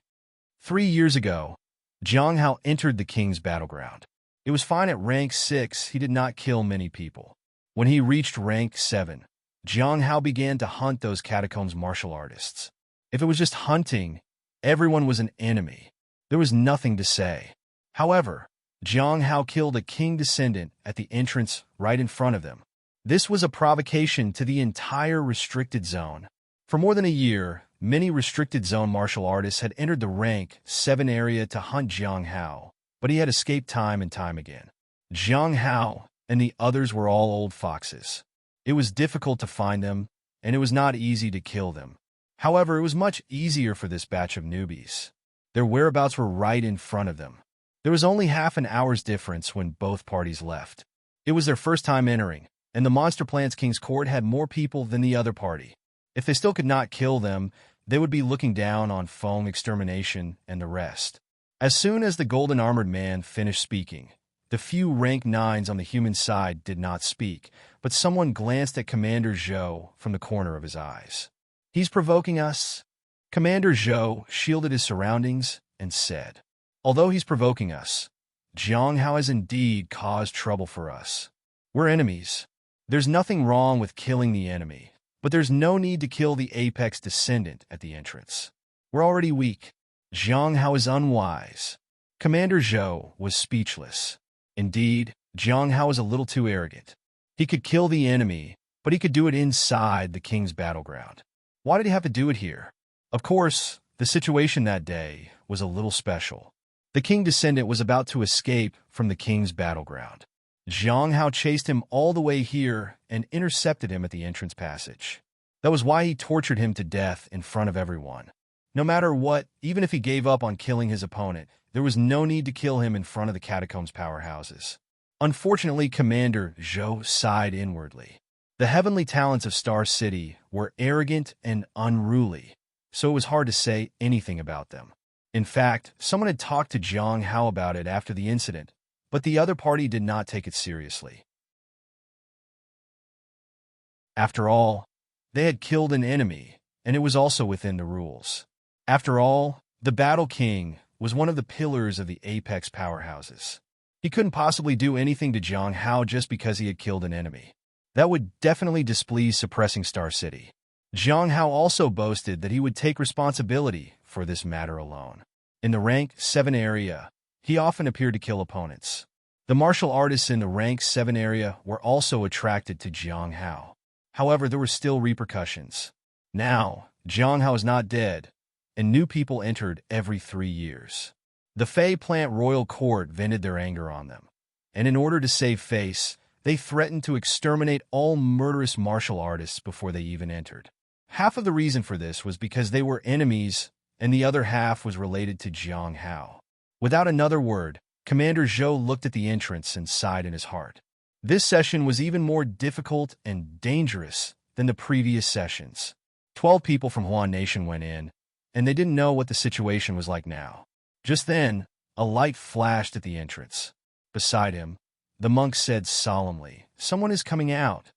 3 years ago, Jiang Hao entered the king's battleground. It was fine at rank 6, he did not kill many people. When he reached rank 7, Jiang Hao began to hunt those catacombs martial artists. If it was just hunting, everyone was an enemy. There was nothing to say. However, Jiang Hao killed a king descendant at the entrance right in front of them. This was a provocation to the entire restricted zone. For more than a year, many restricted zone martial artists had entered the rank 7 area to hunt Jiang Hao, but he had escaped time and time again. Jiang Hao and the others were all old foxes. It was difficult to find them, and it was not easy to kill them. However, it was much easier for this batch of newbies. Their whereabouts were right in front of them. There was only half an hour's difference when both parties left. It was their first time entering, and the Monster Plants King's Court had more people than the other party. If they still could not kill them, they would be looking down on Feng Extermination and the rest. As soon as the golden-armored man finished speaking, the few rank 9s on the human side did not speak, but someone glanced at Commander Zhou from the corner of his eyes. He's provoking us. Commander Zhou shielded his surroundings and said, although he's provoking us, Jiang Hao has indeed caused trouble for us. We're enemies. There's nothing wrong with killing the enemy, but there's no need to kill the apex descendant at the entrance. We're already weak. Jiang Hao is unwise. Commander Zhou was speechless. Indeed, Jiang Hao was a little too arrogant. He could kill the enemy, but he could do it inside the king's battleground. Why did he have to do it here? Of course, the situation that day was a little special. The king descendant was about to escape from the king's battleground. Jiang Hao chased him all the way here and intercepted him at the entrance passage. That was why he tortured him to death in front of everyone. No matter what, even if he gave up on killing his opponent, there was no need to kill him in front of the catacombs powerhouses. Unfortunately, Commander Zhou sighed inwardly. The heavenly talents of Star City were arrogant and unruly, so it was hard to say anything about them. In fact, someone had talked to Jiang Hao about it after the incident, but the other party did not take it seriously. After all, they had killed an enemy, and it was also within the rules. After all, the Battle King was one of the pillars of the Apex powerhouses. He couldn't possibly do anything to Jiang Hao just because he had killed an enemy. That would definitely displease suppressing Star City. Jiang Hao also boasted that he would take responsibility for this matter alone. In the rank 7 area, he often appeared to kill opponents. The martial artists in the rank 7 area were also attracted to Jiang Hao. However, there were still repercussions. Now, Jiang Hao is not dead, and new people entered every 3 years. The Fey Plant Royal Court vented their anger on them, and in order to save face, they threatened to exterminate all murderous martial artists before they even entered. Half of the reason for this was because they were enemies, and the other half was related to Jiang Hao. Without another word, Commander Zhou looked at the entrance and sighed in his heart. This session was even more difficult and dangerous than the previous sessions. 12 people from Huan Nation went in, and they didn't know what the situation was like now. Just then, a light flashed at the entrance. Beside him, the monk said solemnly, "Someone is coming out."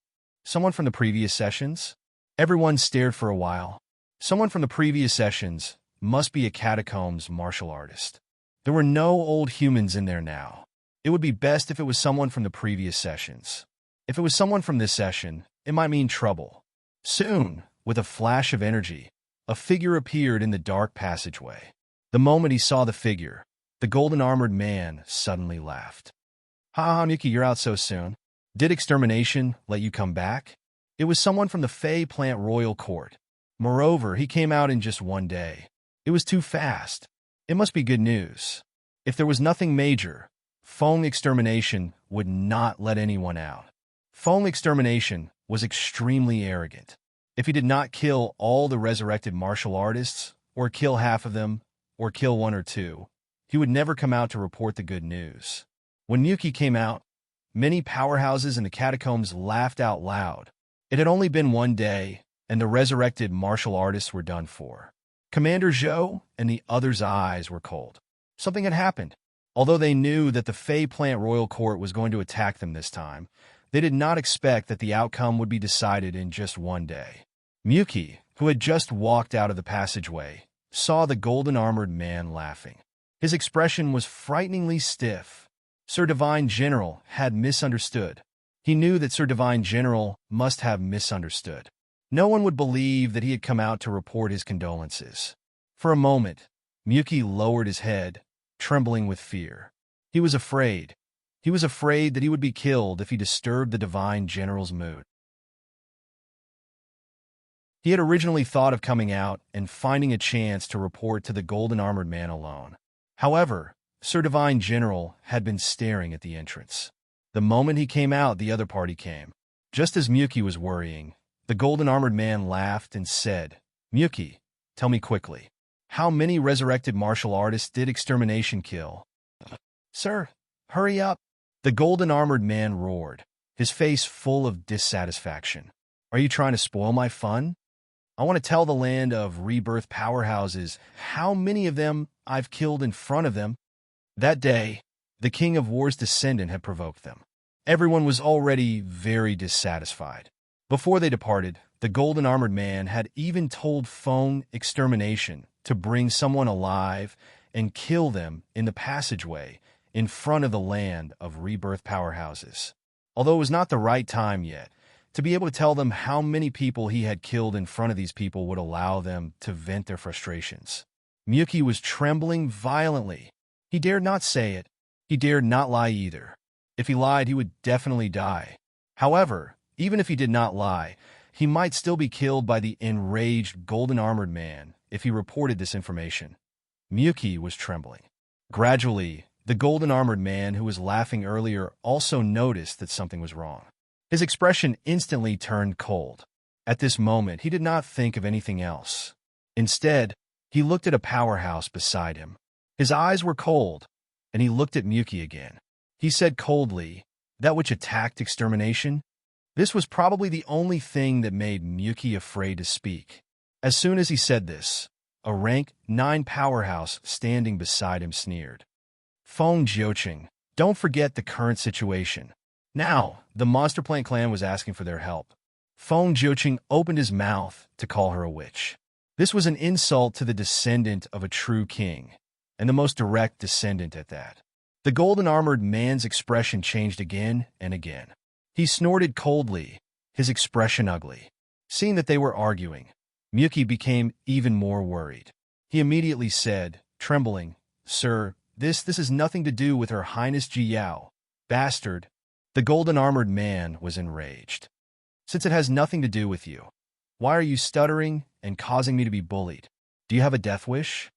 Someone from the previous sessions? Everyone stared for a while. Someone from the previous sessions must be a catacombs martial artist. There were no old humans in there now. It would be best if it was someone from the previous sessions. If it was someone from this session, it might mean trouble. Soon, with a flash of energy, a figure appeared in the dark passageway. The moment he saw the figure, the golden-armored man suddenly laughed. "Ha, Miki, you're out so soon. Did extermination let you come back?" It was someone from the Fey Plant Royal Court. Moreover, he came out in just 1 day. It was too fast. It must be good news. If there was nothing major, Feng Extermination would not let anyone out. Feng extermination was extremely arrogant. If he did not kill all the resurrected martial artists, or kill half of them, or kill one or two, he would never come out to report the good news. When Miyuki came out, many powerhouses in the catacombs laughed out loud. It had only been one day, and the resurrected martial artists were done for. Commander Zhou and the others' eyes were cold. Something had happened. Although they knew that the Fey Plant Royal Court was going to attack them this time, they did not expect that the outcome would be decided in just one day. Miyuki, who had just walked out of the passageway, saw the golden-armored man laughing. His expression was frighteningly stiff. Sir Divine General had misunderstood. He knew that Sir Divine General must have misunderstood. No one would believe that he had come out to report his condolences. For a moment, Miyuki lowered his head, trembling with fear. He was afraid. He was afraid that he would be killed if he disturbed the Divine General's mood. He had originally thought of coming out and finding a chance to report to the golden-armored man alone. However, Sir Divine General had been staring at the entrance. The moment he came out, the other party came. Just as Miyuki was worrying, the golden-armored man laughed and said, "Miyuki, tell me quickly, how many resurrected martial artists did extermination kill?" "Sir, hurry up!" The golden-armored man roared, his face full of dissatisfaction. "Are you trying to spoil my fun? I want to tell the land of rebirth powerhouses how many of them I've killed in front of them." That day, the King of War's descendant had provoked them. Everyone was already very dissatisfied. Before they departed, the golden-armored man had even told Feng extermination to bring someone alive and kill them in the passageway in front of the land of rebirth powerhouses. Although it was not the right time yet, to be able to tell them how many people he had killed in front of these people would allow them to vent their frustrations. Miyuki was trembling violently. He dared not say it. He dared not lie either. If he lied, he would definitely die. However, even if he did not lie, he might still be killed by the enraged golden-armored man if he reported this information. Miyuki was trembling. Gradually, the golden-armored man who was laughing earlier also noticed that something was wrong. His expression instantly turned cold. At this moment, he did not think of anything else. Instead, he looked at a powerhouse beside him. His eyes were cold, and he looked at Miyuki again. He said coldly, "That which attacked extermination?" This was probably the only thing that made Miyuki afraid to speak. As soon as he said this, a rank 9 powerhouse standing beside him sneered. "Feng Jiuqing, don't forget the current situation." Now, the Monster Plant clan was asking for their help. Feng Jiuqing opened his mouth to call her a witch. This was an insult to the descendant of a true king, and the most direct descendant at that. The golden-armored man's expression changed again and again. He snorted coldly, his expression ugly. Seeing that they were arguing, Miyuki became even more worried. He immediately said, trembling, "Sir, this has nothing to do with Her Highness Ji Yao. Bastard." The golden-armored man was enraged. "Since it has nothing to do with you, why are you stuttering and causing me to be bullied? Do you have a death wish?"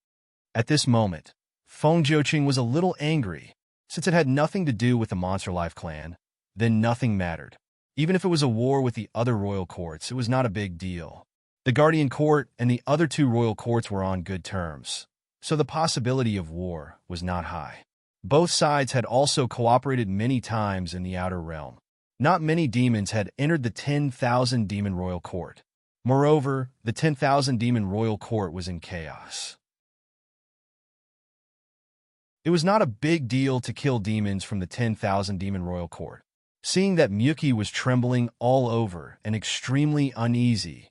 At this moment, Feng Jiuqing was a little angry. Since it had nothing to do with the Monster Life clan, then nothing mattered. Even if it was a war with the other royal courts, it was not a big deal. The Guardian Court and the other 2 royal courts were on good terms, so the possibility of war was not high. Both sides had also cooperated many times in the Outer Realm. Not many demons had entered the 10,000 Demon Royal Court. Moreover, the 10,000 Demon Royal Court was in chaos. It was not a big deal to kill demons from the 10,000 Demon Royal Court. Seeing that Miyuki was trembling all over and extremely uneasy,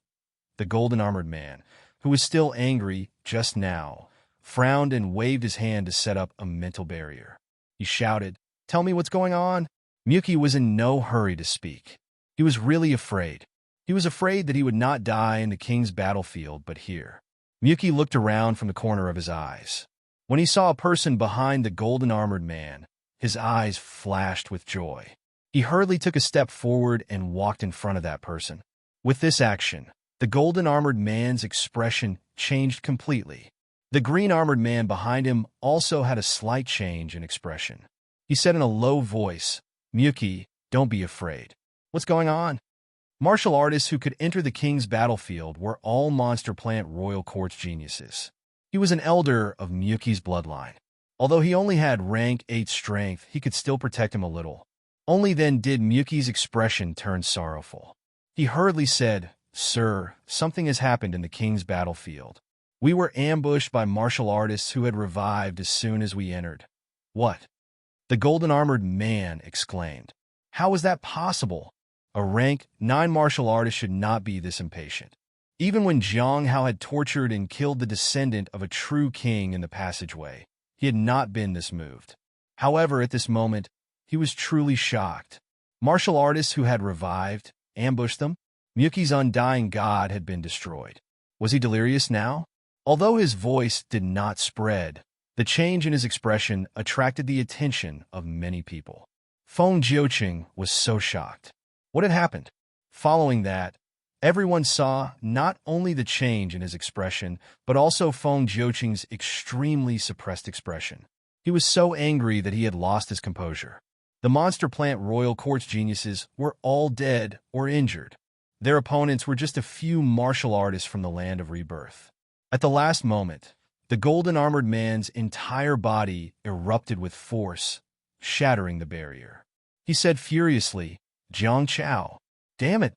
the golden-armored man, who was still angry just now, frowned and waved his hand to set up a mental barrier. He shouted, "Tell me what's going on." Miyuki was in no hurry to speak. He was really afraid. He was afraid that he would not die in the king's battlefield, but here. Miyuki looked around from the corner of his eyes. When he saw a person behind the golden-armored man, his eyes flashed with joy. He hurriedly took a step forward and walked in front of that person. With this action, the golden-armored man's expression changed completely. The green-armored man behind him also had a slight change in expression. He said in a low voice, "Miyuki, don't be afraid. What's going on? Martial artists who could enter the king's battlefield were all monster plant royal court's geniuses. He was an elder of Miyuki's bloodline. Although he only had rank 8 strength, he could still protect him a little. Only then did Miyuki's expression turn sorrowful. He hurriedly said, "Sir, something has happened in the king's battlefield. We were ambushed by martial artists who had revived as soon as we entered." "What?" the golden-armored man exclaimed. "How is that possible? A rank 9 martial artist should not be this impatient." Even when Jiang Hao had tortured and killed the descendant of a true king in the passageway, he had not been this moved. However, at this moment, he was truly shocked. Martial artists who had revived, ambushed them. Miyuki's undying god had been destroyed. Was he delirious now? Although his voice did not spread, the change in his expression attracted the attention of many people. Feng Jiuqing was so shocked. What had happened? Following that, everyone saw not only the change in his expression, but also Feng Jiuqing's extremely suppressed expression. He was so angry that he had lost his composure. The monster plant royal court's geniuses were all dead or injured. Their opponents were just a few martial artists from the land of rebirth. At the last moment, the golden-armored man's entire body erupted with force, shattering the barrier. He said furiously, "Jiang Chao, damn it!"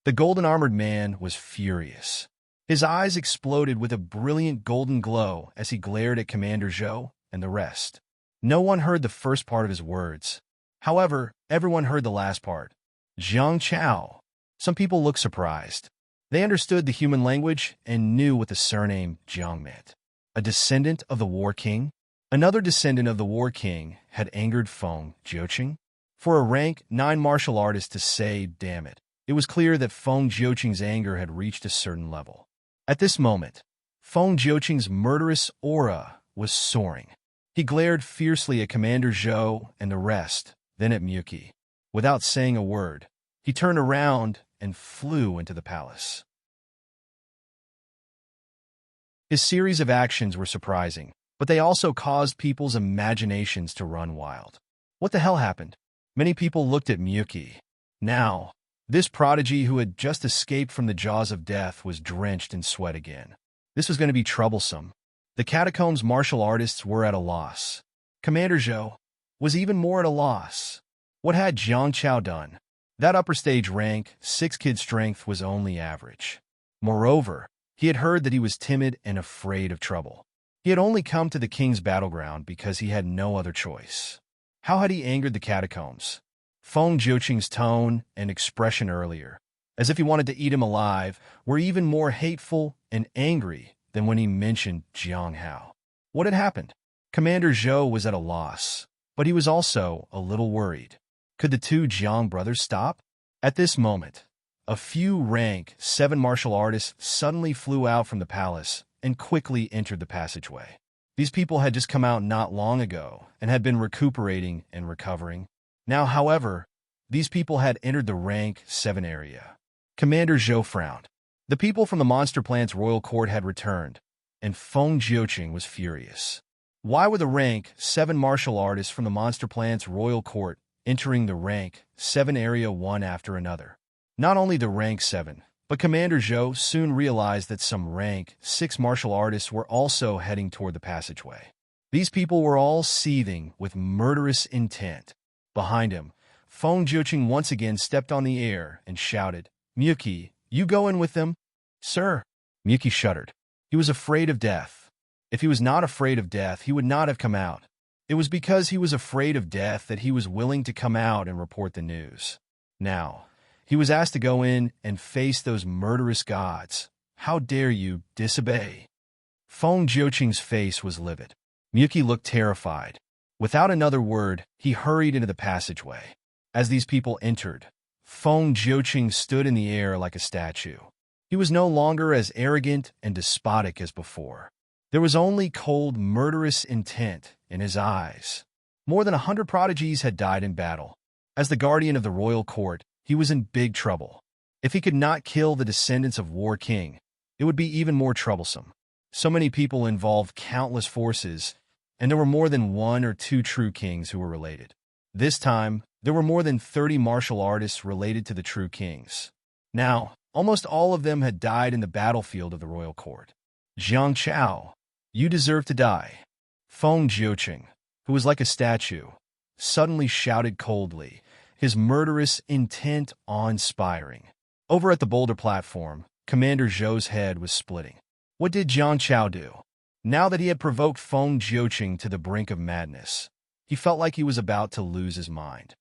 The golden-armored man was furious. His eyes exploded with a brilliant golden glow as he glared at Commander Zhou and the rest. No one heard the first part of his words. However, everyone heard the last part. Jiang Chao. Some people looked surprised. They understood the human language and knew what the surname Jiang meant. A descendant of the War King? Another descendant of the War King had angered Feng Jiuqing. For a rank 9 martial artist to say, "Damn it," it was clear that Feng Jiuqing's anger had reached a certain level. At this moment, Feng Jiuqing's murderous aura was soaring. He glared fiercely at Commander Zhou and the rest, then at Miyuki. Without saying a word, he turned around and flew into the palace. His series of actions were surprising, but they also caused people's imaginations to run wild. What the hell happened? Many people looked at Miyuki. Now, this prodigy who had just escaped from the jaws of death was drenched in sweat again. This was going to be troublesome. The catacombs martial artists were at a loss. Commander Zhou was even more at a loss. What had Jiang Chao done? That upper stage rank 6 kid strength was only average. Moreover, he had heard that he was timid and afraid of trouble. He had only come to the king's battleground because he had no other choice. How had he angered the catacombs? Feng Jiuqing's tone and expression earlier, as if he wanted to eat him alive, were even more hateful and angry than when he mentioned Jiang Hao. What had happened? Commander Zhou was at a loss, but he was also a little worried. Could the 2 Jiang brothers stop? At this moment, a few rank 7 martial artists suddenly flew out from the palace and quickly entered the passageway. These people had just come out not long ago and had been recuperating and recovering. Now, however, these people had entered the rank 7 area. Commander Zhou frowned. The people from the monster plant's royal court had returned, and Feng Jiuqing was furious. Why were the rank 7 martial artists from the monster plant's royal court entering the rank 7 area one after another? Not only the rank 7, but Commander Zhou soon realized that some rank 6 martial artists were also heading toward the passageway. These people were all seething with murderous intent. Behind him, Feng Jiuqing once again stepped on the air and shouted, "Miyuki, you go in with them?" "Sir." Miyuki shuddered. He was afraid of death. If he was not afraid of death, he would not have come out. It was because he was afraid of death that he was willing to come out and report the news. Now, he was asked to go in and face those murderous gods. How dare you disobey? Feng Jiuqing's face was livid. Miyuki looked terrified. Without another word, he hurried into the passageway. As these people entered, Feng Jiuqing stood in the air like a statue. He was no longer as arrogant and despotic as before. There was only cold, murderous intent in his eyes. More than 100 prodigies had died in battle. As the guardian of the royal court, he was in big trouble. If he could not kill the descendants of War King, it would be even more troublesome. So many people involved countless forces, and there were more than 1 or 2 true kings who were related. This time, there were more than 30 martial artists related to the true kings. Now, almost all of them had died in the battlefield of the royal court. Jiang Chao, you deserve to die. Feng Jiuqing, who was like a statue, suddenly shouted coldly, his murderous intent awe-inspiring. Over at the boulder platform, Commander Zhou's head was splitting. What did Jiang Chao do? Now that he had provoked Feng Jiuqing to the brink of madness, he felt like he was about to lose his mind.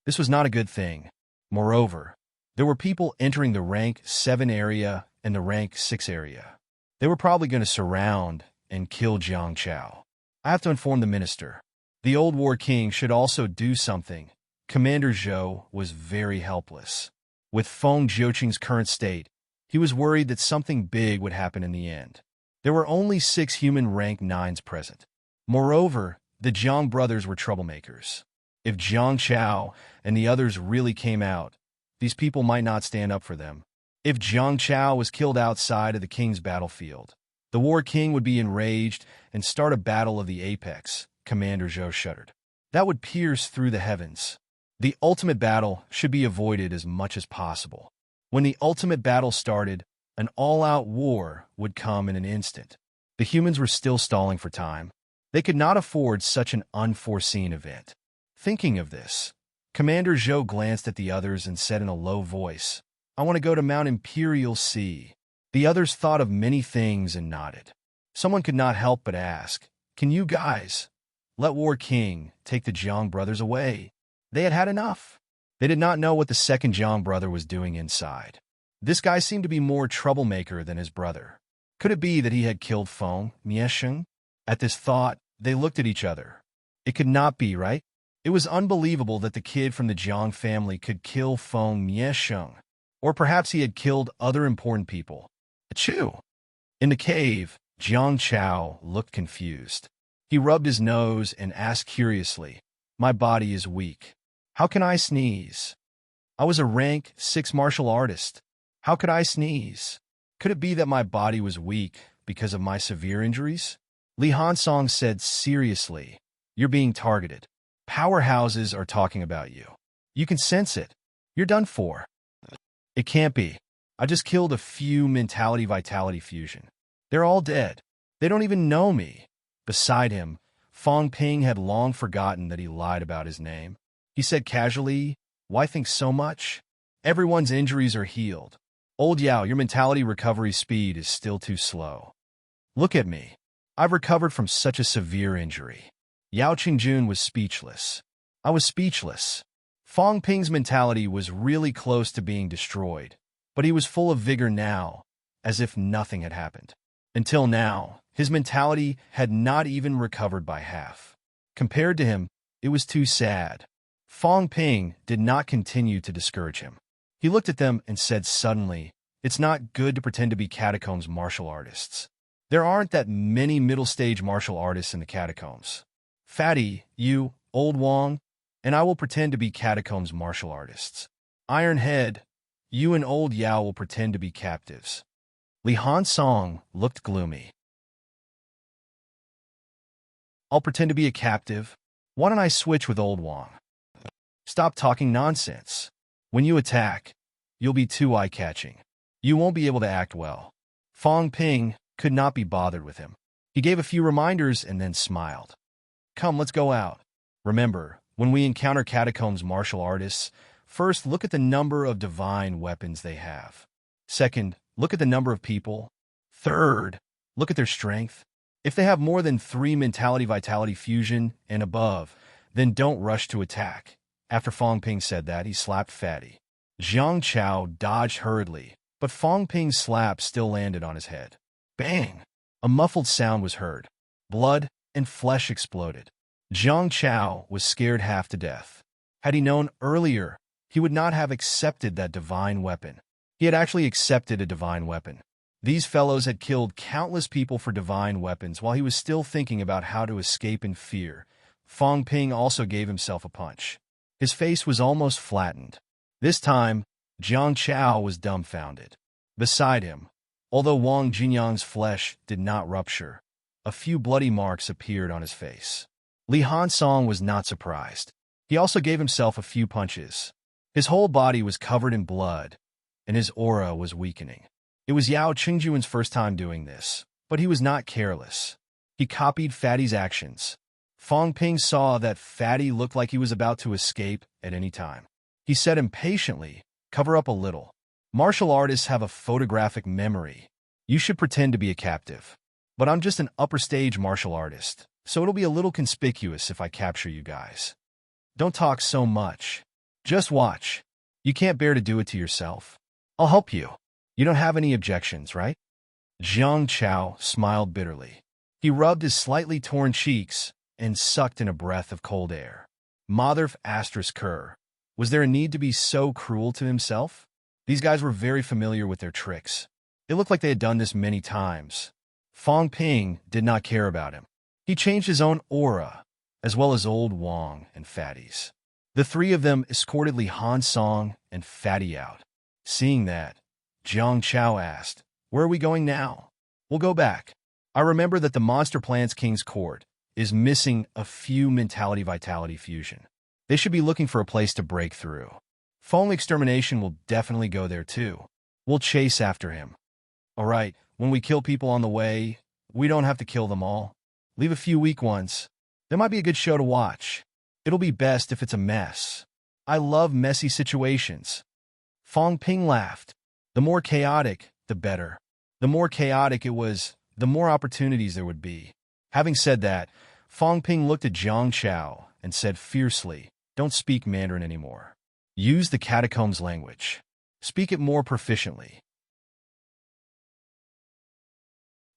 This was not a good thing. Moreover, there were people entering the rank 7 area and the rank 6 area. They were probably going to surround and kill Jiang Chao. I have to inform the minister. The old war king should also do something. Commander Zhou was very helpless. With Feng Jiuqing's current state, he was worried that something big would happen in the end. There were only 6 human rank 9s present. Moreover, the Jiang brothers were troublemakers. If Jiang Chao and the others really came out, these people might not stand up for them. If Jiang Chao was killed outside of the king's battlefield, the war king would be enraged and start a battle of the apex. Commander Zhou shuddered. That would pierce through the heavens. The ultimate battle should be avoided as much as possible. When the ultimate battle started, an all-out war would come in an instant. The humans were still stalling for time. They could not afford such an unforeseen event. Thinking of this, Commander Zhou glanced at the others and said in a low voice, I want to go to Mount Imperial Sea. The others thought of many things and nodded. Someone could not help but ask, can you guys let War King take the Jiang brothers away? They had had enough. They did not know what the second Jiang brother was doing inside. This guy seemed to be more troublemaker than his brother. Could it be that he had killed Feng Miesheng? At this thought, they looked at each other. It could not be, right? It was unbelievable that the kid from the Jiang family could kill Feng Miesheng. Or perhaps he had killed other important people. Achoo! In the cave, Jiang Chao looked confused. He rubbed his nose and asked curiously, my body is weak. How can I sneeze? I was a rank 6 martial artist. How could I sneeze? Could it be that my body was weak because of my severe injuries? Li Hansong said seriously, you're being targeted. Powerhouses are talking about you. You can sense it. You're done for. It can't be. I just killed a few mentality-vitality fusion. They're all dead. They don't even know me. Beside him, Fong Ping had long forgotten that he lied about his name. He said casually, why think so much? Everyone's injuries are healed. Old Yao, your mentality recovery speed is still too slow. Look at me. I've recovered from such a severe injury. Yao Qingjun was speechless. I was speechless. Fong Ping's mentality was really close to being destroyed, but he was full of vigor now, as if nothing had happened. Until now, his mentality had not even recovered by half. Compared to him, it was too sad. Fong Ping did not continue to discourage him. He looked at them and said suddenly, it's not good to pretend to be catacombs martial artists. There aren't that many middle-stage martial artists in the catacombs. Fatty, you, Old Wong, and I will pretend to be catacombs martial artists. Iron Head, you and Old Yao will pretend to be captives. Li Hansong looked gloomy. I'll pretend to be a captive. Why don't I switch with Old Wong? Stop talking nonsense. When you attack, you'll be too eye-catching. You won't be able to act well. Fong Ping could not be bothered with him. He gave a few reminders and then smiled. Come, let's go out. Remember, when we encounter catacombs martial artists, first look at the number of divine weapons they have. Second, look at the number of people. Third, look at their strength. If they have more than 3 mentality-vitality fusion and above, then don't rush to attack. After Fong Ping said that, he slapped Fatty. Jiang Chao dodged hurriedly, but Fong Ping's slap still landed on his head. Bang! A muffled sound was heard. Blood and flesh exploded. Jiang Chao was scared half to death. Had he known earlier, he would not have accepted that divine weapon. He had actually accepted a divine weapon. These fellows had killed countless people for divine weapons while he was still thinking about how to escape in fear. Fong Ping also gave himself a punch. His face was almost flattened. This time, Jiang Chao was dumbfounded. Beside him, although Wang Jinyang's flesh did not rupture, a few bloody marks appeared on his face. Li Hansong was not surprised. He also gave himself a few punches. His whole body was covered in blood, and his aura was weakening. It was Yao Qingjuan's first time doing this, but he was not careless. He copied Fatty's actions. Fong Ping saw that Fatty looked like he was about to escape at any time. He said impatiently, "Cover up a little. Martial artists have a photographic memory. You should pretend to be a captive. But I'm just an upper-stage martial artist, so it'll be a little conspicuous if I capture you guys. Don't talk so much. Just watch. You can't bear to do it to yourself. I'll help you. You don't have any objections, right?" Jiang Chao smiled bitterly. He rubbed his slightly torn cheeks and sucked in a breath of cold air. Motherf asterisk Kerr. Was there a need to be so cruel to himself? These guys were very familiar with their tricks. It looked like they had done this many times. Fong Ping did not care about him. He changed his own aura, as well as old Wang and Fatty's. The three of them escorted Li Hansong and Fatty out. Seeing that, Jiang Chao asked, "Where are we going now?" "We'll go back. I remember that the Monster Plant's King's Court is missing a few mentality-vitality fusion. They should be looking for a place to break through. Fong Extermination will definitely go there too. We'll chase after him. All right, when we kill people on the way, we don't have to kill them all. Leave a few weak ones. There might be a good show to watch. It'll be best if it's a mess. I love messy situations." Fong Ping laughed. The more chaotic, the better. The more chaotic it was, the more opportunities there would be. Having said that, Fong Ping looked at Jiang Chao and said fiercely, "Don't speak Mandarin anymore. Use the catacombs language. Speak it more proficiently.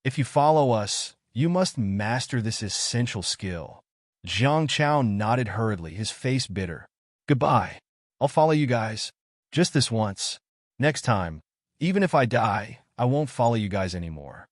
If you follow us, you must master this essential skill." Jiang Chao nodded hurriedly, his face bitter. "Goodbye. I'll follow you guys. Just this once. Next time, even if I die, I won't follow you guys anymore."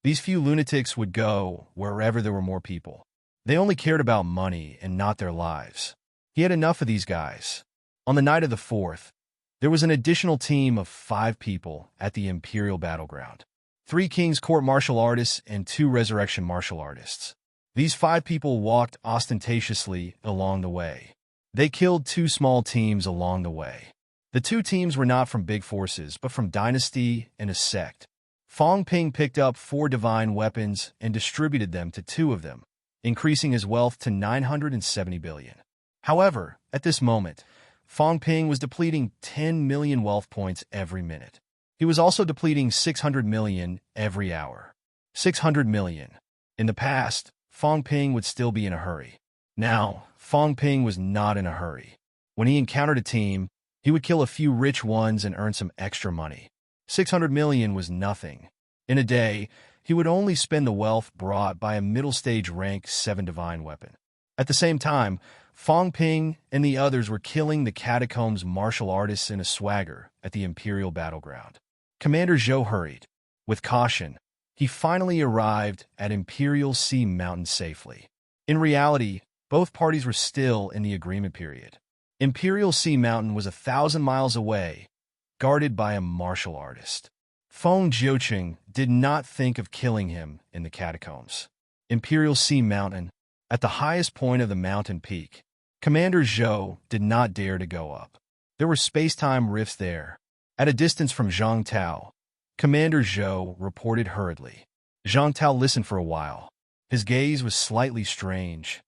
These few lunatics would go wherever there were more people. They only cared about money and not their lives. He had enough of these guys. On the night of the 4th, there was an additional team of 5 people at the Imperial Battleground. 3 King's Court martial artists and 2 Resurrection martial artists. These 5 people walked ostentatiously along the way. They killed 2 small teams along the way. The 2 teams were not from big forces, but from Dynasty and a sect. Fong Ping picked up 4 divine weapons and distributed them to 2 of them, increasing his wealth to 970 billion. However, at this moment, Fong Ping was depleting 10 million wealth points every minute. He was also depleting 600 million every hour. 600 million. In the past, Fong Ping would still be in a hurry. Now, Fong Ping was not in a hurry. When he encountered a team, he would kill a few rich ones and earn some extra money. 600 million was nothing. In a day, he would only spend the wealth brought by a middle-stage rank 7 divine weapon. At the same time, Fong Ping and the others were killing the catacombs martial artists in a swagger at the Imperial Battleground. Commander Zhou hurried. With caution, he finally arrived at Imperial Sea Mountain safely. In reality, both parties were still in the agreement period. Imperial Sea Mountain was 1,000 miles away, guarded by a martial artist. Feng Jiuqing did not think of killing him in the catacombs. Imperial Sea Mountain, at the highest point of the mountain peak, Commander Zhou did not dare to go up. There were space-time rifts there. At a distance from Zhang Tao, Commander Zhou reported hurriedly. Zhang Tao listened for a while. His gaze was slightly strange.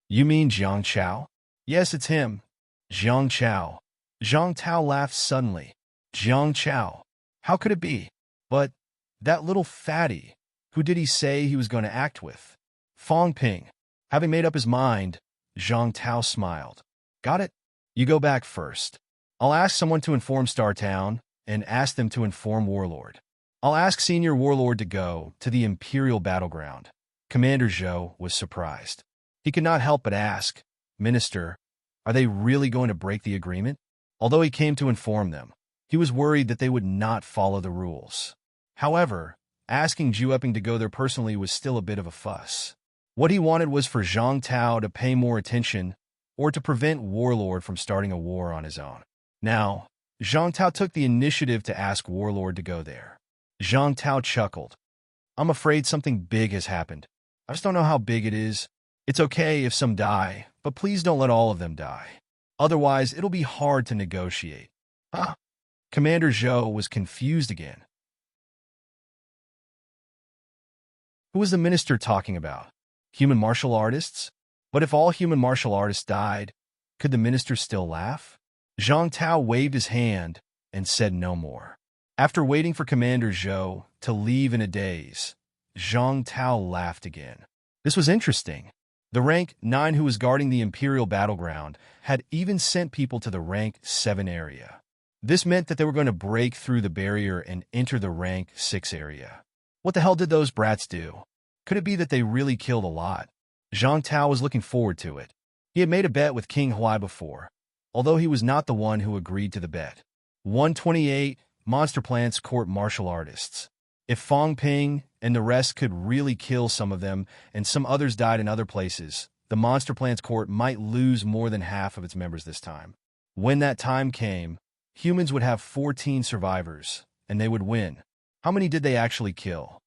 "You mean Jiang Chao?" "Yes, it's him. Jiang Chao." Zhang Tao laughed suddenly. "Jiang Chao? How could it be? But that little fatty, who did he say he was going to act with?" Fong Ping. Having made up his mind, Zhang Tao smiled. "Got it? You go back first. I'll ask someone to inform Star Town and ask them to inform Warlord. I'll ask Senior Warlord to go to the Imperial Battleground." Commander Zhou was surprised. He could not help but ask, "Minister, are they really going to break the agreement?" Although he came to inform them, he was worried that they would not follow the rules. However, asking Zhu Eping to go there personally was still a bit of a fuss. What he wanted was for Zhang Tao to pay more attention or to prevent Warlord from starting a war on his own. Now, Zhang Tao took the initiative to ask Warlord to go there. Zhang Tao chuckled. "I'm afraid something big has happened. I just don't know how big it is. It's okay if some die, but please don't let all of them die. Otherwise, it'll be hard to negotiate. Huh? Commander Zhou was confused again. Who was the minister talking about? Human martial artists? But if all human martial artists died, could the minister still laugh? Zhang Tao waved his hand and said no more. After waiting for Commander Zhou to leave in a daze, Zhang Tao laughed again. This was interesting. The rank 9 who was guarding the Imperial battleground had even sent people to the rank 7 area. This meant that they were going to break through the barrier and enter the rank 6 area. What the hell did those brats do? Could it be that they really killed a lot? Zhang Tao was looking forward to it. He had made a bet with King Huai before, although he was not the one who agreed to the bet. 128 Monster Plants Court Martial Artists. If Fong Ping and the rest could really kill some of them and some others died in other places, the Monster Plants Court might lose more than half of its members this time. When that time came, humans would have 14 survivors, and they would win. How many did they actually kill?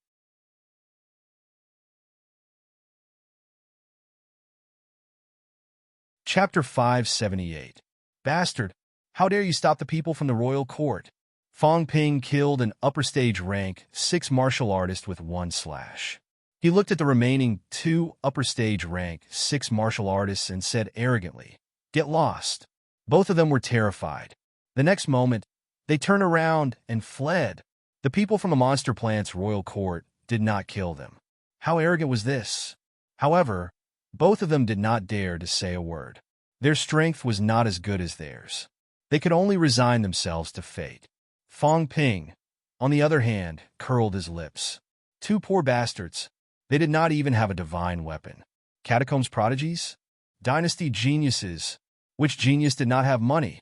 Chapter 578. Bastard! How dare you stop the people from the royal court? Fong Ping killed an upper stage rank 6 martial artist with 1 slash. He looked at the remaining 2 upper stage rank 6 martial artists and said arrogantly, "Get lost." Both of them were terrified. The next moment, they turned around and fled. The people from the Monster Plant's royal court did not kill them. How arrogant was this? However, both of them did not dare to say a word. Their strength was not as good as theirs. They could only resign themselves to fate. Fong Ping, on the other hand, curled his lips. 2 poor bastards. They did not even have a divine weapon. Catacombs prodigies? Dynasty geniuses. Which genius did not have money?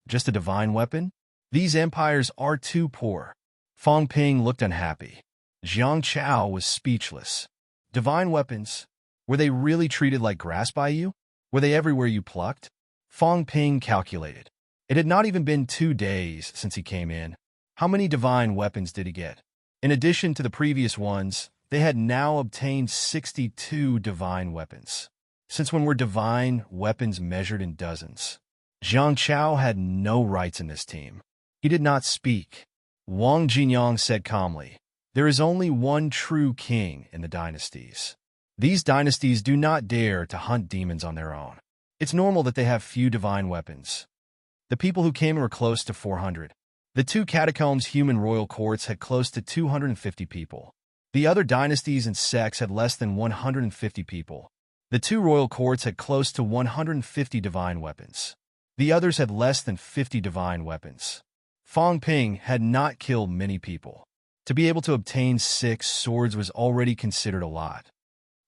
Just a divine weapon? These empires are too poor. Fong Ping looked unhappy. Jiang Chao was speechless. Divine weapons? Were they really treated like grass by you? Were they everywhere you plucked? Fong Ping calculated. It had not even been 2 days since he came in. How many divine weapons did he get? In addition to the previous ones, they had now obtained 62 divine weapons. Since when were divine weapons measured in dozens? Jiang Chao had no rights in this team. He did not speak. Wang Jinyang said calmly, "There is only one true king in the dynasties. These dynasties do not dare to hunt demons on their own. It's normal that they have few divine weapons." The people who came were close to 400. The 2 catacombs human royal courts had close to 250 people. The other dynasties and sects had less than 150 people. The 2 royal courts had close to 150 divine weapons. The others had less than 50 divine weapons. Fong Ping had not killed many people. To be able to obtain 6 swords was already considered a lot.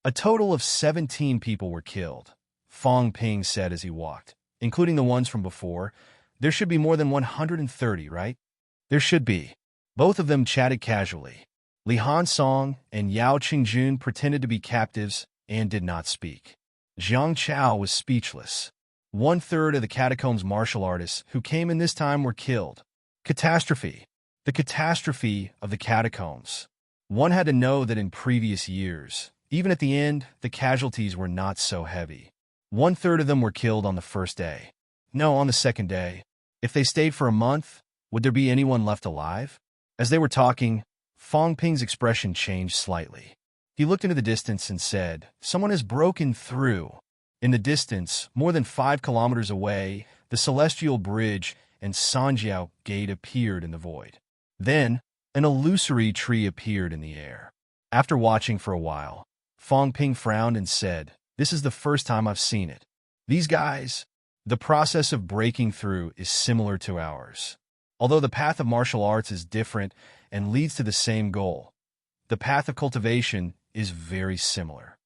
A total of 17 people were killed, Fong Ping said as he walked, including the ones from before. There should be more than 130, right? There should be. Both of them chatted casually. Li Hansong and Yao Qingjun pretended to be captives and did not speak. Jiang Chao was speechless. 1/3 of the catacombs martial artists who came in this time were killed. Catastrophe. The catastrophe of the catacombs. One had to know that in previous years, even at the end, the casualties were not so heavy. 1/3 of them were killed on the first day. No, on the second day. If they stayed for a month, would there be anyone left alive? As they were talking, Fong Ping's expression changed slightly. He looked into the distance and said, "Someone has broken through." In the distance, more than 5 kilometers away, the Celestial Bridge and Sanjiao Gate appeared in the void. Then, an illusory tree appeared in the air. After watching for a while, Fong Ping frowned and said, "This is the first time I've seen it. These guys, the process of breaking through is similar to ours. Although the path of martial arts is different and leads to the same goal, the path of cultivation is very similar."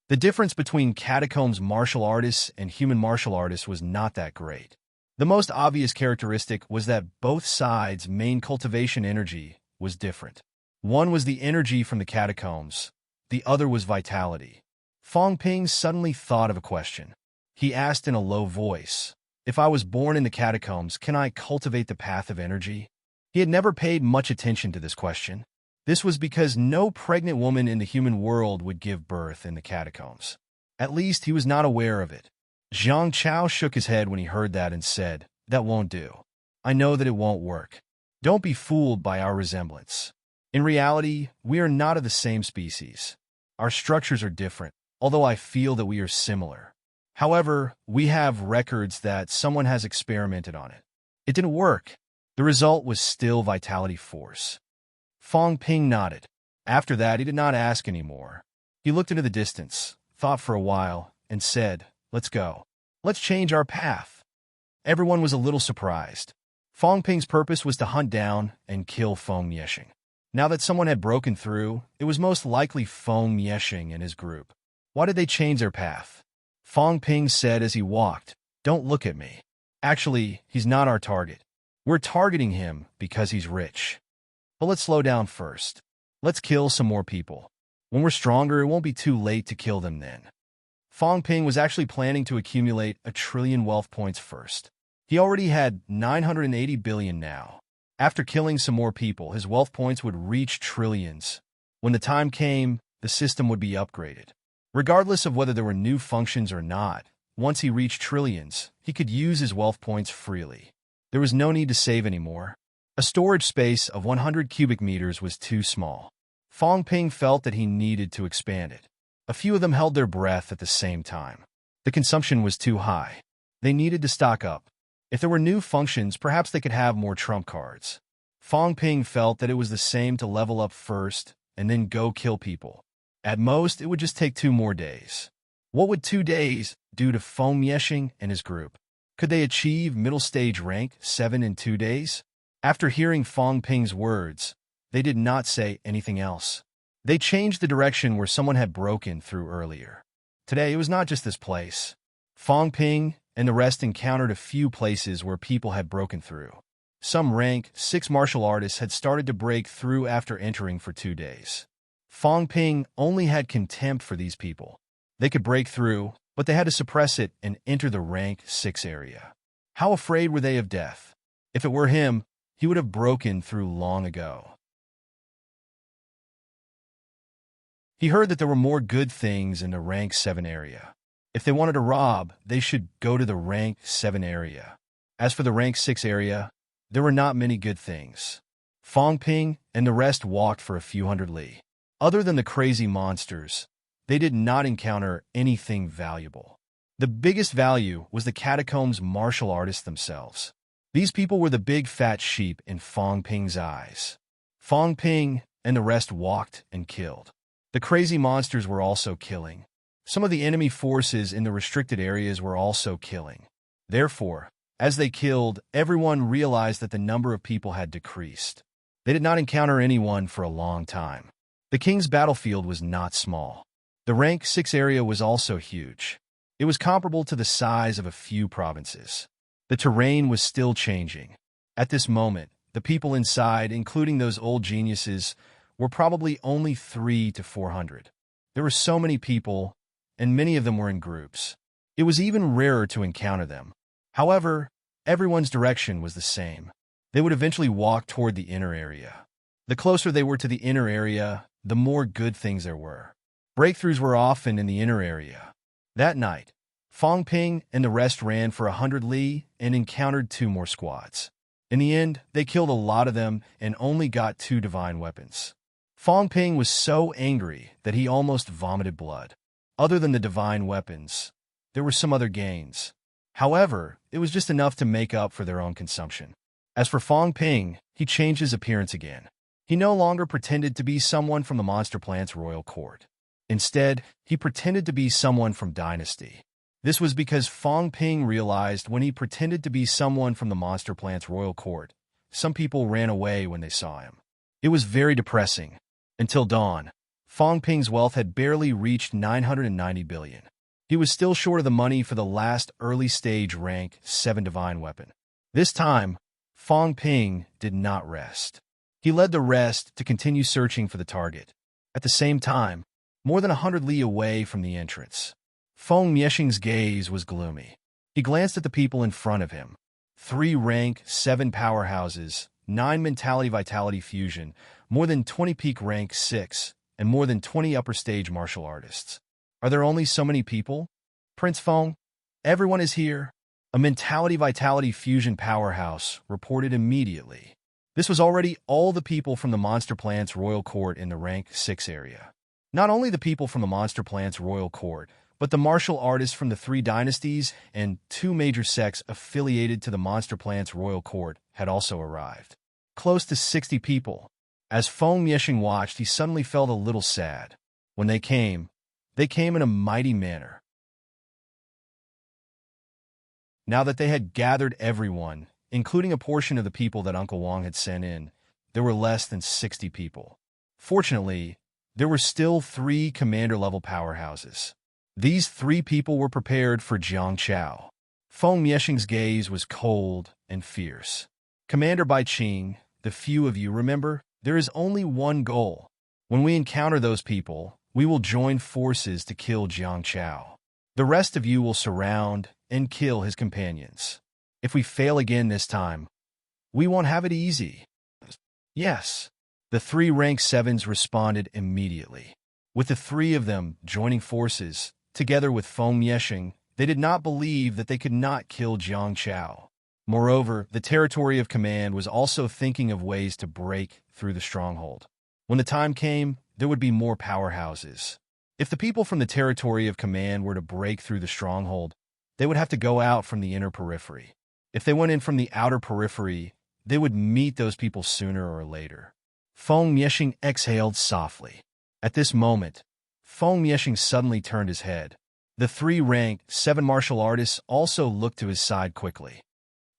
The difference between catacombs martial artists and human martial artists was not that great. The most obvious characteristic was that both sides' main cultivation energy was different. One was the energy from the catacombs, the other was vitality. Fong Ping suddenly thought of a question. He asked in a low voice, "If I was born in the catacombs, can I cultivate the path of energy?" He had never paid much attention to this question. This was because no pregnant woman in the human world would give birth in the catacombs. At least he was not aware of it. Zhang Chao shook his head when he heard that and said, "That won't do. I know that it won't work. Don't be fooled by our resemblance. In reality, we are not of the same species. Our structures are different, although I feel that we are similar. However, we have records that someone has experimented on it. It didn't work. The result was still vitality force." Fong Ping nodded. After that, he did not ask anymore. He looked into the distance, thought for a while, and said, "Let's go. Let's change our path." Everyone was a little surprised. Fong Ping's purpose was to hunt down and kill Feng Miexing. Now that someone had broken through, it was most likely Feng Miexing and his group. Why did they change their path? Fong Ping said as he walked, "Don't look at me. Actually, he's not our target. We're targeting him because he's rich. But let's slow down first. Let's kill some more people. When we're stronger, it won't be too late to kill them then." Fong Ping was actually planning to accumulate 1 trillion wealth points first. He already had 980 billion now. After killing some more people, his wealth points would reach trillions. When the time came, the system would be upgraded. Regardless of whether there were new functions or not, once he reached trillions, he could use his wealth points freely. There was no need to save anymore. A storage space of 100 cubic meters was too small. Fong Ping felt that he needed to expand it. A few of them held their breath at the same time. The consumption was too high. They needed to stock up. If there were new functions, perhaps they could have more trump cards. Fong Ping felt that it was the same to level up first and then go kill people. At most, it would just take 2 more days. What would 2 days do to Feng Miexing and his group? Could they achieve middle stage rank 7 in 2 days? After hearing Fong Ping's words, they did not say anything else. They changed the direction where someone had broken through earlier. Today, it was not just this place. Fong Ping and the rest encountered a few places where people had broken through. Some rank 6 martial artists had started to break through after entering for 2 days. Fong Ping only had contempt for these people. They could break through, but they had to suppress it and enter the rank 6 area. How afraid were they of death? If it were him, he would have broken through long ago. He heard that there were more good things in the rank 7 area. If they wanted to rob, they should go to the rank 7 area. As for the rank 6 area, there were not many good things. Fong Ping and the rest walked for a few hundred li. Other than the crazy monsters, they did not encounter anything valuable. The biggest value was the catacombs martial artists themselves. These people were the big fat sheep in Fong Ping's eyes. Fong Ping and the rest walked and killed. The crazy monsters were also killing. Some of the enemy forces in the restricted areas were also killing. Therefore, as they killed, everyone realized that the number of people had decreased. They did not encounter anyone for a long time. The king's battlefield was not small. The rank 6 area was also huge. It was comparable to the size of a few provinces. The terrain was still changing. At this moment, the people inside, including those old geniuses, were probably only 300 to 400. There were so many people, and many of them were in groups. It was even rarer to encounter them. However, everyone's direction was the same. They would eventually walk toward the inner area. The closer they were to the inner area, the more good things there were. Breakthroughs were often in the inner area. That night, Fong Ping and the rest ran for 100 li and encountered 2 more squads. In the end, they killed a lot of them and only got 2 divine weapons. Fong Ping was so angry that he almost vomited blood. Other than the divine weapons, there were some other gains. However, it was just enough to make up for their own consumption. As for Fong Ping, he changed his appearance again. He no longer pretended to be someone from the Monster Plant's royal court. Instead, he pretended to be someone from Dynasty. This was because Fong Ping realized when he pretended to be someone from the Monster Plant's royal court, some people ran away when they saw him. It was very depressing. Until dawn, Fong Ping's wealth had barely reached 990 billion. He was still short of the money for the last early-stage rank 7 divine weapon. This time, Fong Ping did not rest. He led the rest to continue searching for the target. At the same time, more than 100 li away from the entrance, Feng Miexing's gaze was gloomy. He glanced at the people in front of him. 3 rank 7 powerhouses, 9 mentality vitality fusion, more than 20 peak rank 6, and more than 20 upper stage martial artists. Are there only so many people? Prince Fong? Everyone is here. A mentality vitality fusion powerhouse reported immediately. This was already all the people from the Monster Plant's royal court in the rank 6 area. Not only the people from the Monster Plant's royal court, but the martial artists from the 3 dynasties and 2 major sects affiliated to the Monster Plant's royal court had also arrived. Close to 60 people. As Feng Yexing watched, he suddenly felt a little sad. When they came in a mighty manner. Now that they had gathered everyone, including a portion of the people that Uncle Wang had sent in, there were less than 60 people. Fortunately, there were still 3 commander-level powerhouses. These 3 people were prepared for Jiang Chao. Feng Yexing's gaze was cold and fierce. Commander Bai Qing, the few of you remember, there is only one goal. When we encounter those people, we will join forces to kill Jiang Chao. The rest of you will surround and kill his companions. If we fail again this time, we won't have it easy. Yes. The 3 rank 7s responded immediately. With the 3 of them joining forces, together with Feng Yexing, they did not believe that they could not kill Jiang Chao. Moreover, the territory of command was also thinking of ways to break through the stronghold. When the time came, there would be more powerhouses. If the people from the territory of command were to break through the stronghold, they would have to go out from the inner periphery. If they went in from the outer periphery, they would meet those people sooner or later. Feng Yexing exhaled softly. At this moment, Feng Yexing suddenly turned his head. The 3 rank 7 martial artists also looked to his side quickly.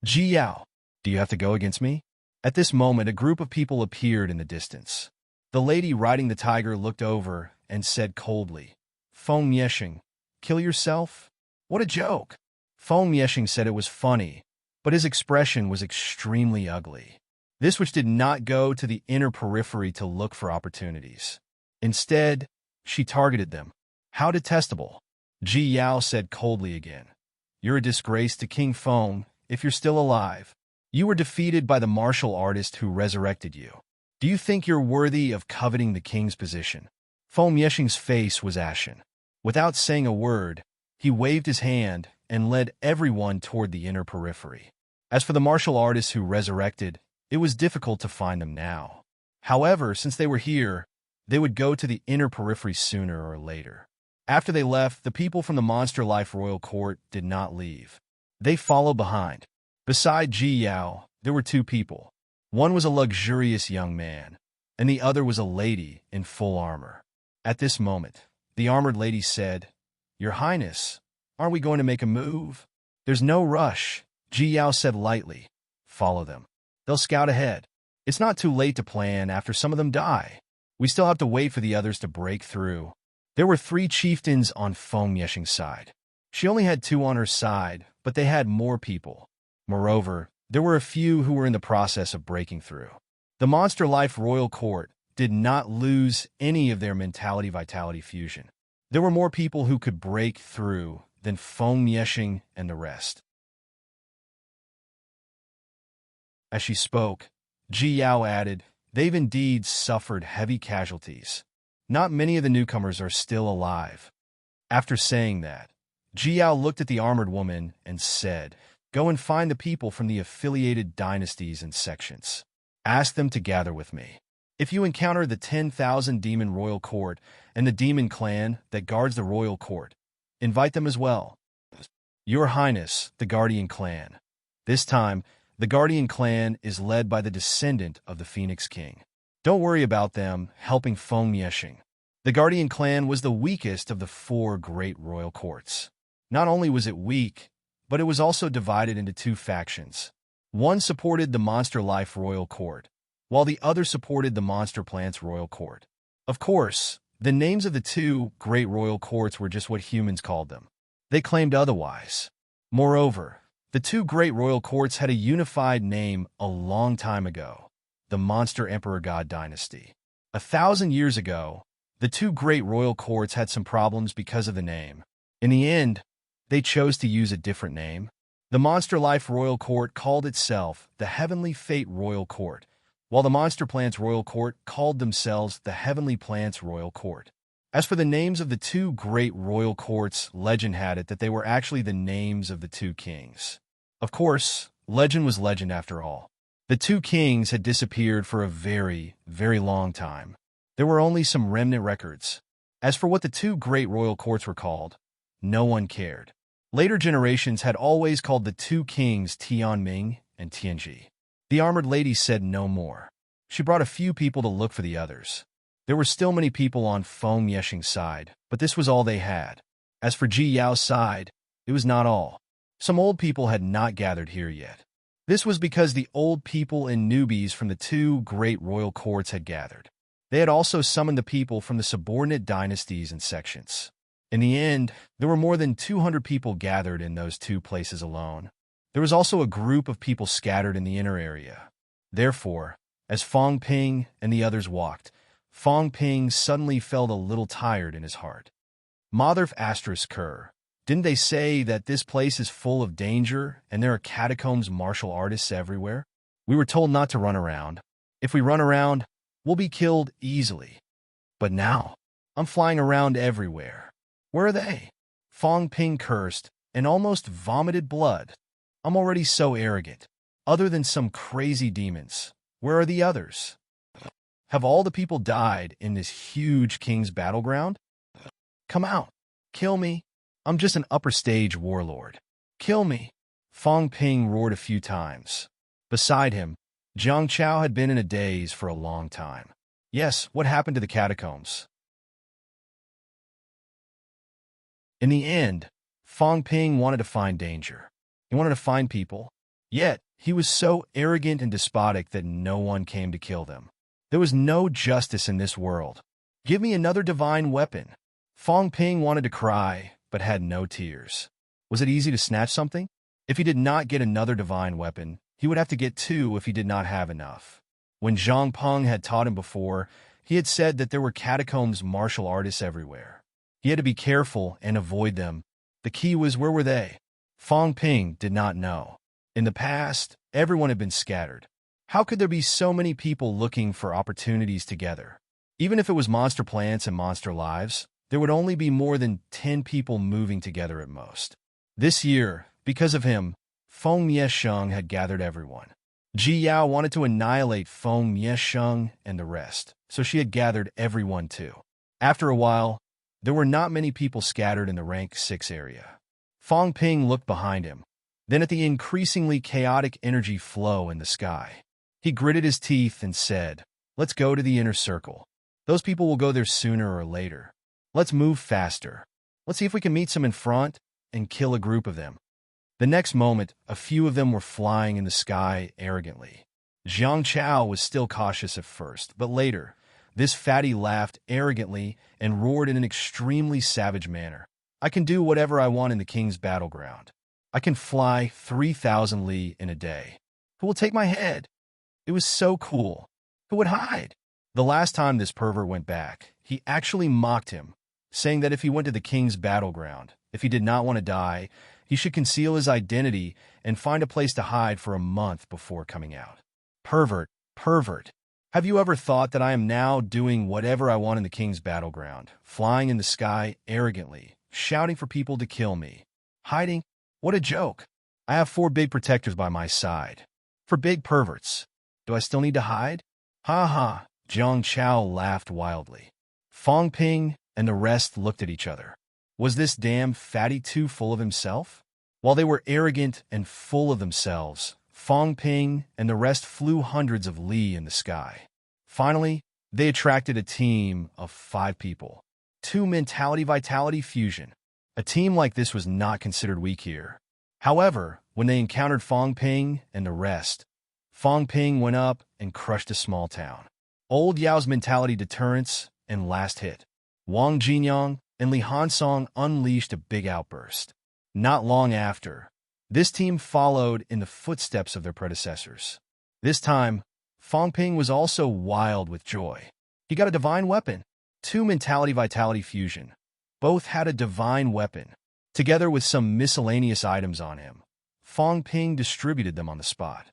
Ji Yao, do you have to go against me? At this moment, a group of people appeared in the distance. The lady riding the tiger looked over and said coldly, Feng Yexing, kill yourself? What a joke! Feng Yexing said it was funny, but his expression was extremely ugly. This which did not go to the inner periphery to look for opportunities. Instead, she targeted them. How detestable! Ji Yao said coldly again. You're a disgrace to King Feng if you're still alive. You were defeated by the martial artist who resurrected you. Do you think you're worthy of coveting the king's position? Feng Yexing's face was ashen. Without saying a word, he waved his hand and led everyone toward the inner periphery. As for the martial artists who resurrected, it was difficult to find them now. However, since they were here, they would go to the inner periphery sooner or later. After they left, the people from the Monster Life Royal Court did not leave. They followed behind. Beside Ji Yao, there were 2 people. One was a luxurious young man, and the other was a lady in full armor. At this moment, the armored lady said, Your Highness, aren't we going to make a move? There's no rush, Ji Yao said lightly. Follow them. They'll scout ahead. It's not too late to plan after some of them die. We still have to wait for the others to break through. There were 3 chieftains on Feng Yexing's side. She only had 2 on her side, but they had more people. Moreover, there were a few who were in the process of breaking through. The Monster Life Royal Court did not lose any of their mentality vitality fusion. There were more people who could break through than Feng Yexing and the rest. As she spoke, Ji Yao added, They've indeed suffered heavy casualties. Not many of the newcomers are still alive. After saying that, Ji Yao looked at the armored woman and said, Go and find the people from the affiliated dynasties and sections. Ask them to gather with me. If you encounter the 10,000 demon royal court and the demon clan that guards the royal court, invite them as well. Your Highness, the Guardian clan. This time, the Guardian clan is led by the descendant of the Phoenix King. Don't worry about them helping Feng Yexing. The Guardian clan was the weakest of the 4 great royal courts. Not only was it weak, but it was also divided into 2 factions. One supported the Monster Life Royal Court, while the other supported the Monster Plants Royal Court. Of course, the names of the 2 great royal courts were just what humans called them. They claimed otherwise. Moreover, the 2 great royal courts had a unified name a long time ago, the Monster Emperor God Dynasty. 1,000 years ago, the 2 great royal courts had some problems because of the name. In the end, they chose to use a different name. The Monster Life Royal Court called itself the Heavenly Fate Royal Court, while the Monster Plants Royal Court called themselves the Heavenly Plants Royal Court. As for the names of the two great royal courts, legend had it that they were actually the names of the two kings. Of course, legend was legend after all. The two kings had disappeared for a very, very long time. There were only some remnant records. As for what the two great royal courts were called, no one cared. Later generations had always called the two kings Tianming and Tianji. The armored lady said no more. She brought a few people to look for the others. There were still many people on Feng Yeshing's side, but this was all they had. As for Ji Yao's side, it was not all. Some old people had not gathered here yet. This was because the old people and newbies from the two great royal courts had gathered. They had also summoned the people from the subordinate dynasties and sections. In the end, there were more than 200 people gathered in those two places alone. There was also a group of people scattered in the inner area. Therefore, as Fong Ping and the others walked, Fong Ping suddenly felt a little tired in his heart. Motherf asterisk Kerr, didn't they say that this place is full of danger and there are catacombs martial artists everywhere? We were told not to run around. If we run around, we'll be killed easily. But now, I'm flying around everywhere. Where are they? Fong Ping cursed and almost vomited blood. I'm already so arrogant. Other than some crazy demons, where are the others? Have all the people died in this huge king's battleground? Come out. Kill me. I'm just an upper stage warlord. Kill me. Fong Ping roared a few times. Beside him, Jiang Chao had been in a daze for a long time. Yes, what happened to the catacombs? In the end, Fong Ping wanted to find danger. He wanted to find people. Yet, he was so arrogant and despotic that no one came to kill them. There was no justice in this world. Give me another divine weapon. Fong Ping wanted to cry, but had no tears. Was it easy to snatch something? If he did not get another divine weapon, he would have to get two if he did not have enough. When Zhang Peng had taught him before, he had said that there were catacombs martial artists everywhere. He had to be careful and avoid them. The key was, where were they? Fong Ping did not know. In the past, everyone had been scattered. How could there be so many people looking for opportunities together? Even if it was monster plants and monster lives, there would only be more than 10 people moving together at most. This year, because of him, Feng Yesheng had gathered everyone. Ji Yao wanted to annihilate Feng Yesheng and the rest, so she had gathered everyone too. After a while, there were not many people scattered in the rank 6 area. Fong Ping looked behind him, then at the increasingly chaotic energy flow in the sky. He gritted his teeth and said, "Let's go to the inner circle. Those people will go there sooner or later. Let's move faster. Let's see if we can meet some in front and kill a group of them." The next moment, a few of them were flying in the sky arrogantly. Jiang Chao was still cautious at first, but later, this fatty laughed arrogantly and roared in an extremely savage manner. "I can do whatever I want in the king's battleground. I can fly 3,000 li in a day. Who will take my head? It was so cool. Who would hide?" The last time this pervert went back, he actually mocked him, saying that if he went to the king's battleground, if he did not want to die, he should conceal his identity and find a place to hide for a month before coming out. Pervert, pervert. Have you ever thought that I am now doing whatever I want in the king's battleground, flying in the sky arrogantly, shouting for people to kill me? Hiding? What a joke. I have 4 big protectors by my side. For big perverts. Do I still need to hide? Ha ha, Jiang Chao laughed wildly. Fong Ping and the rest looked at each other. Was this damn fatty too full of himself? While they were arrogant and full of themselves, Fong Ping and the rest flew hundreds of li in the sky. Finally, they attracted a team of 5 people. 2 mentality-vitality fusion. A team like this was not considered weak here. However, when they encountered Fong Ping and the rest, Fong Ping went up and crushed a small town. Old Yao's mentality deterrence and last hit. Wang Jinyang and Li Hansong unleashed a big outburst. Not long after, this team followed in the footsteps of their predecessors. This time, Fong Ping was also wild with joy. He got a divine weapon. 2 mentality-vitality fusion. Both had a divine weapon, together with some miscellaneous items on him. Fong Ping distributed them on the spot.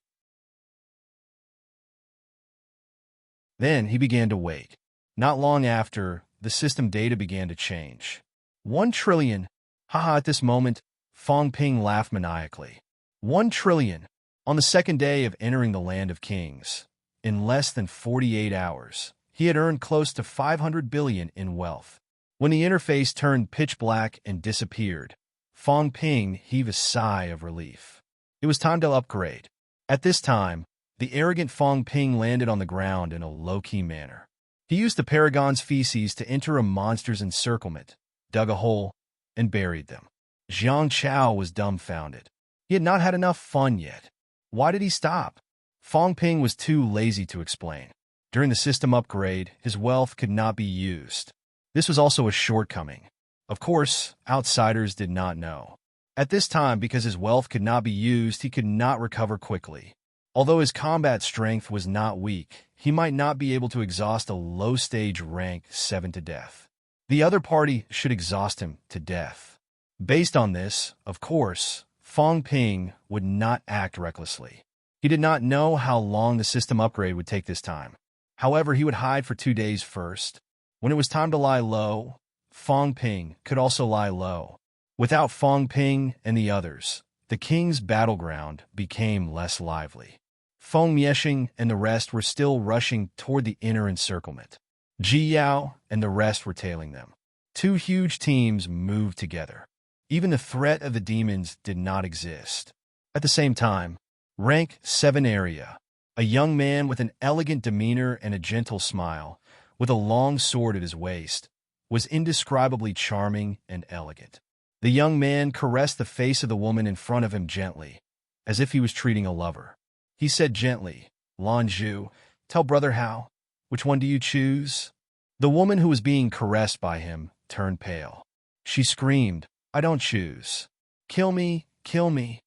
Then he began to wait. Not long after, the system data began to change. 1 trillion. Haha, at this moment, Fong Ping laughed maniacally. 1 trillion. On the second day of entering the land of kings. In less than 48 hours, he had earned close to 500 billion in wealth. When the interface turned pitch black and disappeared, Fong Ping heaved a sigh of relief. It was time to upgrade. At this time, the arrogant Fong Ping landed on the ground in a low-key manner. He used the Paragon's feces to enter a monster's encirclement, dug a hole, and buried them. Jiang Chao was dumbfounded. He had not had enough fun yet. Why did he stop? Fong Ping was too lazy to explain. During the system upgrade, his wealth could not be used. This was also a shortcoming. Of course, outsiders did not know. At this time, because his wealth could not be used, he could not recover quickly. Although his combat strength was not weak, he might not be able to exhaust a low-stage rank 7 to death. The other party should exhaust him to death. Based on this, of course, Fong Ping would not act recklessly. He did not know how long the system upgrade would take this time. However, he would hide for 2 days first. When it was time to lie low, Fong Ping could also lie low. Without Fong Ping and the others, the king's battleground became less lively. Feng Mieshing and the rest were still rushing toward the inner encirclement. Ji Yao and the rest were tailing them. 2 huge teams moved together. Even the threat of the demons did not exist. At the same time, rank 7 area, a young man with an elegant demeanor and a gentle smile, with a long sword at his waist, was indescribably charming and elegant. The young man caressed the face of the woman in front of him gently, as if he was treating a lover. He said gently, "Lan Zhu, tell brother how. Which one do you choose?" The woman who was being caressed by him turned pale. She screamed, "I don't choose. Kill me, kill me."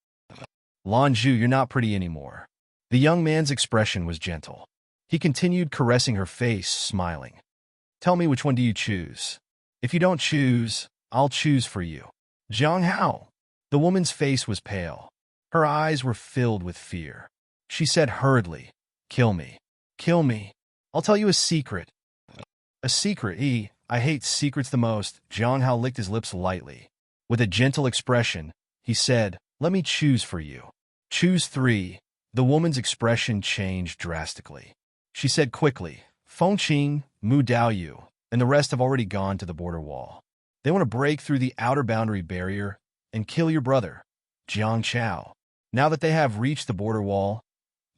"Lan Zhu, you're not pretty anymore." The young man's expression was gentle. He continued caressing her face, smiling. "Tell me, which one do you choose? If you don't choose, I'll choose for you." "Jiang Hao." The woman's face was pale. Her eyes were filled with fear. She said hurriedly, "Kill me. Kill me. I'll tell you a secret." "A secret? I hate secrets the most." Jiang Hao licked his lips lightly. With a gentle expression, he said, "Let me choose for you." "Choose 3. The woman's expression changed drastically. She said quickly, "Feng Qing, Mu Daoyu, and the rest have already gone to the border wall. They want to break through the outer boundary barrier and kill your brother, Jiang Chao. Now that they have reached the border wall,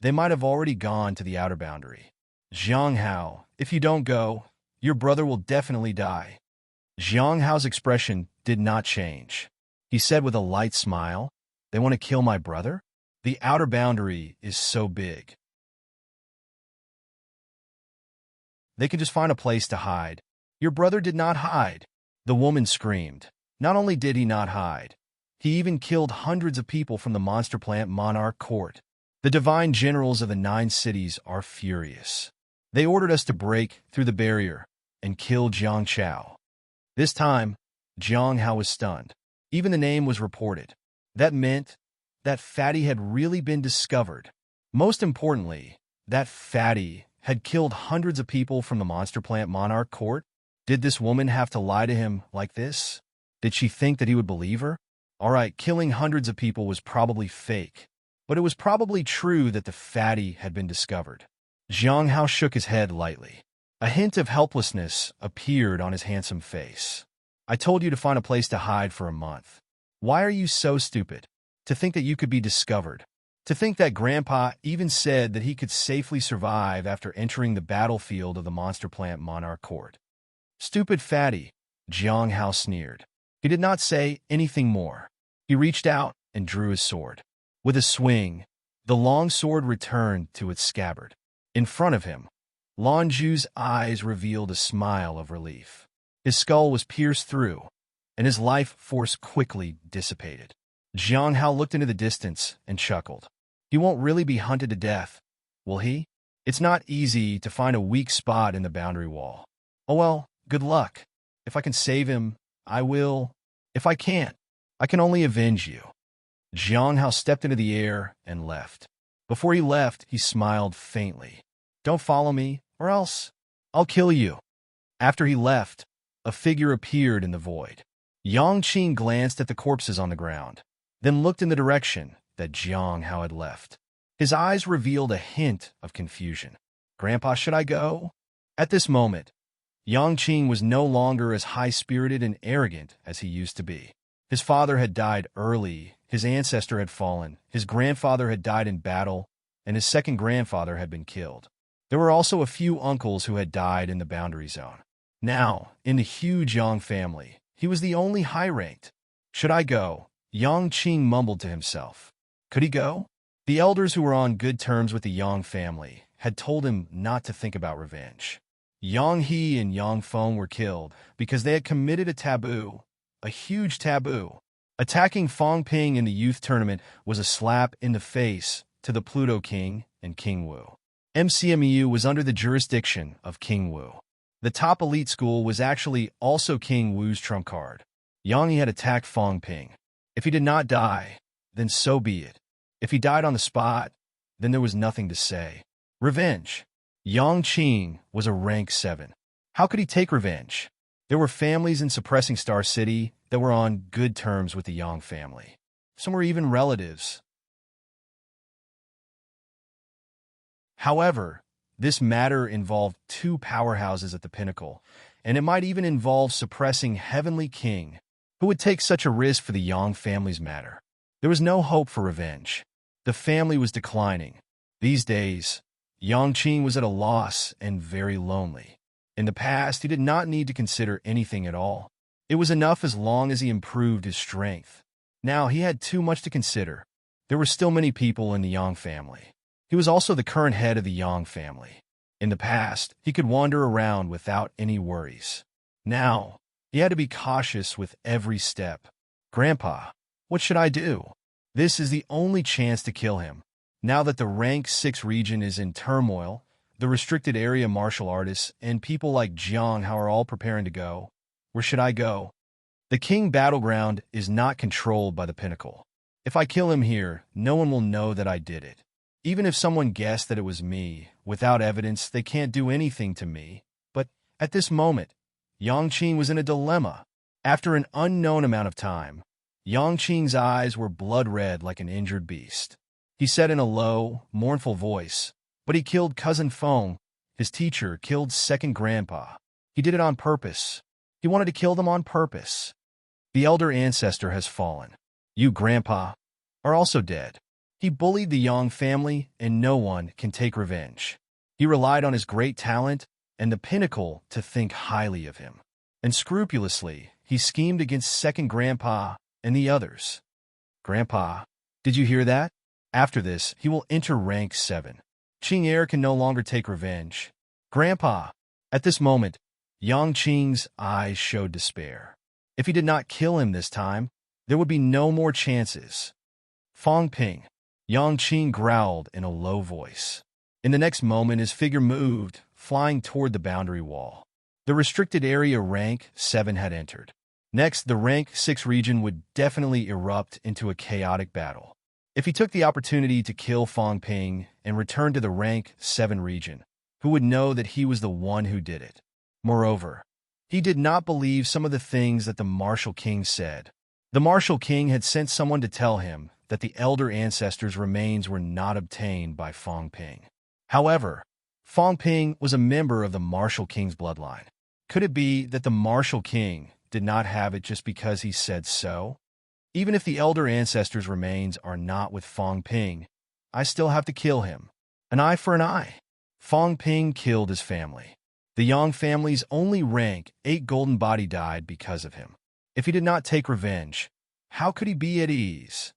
they might have already gone to the outer boundary. Jiang Hao, if you don't go, your brother will definitely die." Jiang Hao's expression did not change. He said with a light smile, "They want to kill my brother? The outer boundary is so big. They can just find a place to hide." "Your brother did not hide." The woman screamed. "Not only did he not hide, he even killed hundreds of people from the monster plant monarch court. The divine generals of the 9 cities are furious. They ordered us to break through the barrier and kill Jiang Chao." This time, Jiang Hao was stunned. Even the name was reported. That meant that fatty had really been discovered. Most importantly, that fatty had killed hundreds of people from the monster plant monarch court. Did this woman have to lie to him like this? Did she think that he would believe her? All right, killing hundreds of people was probably fake, but it was probably true that the fatty had been discovered. Jiang Hao shook his head lightly. A hint of helplessness appeared on his handsome face. "I told you to find a place to hide for a month. Why are you so stupid? To think that you could be discovered. To think that Grandpa even said that he could safely survive after entering the battlefield of the monster plant monarch court." "Stupid fatty," Jiang Hao sneered. He did not say anything more. He reached out and drew his sword. With a swing, the long sword returned to its scabbard. In front of him, Lan Zhu's eyes revealed a smile of relief. His skull was pierced through, and his life force quickly dissipated. Jiang Hao looked into the distance and chuckled. He won't really be hunted to death, will he? It's not easy to find a weak spot in the boundary wall. Oh well, good luck. If I can save him, I will. If I can't, I can only avenge you. Jiang Hao stepped into the air and left. Before he left, he smiled faintly. Don't follow me, or else I'll kill you. After he left, a figure appeared in the void. Yang Qing glanced at the corpses on the ground, then looked in the direction that Jiang Hao had left. His eyes revealed a hint of confusion. Grandpa, should I go? At this moment, Yang Qing was no longer as high-spirited and arrogant as he used to be. His father had died early, his ancestor had fallen, his grandfather had died in battle, and his second grandfather had been killed. There were also a few uncles who had died in the boundary zone. Now, in the huge Yang family, he was the only high-ranked. Should I go? Yang Qing mumbled to himself. Could he go? The elders who were on good terms with the Yang family had told him not to think about revenge. Yang He and Yang Feng were killed because they had committed a taboo, a huge taboo. Attacking Fong Ping in the youth tournament was a slap in the face to the Pluto King and King Wu. MCMU was under the jurisdiction of King Wu. The top elite school was actually also King Wu's trump card. Yang He had attacked Fong Ping. If he did not die, then so be it. If he died on the spot, then there was nothing to say. Revenge. Yang Qing was a rank 7. How could he take revenge? There were families in Suppressing Star City that were on good terms with the Yang family. Some were even relatives. However, this matter involved two powerhouses at the pinnacle, and it might even involve suppressing Heavenly King. Who would take such a risk for the Yang family's matter? There was no hope for revenge. The family was declining. These days, Yang Qing was at a loss and very lonely. In the past, he did not need to consider anything at all. It was enough as long as he improved his strength. Now he had too much to consider. There were still many people in the Yang family. He was also the current head of the Yang family. In the past, he could wander around without any worries. Now, he had to be cautious with every step. Grandpa, what should I do? This is the only chance to kill him. Now that the rank 6 region is in turmoil, the restricted area martial artists and people like Jiang Hao are all preparing to go. Where should I go? The King Battleground is not controlled by the pinnacle. If I kill him here, no one will know that I did it. Even if someone guessed that it was me, without evidence, they can't do anything to me. But at this moment, Yang Qing was in a dilemma. After an unknown amount of time, Yang Qing's eyes were blood red like an injured beast. He said in a low, mournful voice, "But he killed Cousin Feng. His teacher killed second grandpa. He did it on purpose. He wanted to kill them on purpose. The elder ancestor has fallen. You, grandpa, are also dead. He bullied the Yang family, and no one can take revenge. He relied on his great talent and the pinnacle to think highly of him. And scrupulously, he schemed against second grandpa and the others. Grandpa, did you hear that? After this, he will enter rank 7. Qing heir can no longer take revenge. Grandpa!" At this moment, Yang Qing's eyes showed despair. If he did not kill him this time, there would be no more chances. Fong Ping. Yang Qing growled in a low voice. In the next moment, his figure moved, flying toward the boundary wall. The restricted area rank 7 had entered. Next, the rank 6 region would definitely erupt into a chaotic battle. If he took the opportunity to kill Fong Ping and return to the rank 7 region, who would know that he was the one who did it? Moreover, he did not believe some of the things that the Martial King said. The Martial King had sent someone to tell him that the elder ancestors' remains were not obtained by Fong Ping. However, Fong Ping was a member of the Martial King's bloodline. Could it be that the Martial King did not have it just because he said so? Even if the elder ancestors' remains are not with Fong Ping, I still have to kill him. An eye for an eye. Fong Ping killed his family. The Yang family's only rank 8 golden body died because of him. If he did not take revenge, how could he be at ease?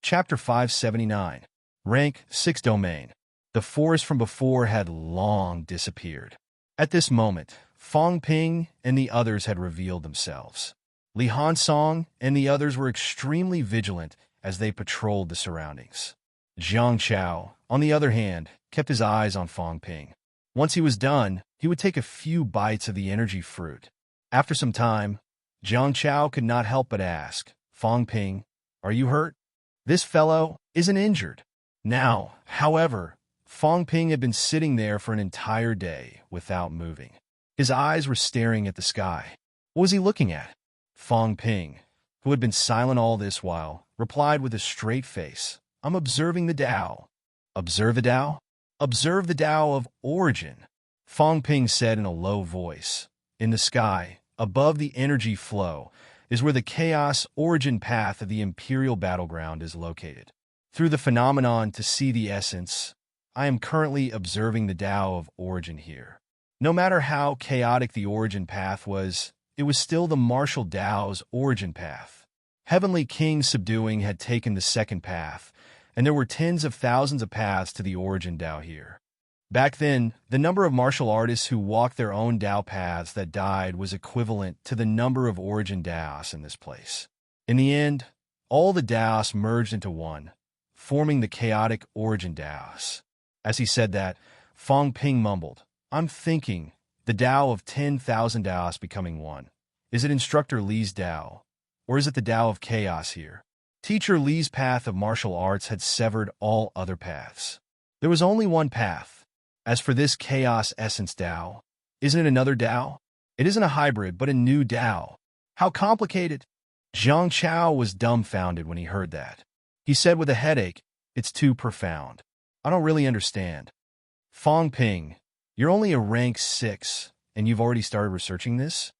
Chapter 579. Rank 6 Domain. The forest from before had long disappeared. At this moment, Fong Ping and the others had revealed themselves. Li Hansong and the others were extremely vigilant as they patrolled the surroundings. Jiang Chao, on the other hand, kept his eyes on Fong Ping. Once he was done, he would take a few bites of the energy fruit. After some time, Jiang Chao could not help but ask, Fong Ping, are you hurt? This fellow isn't injured. Now, however, Fong Ping had been sitting there for an entire day without moving. His eyes were staring at the sky. What was he looking at? Fong Ping, who had been silent all this while, replied with a straight face, I'm observing the Tao. Observe the Tao? Observe the Tao of origin, Fong Ping said in a low voice. In the sky, above the energy flow, is where the chaos origin path of the imperial battleground is located. Through the phenomenon to see the essence, I am currently observing the Tao of origin here. No matter how chaotic the origin path was, it was still the martial Tao's origin path. Heavenly King Subduing had taken the second path, and there were tens of thousands of paths to the origin Tao here. Back then, the number of martial artists who walked their own Tao paths that died was equivalent to the number of origin Taos in this place. In the end, all the Taos merged into one, forming the chaotic origin Taos. As he said that, Fong Ping mumbled, I'm thinking, the Tao of 10,000 Taos becoming one. Is it Instructor Li's Tao? Or is it the Tao of chaos here? Teacher Li's path of martial arts had severed all other paths. There was only one path. As for this chaos essence Tao, isn't it another Tao? It isn't a hybrid, but a new Tao. How complicated! Jiang Chao was dumbfounded when he heard that. He said with a headache, it's too profound. I don't really understand. Fong Ping, you're only a rank 6, and you've already started researching this?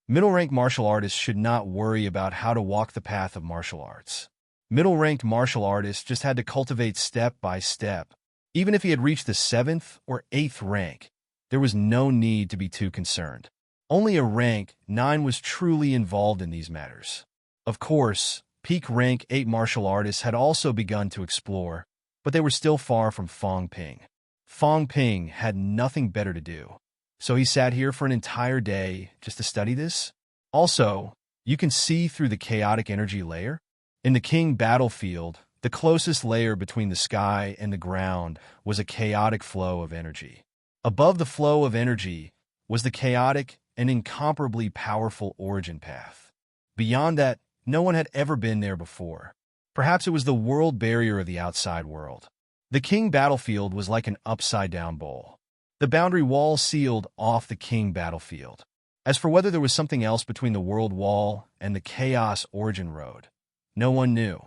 Middle-ranked martial artists should not worry about how to walk the path of martial arts. Middle-ranked martial artists just had to cultivate step by step. Even if he had reached the 7th or 8th rank, there was no need to be too concerned. Only a rank 9 was truly involved in these matters. Of course, peak rank 8 martial artists had also begun to explore, but they were still far from Fong Ping. Fong Ping had nothing better to do, so he sat here for an entire day just to study this. Also, you can see through the chaotic energy layer. In the King battlefield, the closest layer between the sky and the ground was a chaotic flow of energy. Above the flow of energy was the chaotic and incomparably powerful origin path. Beyond that, no one had ever been there before. Perhaps it was the world barrier of the outside world. The King battlefield was like an upside-down bowl. The boundary wall sealed off the King battlefield. As for whether there was something else between the world wall and the chaos origin road, no one knew.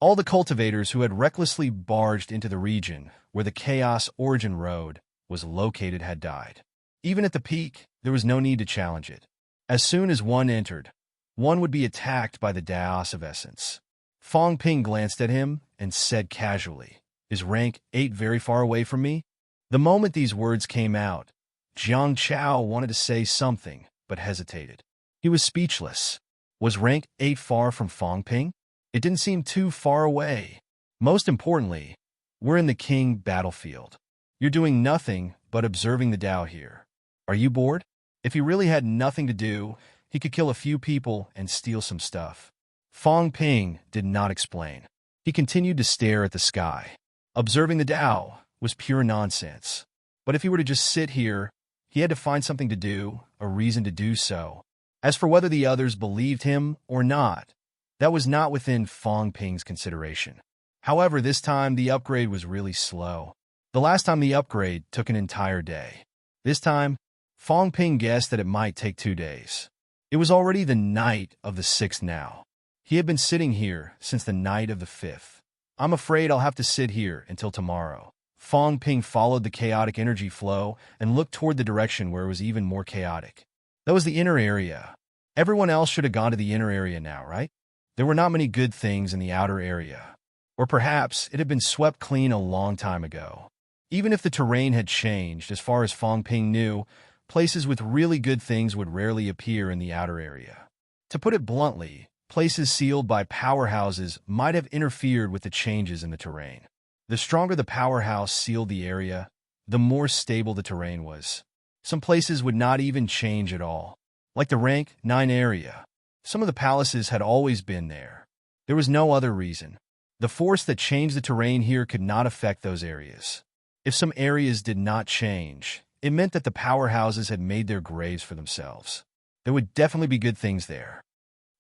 All the cultivators who had recklessly barged into the region where the Chaos Origin Road was located had died. Even at the peak, there was no need to challenge it. As soon as one entered, one would be attacked by the Taos of Essence. Fong Ping glanced at him and said casually, Is rank 8 very far away from me? The moment these words came out, Jiang Chao wanted to say something, but hesitated. He was speechless. Was rank 8 far from Fong Ping? It didn't seem too far away. Most importantly, we're in the King battlefield. You're doing nothing but observing the Tao here. Are you bored? If he really had nothing to do, he could kill a few people and steal some stuff. Fong Ping did not explain. He continued to stare at the sky. Observing the Tao was pure nonsense. But if he were to just sit here, he had to find something to do, a reason to do so. As for whether the others believed him or not, that was not within Fong Ping's consideration. However, this time the upgrade was really slow. The last time the upgrade took an entire day. This time, Fong Ping guessed that it might take 2 days. It was already the night of the 6th now. He had been sitting here since the night of the 5th. I'm afraid I'll have to sit here until tomorrow. Fong Ping followed the chaotic energy flow and looked toward the direction where it was even more chaotic. That was the inner area. Everyone else should have gone to the inner area now, right? There were not many good things in the outer area. Or perhaps it had been swept clean a long time ago. Even if the terrain had changed, as far as Fong Ping knew, places with really good things would rarely appear in the outer area. To put it bluntly, places sealed by powerhouses might have interfered with the changes in the terrain. The stronger the powerhouse sealed the area, the more stable the terrain was. Some places would not even change at all, like the rank 9 area. Some of the palaces had always been there. There was no other reason. The force that changed the terrain here could not affect those areas. If some areas did not change, it meant that the powerhouses had made their graves for themselves. There would definitely be good things there.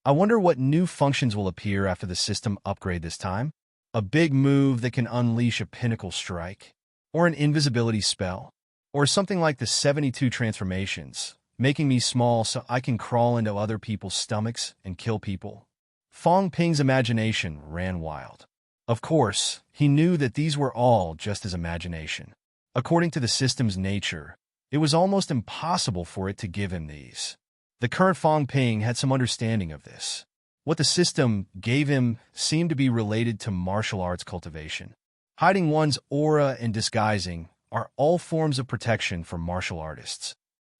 I wonder what new functions will appear after the system upgrade this time. A big move that can unleash a pinnacle strike, or an invisibility spell, or something like the 72 transformations, making me small so I can crawl into other people's stomachs and kill people. Fong Ping's imagination ran wild. Of course, he knew that these were all just his imagination. According to the system's nature, it was almost impossible for it to give him these. The current Fong Ping had some understanding of this. What the system gave him seemed to be related to martial arts cultivation. Hiding one's aura and disguising are all forms of protection for martial artists.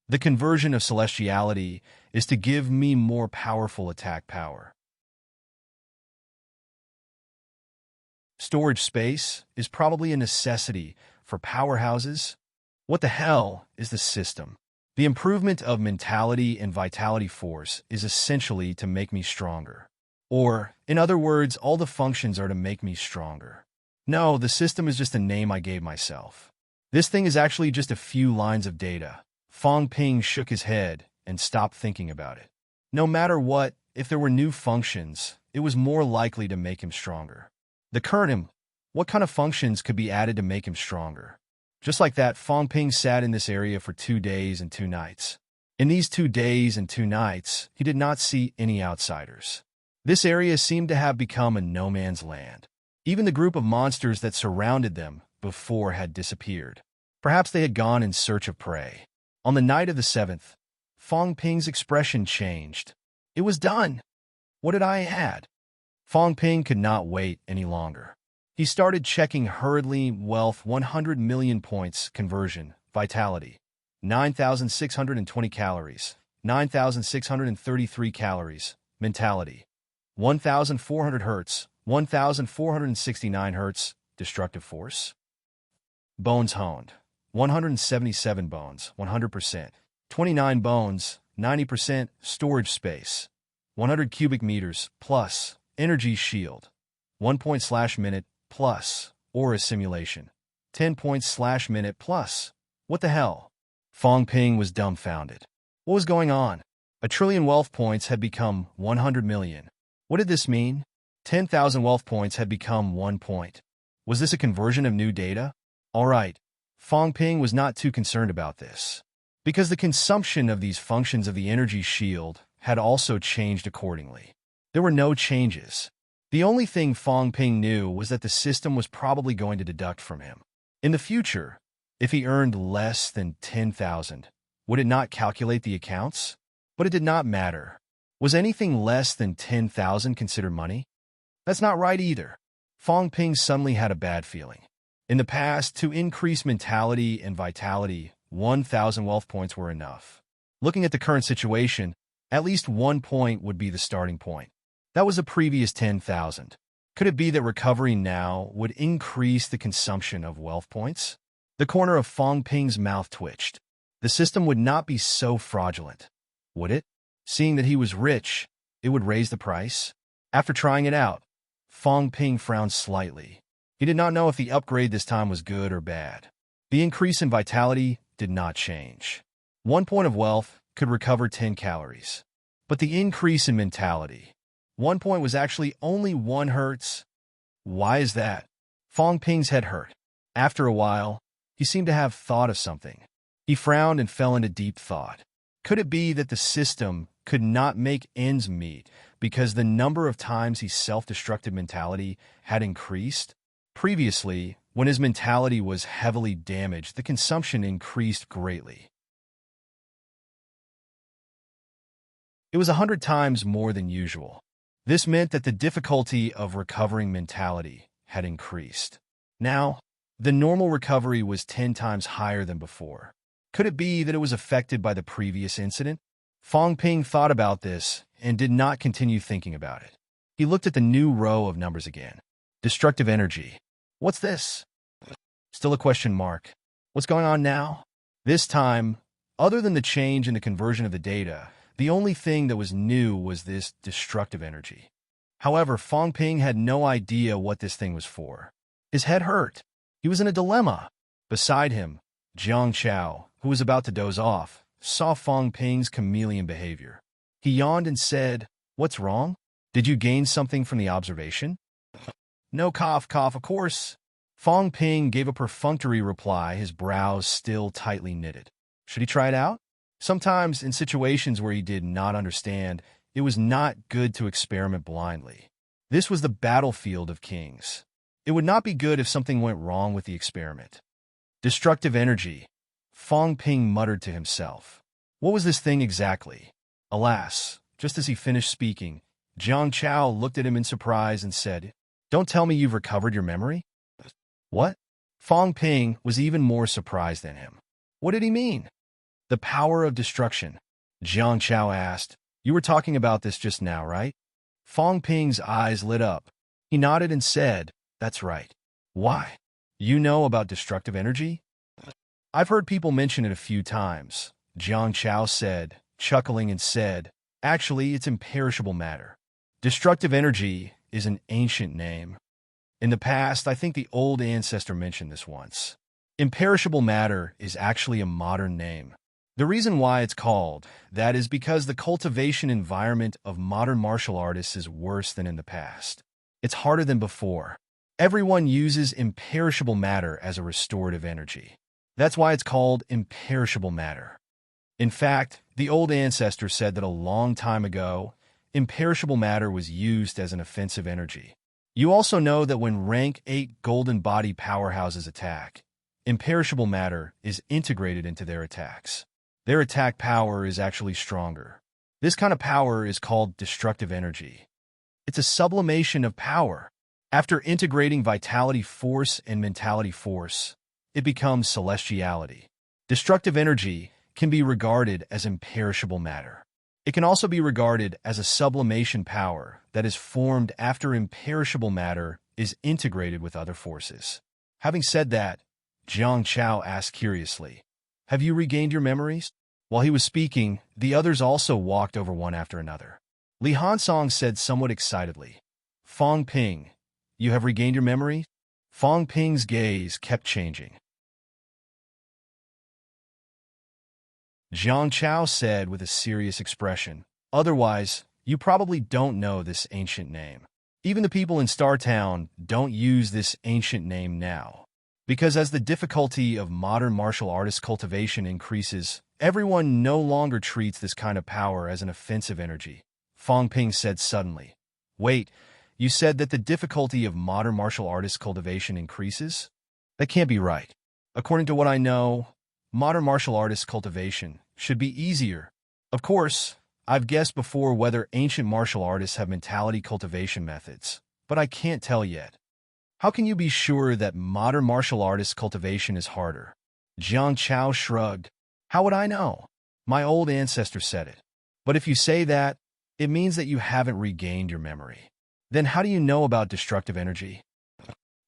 The conversion of celestiality is to give me more powerful attack power. Storage space is probably a necessity for powerhouses. What the hell is the system? The improvement of mentality and vitality force is essentially to make me stronger. Or, in other words, all the functions are to make me stronger. No, the system is just a name I gave myself. This thing is actually just a few lines of data. Fong Ping shook his head and stopped thinking about it. No matter what, if there were new functions, it was more likely to make him stronger. The current him, what kind of functions could be added to make him stronger? Just like that, Fong Ping sat in this area for 2 days and 2 nights. In these 2 days and 2 nights, he did not see any outsiders. This area seemed to have become a no-man's land. Even the group of monsters that surrounded them before had disappeared. Perhaps they had gone in search of prey. On the night of the 7th, Fong Ping's expression changed. It was done. What did I add? Fong Ping could not wait any longer. He started checking hurriedly. Wealth 100 million points, conversion, vitality, 9,620 calories, 9,633 calories, mentality, 1,400 hertz, 1,469 hertz, destructive force. Bones honed, 177 bones, 100%, 29 bones, 90%, storage space, 100 cubic meters, plus, energy shield, 1 point/minute, plus, aura simulation, 10 points/minute, plus. What the hell? Fong Ping was dumbfounded. What was going on? 1 trillion wealth points had become 100 million. What did this mean? 10,000 wealth points had become 1 point. Was this a conversion of new data? All right. Fong Ping was not too concerned about this, because the consumption of these functions of the energy shield had also changed accordingly. There were no changes. The only thing Fong Ping knew was that the system was probably going to deduct from him. In the future, if he earned less than 10,000, would it not calculate the accounts? But it did not matter. Was anything less than 10,000 considered money? That's not right either. Fong Ping suddenly had a bad feeling. In the past, to increase mentality and vitality, 1,000 wealth points were enough. Looking at the current situation, at least 1 point would be the starting point. That was the previous 10,000. Could it be that recovery now would increase the consumption of wealth points? The corner of Fong Ping's mouth twitched. The system would not be so fraudulent, would it? Seeing that he was rich, it would raise the price? After trying it out, Fong Ping frowned slightly. He did not know if the upgrade this time was good or bad. The increase in vitality did not change. 1 point of wealth could recover 10 calories. But the increase in mentality, 1 point was actually only 1 hertz. Why is that? Fong Ping's head hurt. After a while, he seemed to have thought of something. He frowned and fell into deep thought. Could it be that the system could not make ends meet because the number of times his self-destructive mentality had increased? Previously, when his mentality was heavily damaged, the consumption increased greatly. It was 100 times more than usual. This meant that the difficulty of recovering mentality had increased. Now, the normal recovery was 10 times higher than before. Could it be that it was affected by the previous incident? Fong Ping thought about this and did not continue thinking about it. He looked at the new row of numbers again. Destructive energy. What's this? Still a question mark. What's going on now? This time, other than the change in the conversion of the data, the only thing that was new was this destructive energy. However, Fong Ping had no idea what this thing was for. His head hurt. He was in a dilemma. Beside him, Jiang Chao, who was about to doze off, saw Fong Ping's chameleon behavior. He yawned and said, "What's wrong? Did you gain something from the observation?" "No, cough, of course." Fong Ping gave a perfunctory reply, his brows still tightly knitted. Should he try it out? Sometimes, in situations where he did not understand, it was not good to experiment blindly. This was the battlefield of kings. It would not be good if something went wrong with the experiment. Destructive energy, Fong Ping muttered to himself. What was this thing exactly? Alas, just as he finished speaking, Jiang Chao looked at him in surprise and said, "Don't tell me you've recovered your memory?" "What?" Fong Ping was even more surprised than him. What did he mean? "The power of destruction," Jiang Chao asked. "You were talking about this just now, right?" Fong Ping's eyes lit up. He nodded and said, "That's right." "Why? You know about destructive energy?" "I've heard people mention it a few times," Jiang Chao said, chuckling and said, "Actually, it's imperishable matter. Destructive energy is an ancient name. In the past, I think the old ancestor mentioned this once. Imperishable matter is actually a modern name. The reason why it's called that is because the cultivation environment of modern martial artists is worse than in the past. It's harder than before. Everyone uses imperishable matter as a restorative energy. That's why it's called imperishable matter. In fact, the old ancestor said that a long time ago, imperishable matter was used as an offensive energy. You also know that when rank 8 golden body powerhouses attack, imperishable matter is integrated into their attacks. Their attack power is actually stronger. This kind of power is called destructive energy. It's a sublimation of power. After integrating vitality force and mentality force, it becomes celestiality. Destructive energy can be regarded as imperishable matter. It can also be regarded as a sublimation power that is formed after imperishable matter is integrated with other forces. Having said that, Jiang Chao asked curiously, "Have you regained your memories?" While he was speaking, the others also walked over one after another. Li Hansong said somewhat excitedly, "Fong Ping, you have regained your memory?" Fong Ping's gaze kept changing. Jiang Chao said with a serious expression, "Otherwise, you probably don't know this ancient name. Even the people in Star Town don't use this ancient name now. Because as the difficulty of modern martial artist cultivation increases, everyone no longer treats this kind of power as an offensive energy." Fong Ping said suddenly, "Wait, you said that the difficulty of modern martial artist cultivation increases? That can't be right. According to what I know, modern martial artist cultivation should be easier. Of course, I've guessed before whether ancient martial artists have mentality cultivation methods, but I can't tell yet. How can you be sure that modern martial artist cultivation is harder?" Jiang Chao shrugged. "How would I know? My old ancestor said it. But if you say that, it means that you haven't regained your memory. Then how do you know about destructive energy?"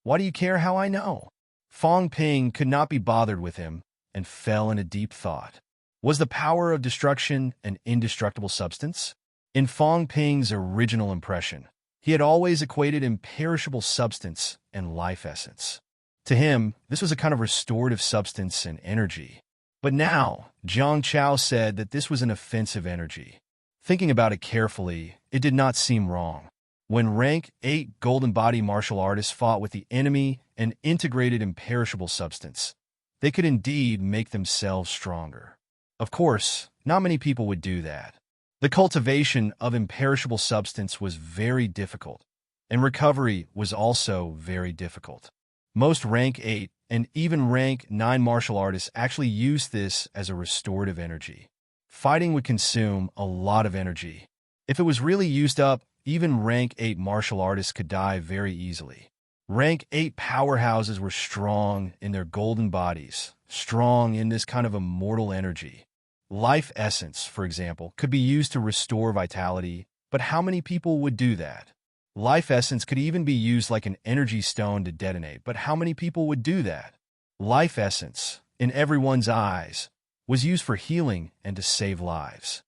"Why do you care how I know?" Fong Ping could not be bothered with him and fell in a deep thought. Was the power of destruction an indestructible substance? In Fong Ping's original impression, he had always equated imperishable substance and life essence. To him, this was a kind of restorative substance and energy. But now, Jiang Chao said that this was an offensive energy. Thinking about it carefully, it did not seem wrong. When rank 8 golden body martial artists fought with the enemy and integrated imperishable substance, they could indeed make themselves stronger. Of course, not many people would do that. The cultivation of imperishable substance was very difficult, and recovery was also very difficult. Most rank 8 and even rank 9 martial artists actually used this as a restorative energy. Fighting would consume a lot of energy. If it was really used up, even rank 8 martial artists could die very easily. Rank 8 powerhouses were strong in their golden bodies, strong in this kind of immortal energy. Life essence, for example, could be used to restore vitality, but how many people would do that? Life essence could even be used like an energy stone to detonate, but how many people would do that? Life essence, in everyone's eyes, was used for healing and to save lives.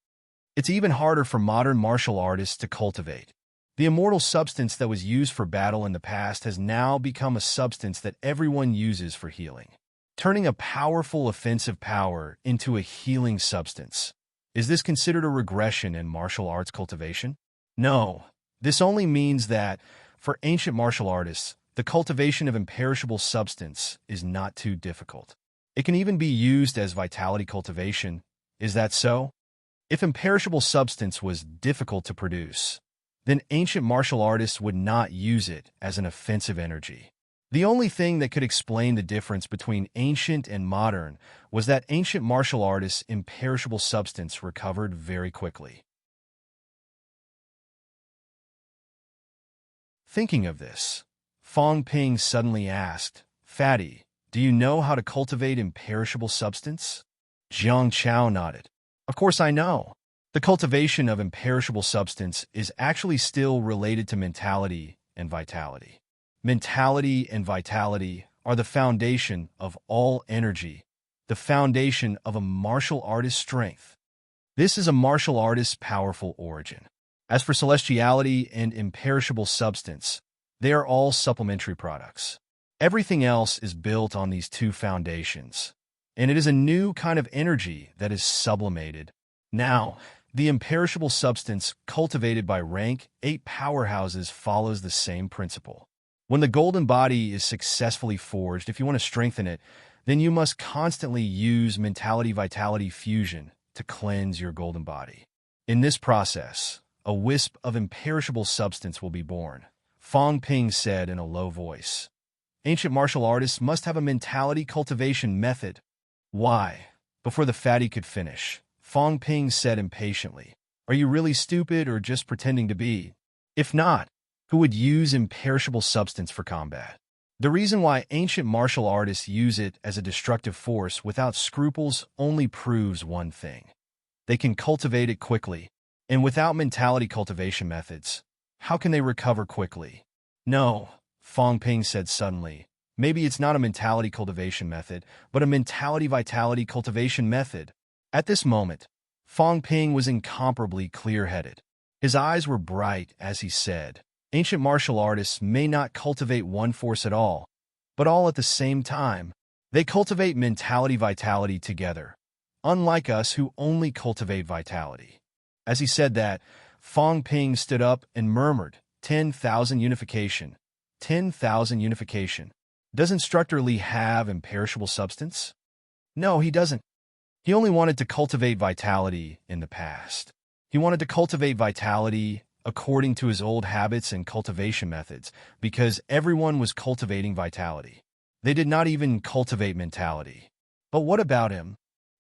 It's even harder for modern martial artists to cultivate. The immortal substance that was used for battle in the past has now become a substance that everyone uses for healing, turning a powerful offensive power into a healing substance. Is this considered a regression in martial arts cultivation? No. This only means that, for ancient martial artists, the cultivation of imperishable substance is not too difficult. It can even be used as vitality cultivation. Is that so? If imperishable substance was difficult to produce, then ancient martial artists would not use it as an offensive energy. The only thing that could explain the difference between ancient and modern was that ancient martial artists' imperishable substance recovered very quickly. Thinking of this, Fong Ping suddenly asked, "Fatty, do you know how to cultivate imperishable substance?" Jiang Chao nodded. "Of course I know. The cultivation of imperishable substance is actually still related to mentality and vitality. Mentality and vitality are the foundation of all energy, the foundation of a martial artist's strength. This is a martial artist's powerful origin. As for celestiality and imperishable substance, they are all supplementary products. Everything else is built on these two foundations, and it is a new kind of energy that is sublimated. Now, the imperishable substance cultivated by rank 8 powerhouses follows the same principle. When the golden body is successfully forged, if you want to strengthen it, then you must constantly use mentality-vitality fusion to cleanse your golden body. In this process, a wisp of imperishable substance will be born," Fong Ping said in a low voice. "Ancient martial artists must have a mentality cultivation method." "Why?" Before the fatty could finish, Fong Ping said impatiently, "Are you really stupid or just pretending to be? If not, who would use imperishable substance for combat? The reason why ancient martial artists use it as a destructive force without scruples only proves one thing. They can cultivate it quickly, and without mentality cultivation methods, how can they recover quickly?" "No," Fong Ping said suddenly. "Maybe it's not a mentality cultivation method, but a mentality-vitality cultivation method." At this moment, Fong Ping was incomparably clear-headed. His eyes were bright as he said, "Ancient martial artists may not cultivate one force at all, but all at the same time. They cultivate mentality-vitality together, unlike us who only cultivate vitality." As he said that, Fong Ping stood up and murmured, 10,000 unification. 10,000 unification. Does Instructor Li have imperishable substance? No, he doesn't. He only wanted to cultivate vitality in the past. He wanted to cultivate vitality according to his old habits and cultivation methods, because everyone was cultivating vitality. They did not even cultivate mentality. But what about him?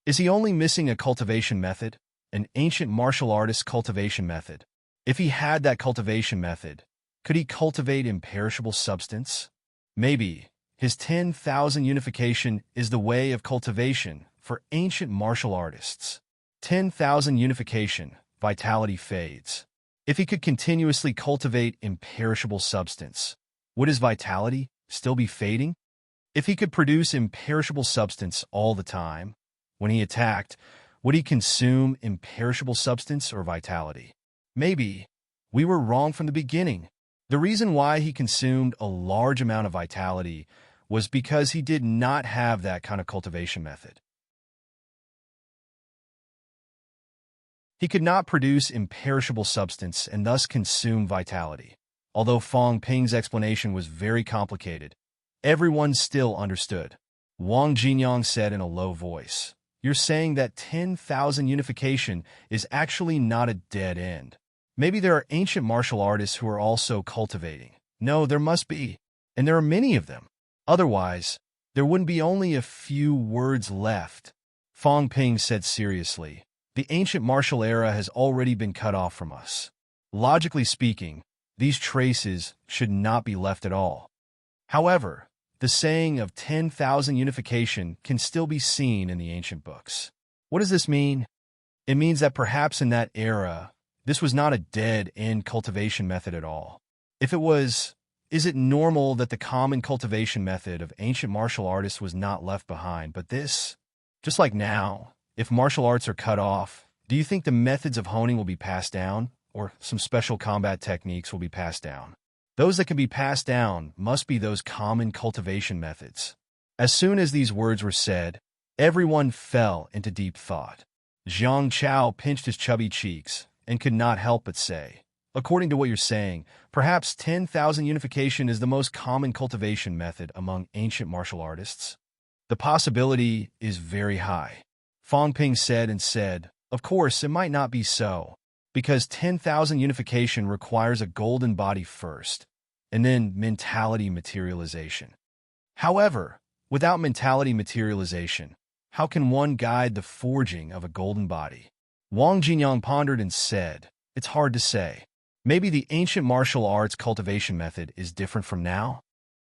Is he only missing a cultivation method? An ancient martial artist's cultivation method? If he had that cultivation method, could he cultivate imperishable substance? Maybe. His 10,000 unification is the way of cultivation for ancient martial artists. 10,000 unification, vitality fades. If he could continuously cultivate imperishable substance, would his vitality still be fading? If he could produce imperishable substance all the time, when he attacked, would he consume imperishable substance or vitality? Maybe. We were wrong from the beginning. The reason why he consumed a large amount of vitality was because he did not have that kind of cultivation method. He could not produce imperishable substance and thus consume vitality. Although Fong Ping's explanation was very complicated, everyone still understood. Wang Jinyang said in a low voice, "You're saying that 10,000 unification is actually not a dead end. Maybe there are ancient martial artists who are also cultivating." No, there must be, and there are many of them. Otherwise, there wouldn't be only a few words left. Fong Ping said seriously, "The ancient martial era has already been cut off from us. Logically speaking, these traces should not be left at all. However, the saying of 10,000 unification can still be seen in the ancient books. What does this mean? It means that perhaps in that era, this was not a dead-end cultivation method at all. If it was, is it normal that the common cultivation method of ancient martial artists was not left behind, but this? Just like now, if martial arts are cut off, do you think the methods of honing will be passed down, or or some special combat techniques will be passed down. Those that can be passed down must be those common cultivation methods. As soon as these words were said, everyone fell into deep thought. Jiang Chao pinched his chubby cheeks and could not help but say, "According to what you're saying, perhaps 10,000 unification is the most common cultivation method among ancient martial artists." "The possibility is very high," Fong Ping said, "Of course, it might not be so, because 10,000 unification requires a golden body first, and then mentality materialization. However, without mentality materialization, how can one guide the forging of a golden body?" Wang Jinyang pondered and said, "It's hard to say. Maybe the ancient martial arts cultivation method is different from now?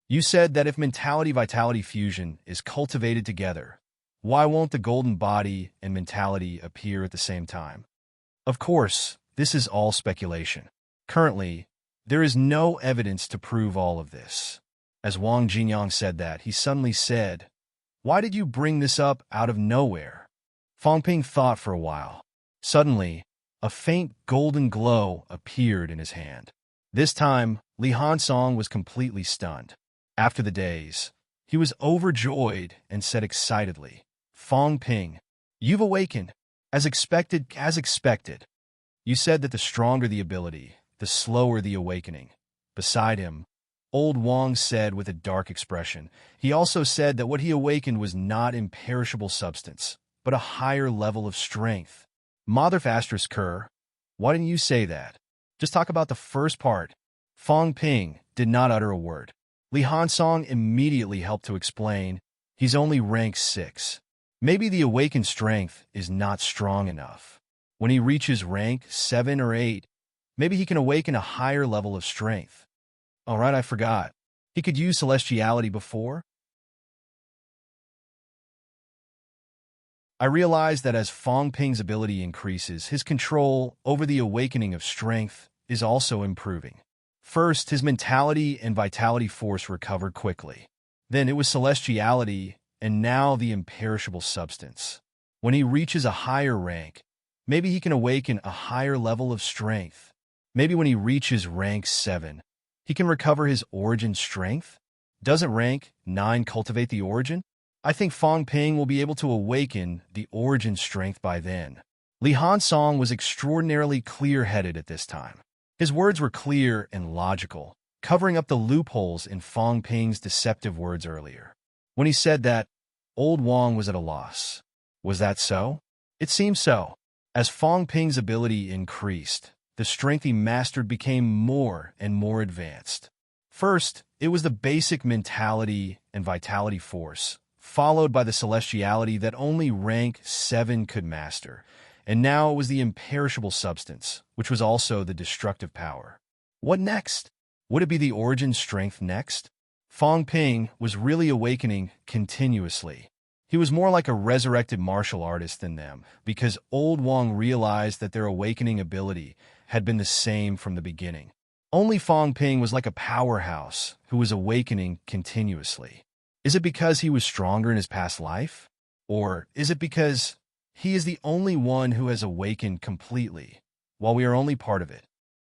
You said that if mentality-vitality fusion is cultivated together, why won't the golden body and mentality appear at the same time?" Of course, this is all speculation. Currently, there is no evidence to prove all of this. As Wang Jinyang said that, he suddenly said, "Why did you bring this up out of nowhere?" Fong Ping thought for a while. Suddenly, a faint golden glow appeared in his hand. This time, Li Hansong was completely stunned. After the days, he was overjoyed and said excitedly, "Fong Ping, you've awakened. As expected, as expected. You said that the stronger the ability, the slower the awakening." Beside him, old Wang said with a dark expression. He also said that what he awakened was not imperishable substance, but a higher level of strength. Mother Asterisk Kerr, why didn't you say that? Just talk about the first part. Fong Ping did not utter a word. Li Hansong immediately helped to explain, "He's only rank 6. Maybe the awakened strength is not strong enough. When he reaches rank 7 or 8, maybe he can awaken a higher level of strength." All right, I forgot. He could use celestiality before? I realized that as Fong Ping's ability increases, his control over the awakening of strength is also improving. First, his mentality and vitality force recovered quickly. Then it was celestiality, and now the imperishable substance. When he reaches a higher rank, maybe he can awaken a higher level of strength. Maybe when he reaches rank 7, he can recover his origin strength? Doesn't rank 9 cultivate the origin? I think Fong Ping will be able to awaken the origin strength by then. Li Hansong was extraordinarily clear-headed at this time. His words were clear and logical, covering up the loopholes in Fong Ping's deceptive words earlier. When he said that, old Wang was at a loss. Was that so? It seemed so. As Fong Ping's ability increased, the strength he mastered became more and more advanced. First, it was the basic mentality and vitality force, followed by the celestiality that only rank 7 could master, and now it was the imperishable substance, which was also the destructive power. What next? Would it be the origin strength next? Fong Ping was really awakening continuously. He was more like a resurrected martial artist than them, because old Wang realized that their awakening ability had been the same from the beginning. Only Fong Ping was like a powerhouse who was awakening continuously. Is it because he was stronger in his past life? Or is it because he is the only one who has awakened completely, while we are only part of it?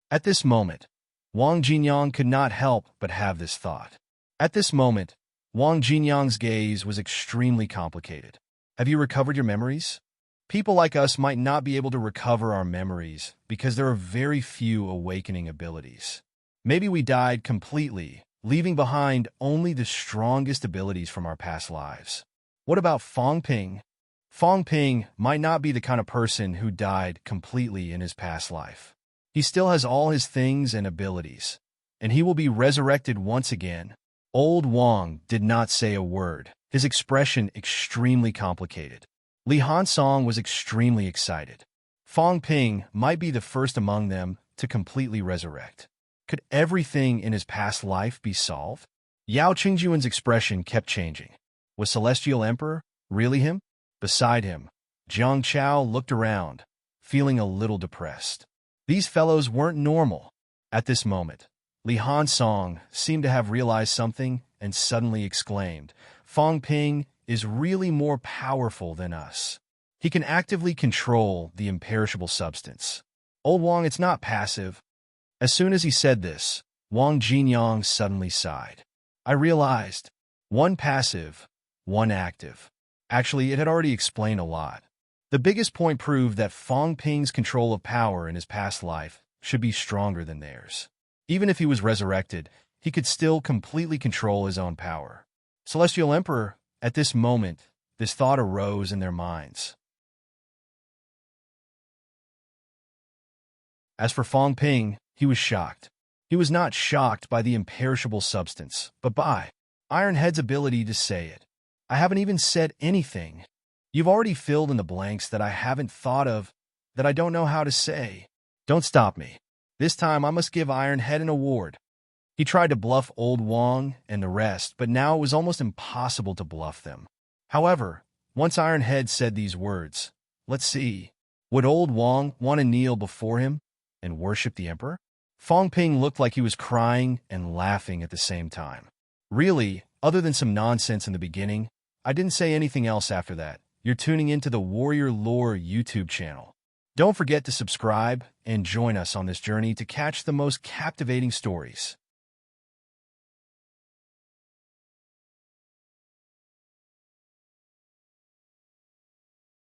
At this moment, Wang Jinyang could not help but have this thought. At this moment, Wang Jinyang's gaze was extremely complicated. Have you recovered your memories? People like us might not be able to recover our memories because there are very few awakening abilities. Maybe we died completely, leaving behind only the strongest abilities from our past lives. What about Fong Ping? Fong Ping might not be the kind of person who died completely in his past life. He still has all his things and abilities, and he will be resurrected once again. Old Wang did not say a word, his expression extremely complicated. Li Hansong was extremely excited. Fong Ping might be the first among them to completely resurrect. Could everything in his past life be solved? Yao Qingjuan's expression kept changing. Was Celestial Emperor really him? Beside him, Jiang Chao looked around, feeling a little depressed. These fellows weren't normal. At this moment, Li Hansong seemed to have realized something and suddenly exclaimed, "Fong Ping is really more powerful than us. He can actively control the imperishable substance. Old Wang, it's not passive. As soon as he said this, Wang Jinyang suddenly sighed. I realized, one passive, one active. Actually, it had already explained a lot. The biggest point proved that Fang Ping's control of power in his past life should be stronger than theirs. Even if he was resurrected, he could still completely control his own power. Celestial Emperor, at this moment, this thought arose in their minds. As for Fang Ping, he was shocked. He was not shocked by the imperishable substance, but by Ironhead's ability to say it. I haven't even said anything. You've already filled in the blanks that I haven't thought of, that I don't know how to say. Don't stop me. This time I must give Ironhead an award. He tried to bluff Old Wang and the rest, but now it was almost impossible to bluff them. However, once Ironhead said these words, let's see, would Old Wang want to kneel before him and worship the Emperor? Fang Ping looked like he was crying and laughing at the same time. Really, other than some nonsense in the beginning, I didn't say anything else after that. You're tuning into the Warrior Lore YouTube channel. Don't forget to subscribe and join us on this journey to catch the most captivating stories.